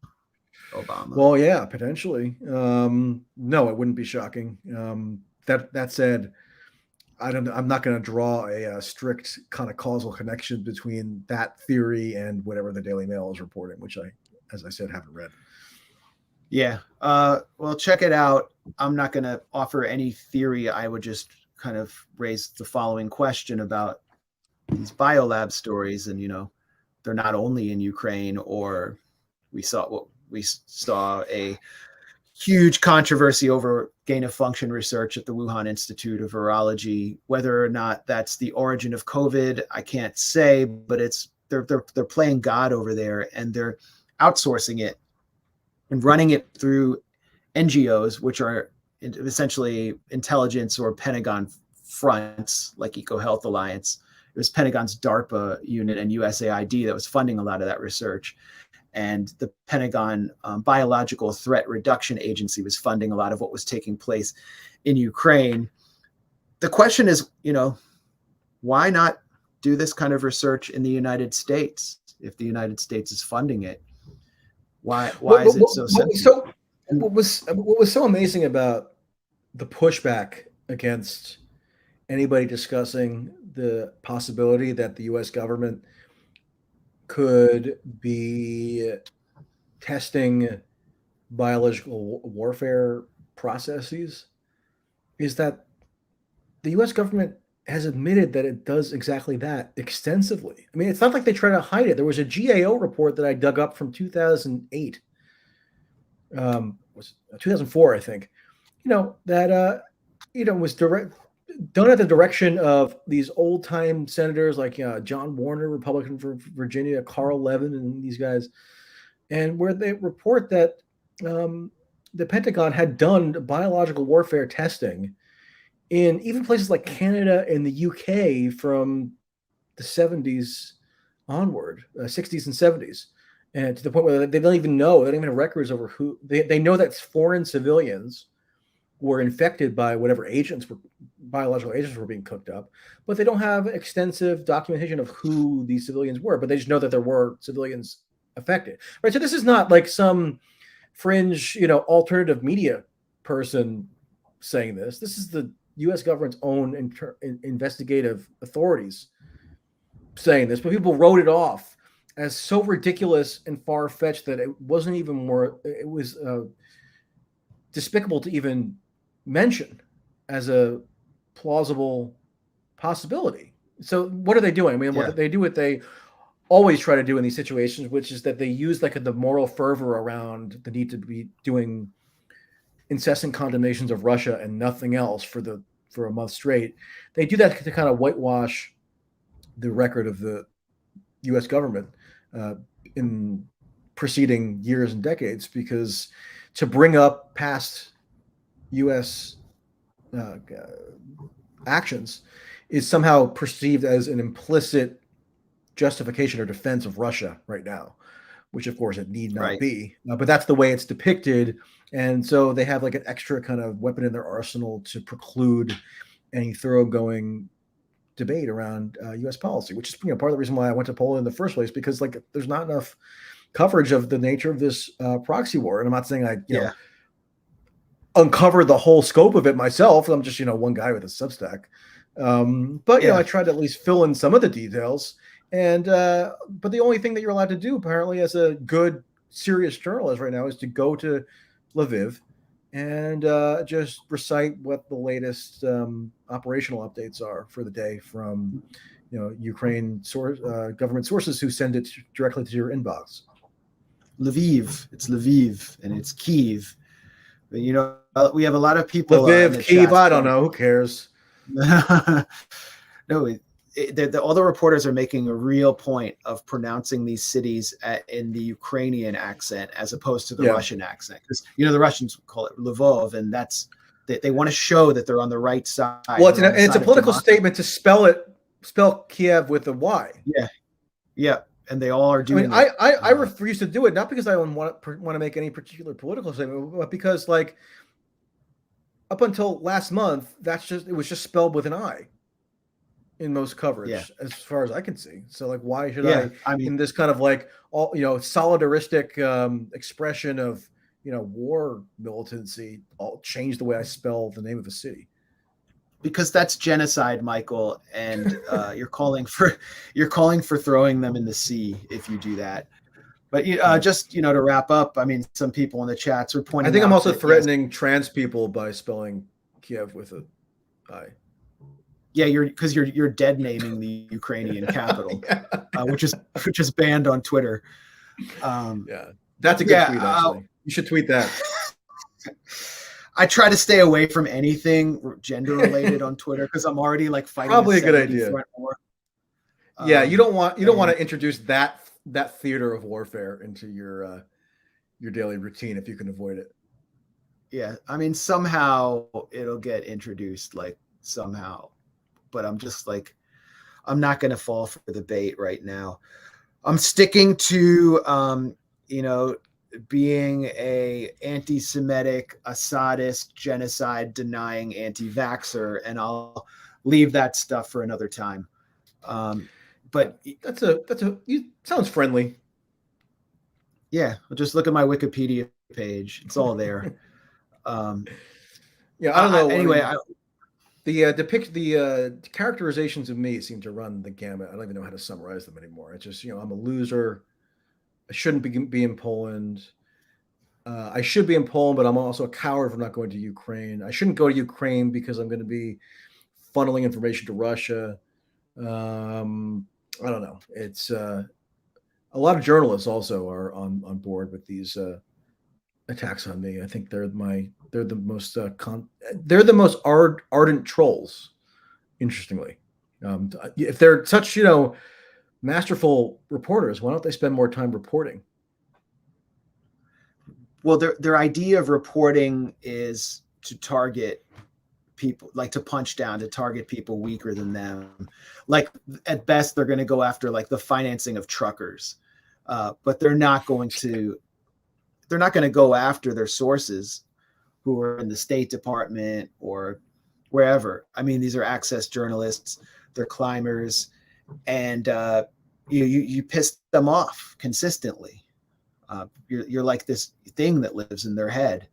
Well, yeah, potentially. No, it wouldn't be shocking. That said, I'm not going to draw a strict kind of causal connection between that theory and whatever the Daily Mail is reporting, which I, as I said, haven't read. Yeah. Well, check it out. I'm not going to offer any theory. I would just kind of raise the following question about these biolab stories. And, they're not only in Ukraine, or we saw a huge controversy over gain of function research at the Wuhan Institute of Virology. Whether or not that's the origin of COVID, I can't say, but they're playing God over there, and they're outsourcing it and running it through NGOs, which are essentially intelligence or Pentagon fronts, like EcoHealth Alliance. It was Pentagon's DARPA unit and USAID that was funding a lot of that research. And the Pentagon Biological Threat Reduction Agency was funding a lot of what was taking place in Ukraine. The question is, why not do this kind of research in the United States if the United States is funding it? Why is it so sensitive? What was so amazing about the pushback against anybody discussing the possibility that the U.S. government could be testing biological warfare processes is that the U.S. government has admitted that it does exactly that extensively. I mean, it's not like they try to hide it. There was a GAO report that I dug up from 2008, was 2004, I think, that was done at the direction of these old-time senators like John Warner, Republican for Virginia, Carl Levin, and these guys, and where they report that the Pentagon had done biological warfare testing in even places like Canada and the UK from the 70s onward, 60s and 70s, and to the point where they don't even have records over who they know that foreign civilians were infected by whatever biological agents were being cooked up, but they don't have extensive documentation of who these civilians were, but they just know that there were civilians affected, right? So this is not like some fringe, alternative media person saying this. This is the U.S. government's own investigative authorities saying this, but people wrote it off as so ridiculous and far-fetched that it wasn't even more, it was despicable to even mention as a plausible possibility. So what are they doing? I mean, what they do, what they always try to do in these situations, which is that they use the moral fervor around the need to be doing incessant condemnations of Russia and nothing else for a month straight. They do that to kind of whitewash the record of the U.S. government in preceding years and decades, because to bring up past U.S. Actions is somehow perceived as an implicit justification or defense of Russia right now, which of course it need not be. But that's the way it's depicted. And so they have like an extra kind of weapon in their arsenal to preclude any thoroughgoing debate around U.S. policy, which is part of the reason why I went to Poland in the first place, because like there's not enough coverage of the nature of this proxy war. And I'm not saying I know, uncovered the whole scope of it myself. I'm just one guy with a Substack. But I tried to at least fill in some of the details. And but the only thing that you're allowed to do, apparently, as a good, serious journalist right now, is to go to Lviv and just recite what the latest operational updates are for the day from Ukraine government sources who send it directly to your inbox. Lviv, it's Lviv, and it's Kyiv. But, we have a lot of people. Lviv, Kyiv, I don't know. Who cares? No, all the reporters are making a real point of pronouncing these cities in the Ukrainian accent as opposed to the Russian accent, because the Russians call it Lvov, and they want to show that they're on the right side. Well, it's a political statement to spell Kiev with a Y. Yeah, and they all are doing. I refuse to do it, not because I want to make any particular political statement, but because like up until last month, it was just spelled with an I in most coverage, as far as I can see. So like, why should I mean, in this kind of like all solidaristic expression of war militancy, I'll change the way I spell the name of a city? Because that's genocide, Michael, and you're calling for throwing them in the sea if you do that. But just to wrap up, I mean, some people in the chats are pointing. I think I'm also threatening trans people by spelling Kiev with a I. Yeah, you're dead naming the Ukrainian capital, which is banned on Twitter. That's a good tweet. Actually, you should tweet that. I try to stay away from anything gender related on Twitter because I'm already like fighting. Probably a good idea. You don't want to introduce that theater of warfare into your daily routine if you can avoid it. Yeah, I mean somehow it'll get introduced, like somehow. But I'm just like, I'm not going to fall for the bait right now. I'm sticking to, being a anti-Semitic, Assadist, genocide denying anti-vaxxer, and I'll leave that stuff for another time. But you sounds friendly. Yeah, just look at my Wikipedia page; it's all there. I don't know. Anyway, the characterizations of me seem to run the gamut. I don't even know how to summarize them anymore. It's just, I'm a loser. I shouldn't be in Poland. I should be in Poland, but I'm also a coward for not going to Ukraine. I shouldn't go to Ukraine because I'm going to be funneling information to Russia. I don't know. It's a lot of journalists also are on board with these attacks on me. I think they're the most ardent trolls. Interestingly, if they're such masterful reporters, why don't they spend more time reporting? Well, their idea of reporting is to target people, like to punch down, to target people weaker than them. Like at best, they're going to go after like the financing of truckers, but they're not going to go after their sources who are in the State Department or wherever. I mean, these are access journalists, they're clamors, and you piss them off consistently. You're like this thing that lives in their head.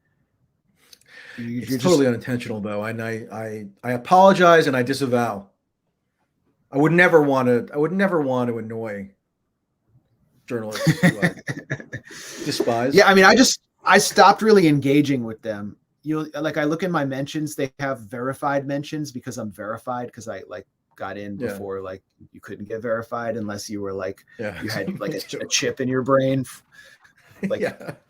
It's totally unintentional, though, and I apologize and I disavow. I would never want to annoy journalists who I despise. Yeah, I mean, I stopped really engaging with them. I look in my mentions, they have verified mentions because I'm verified because I got in before like you couldn't get verified unless you were you had like a chip in your brain,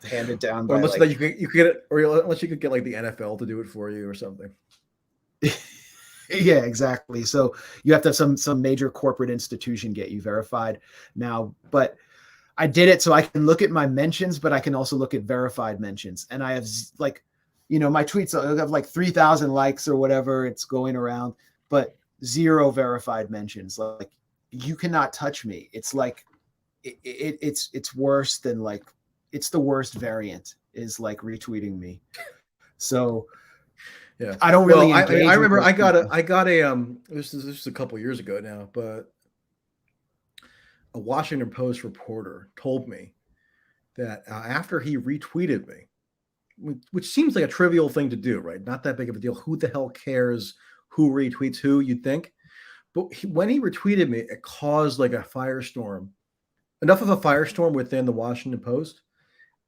handed down by unless you could get it, or unless you could get like the NFL to do it for you or something. Yeah, exactly. So you have to have some major corporate institution get you verified now, but I did it so I can look at my mentions, but I can also look at verified mentions. And I have my tweets have like 3,000 likes or whatever. It's going around, but 0 verified mentions. Like, you cannot touch me. It's like it's worse than like, it's the worst variant is like retweeting me. So yeah, I don't really. I remember I got a this is a couple years ago now, but a Washington Post reporter told me that after he retweeted me, which seems like a trivial thing to do, right? Not that big of a deal. Who the hell cares who retweets who, you'd think. But when he retweeted me, it caused like a firestorm, enough of a firestorm within the Washington Post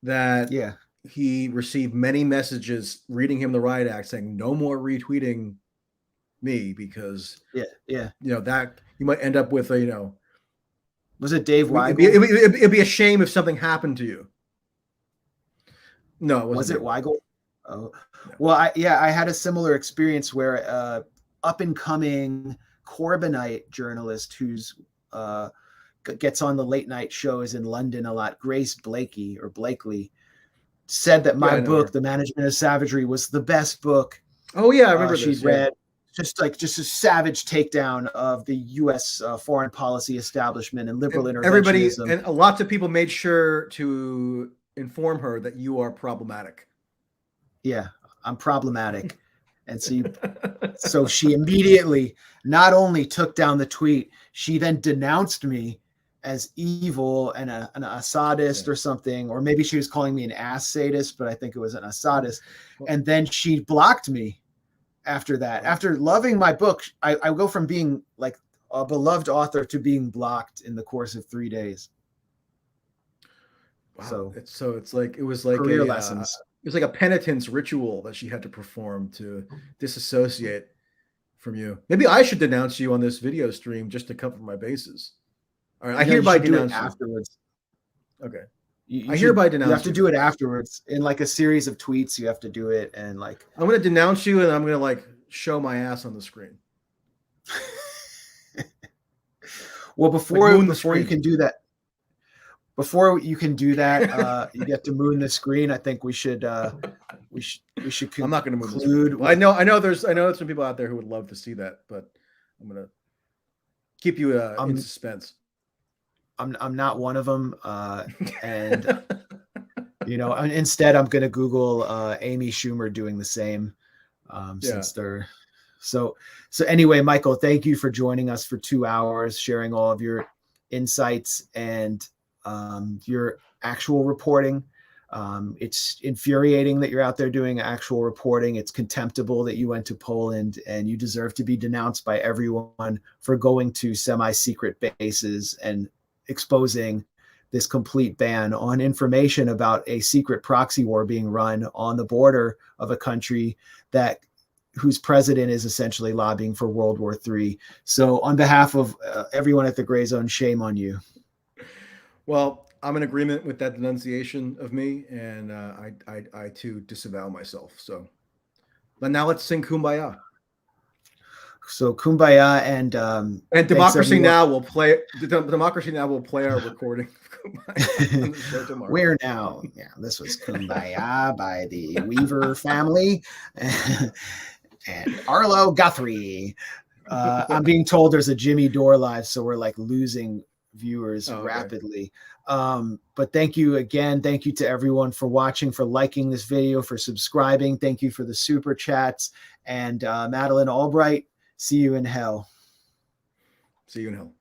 that he received many messages reading him the riot act saying no more retweeting me because that you might end up with a was it Dave Weigel? It'd be a shame if something happened to you. No, it wasn't. Was it Weigel? Oh, well, I had a similar experience where up and coming Corbynite journalist who's gets on the late night shows in London a lot, Grace Blakely, said that my book, The Management of Savagery, was the best book. Oh yeah, I remember she'd read. Just a savage takedown of the U.S. Foreign policy establishment and liberal interventionism. Everybody and lots of people made sure to inform her that you are problematic. Yeah, I'm problematic. And so she immediately not only took down the tweet, she then denounced me as evil and a sadist or something, or maybe she was calling me an ass sadist, but I think it was an sadist. And then she blocked me after that. After loving my book, I go from being like a beloved author to being blocked in the course of 3 days. Wow. So it's like it was like career lessons. It was like a penitence ritual that she had to perform to disassociate from you. Maybe I should denounce you on this video stream just to cover my bases. All right, I hereby denounce you afterwards. Okay. I hereby denounce you. You have to do it afterwards in like a series of tweets. You have to do it, and like I'm going to denounce you, and I'm going to like show my ass on the screen. Well, before you can do that, you get to moon the screen. I think we should we should. I'm not going to conclude. Well, I know there's some people out there who would love to see that, but I'm going to keep you in suspense. I'm not one of them, and instead I'm going to Google Amy Schumer doing the same, since they're so anyway. Michael, thank you for joining us for 2 hours, sharing all of your insights and your actual reporting. It's infuriating that you're out there doing actual reporting. It's contemptible that you went to Poland, and you deserve to be denounced by everyone for going to semi-secret bases and exposing this complete ban on information about a secret proxy war being run on the border of a country whose president is essentially lobbying for World War III. So on behalf of everyone at the Grayzone, shame on you. Well, I'm in agreement with that denunciation of me, and I too disavow myself. So, but now let's sing Kumbaya. So Kumbaya and Democracy Now will play. Democracy Now will play our recording. Where now? Yeah, this was Kumbaya by the Weaver family and Arlo Guthrie. I'm being told there's a Jimmy Dore live, so we're like losing viewers rapidly. But thank you again. Thank you to everyone for watching, for liking this video, for subscribing. Thank you for the super chats. And Madeline Albright, see you in hell. See you in hell.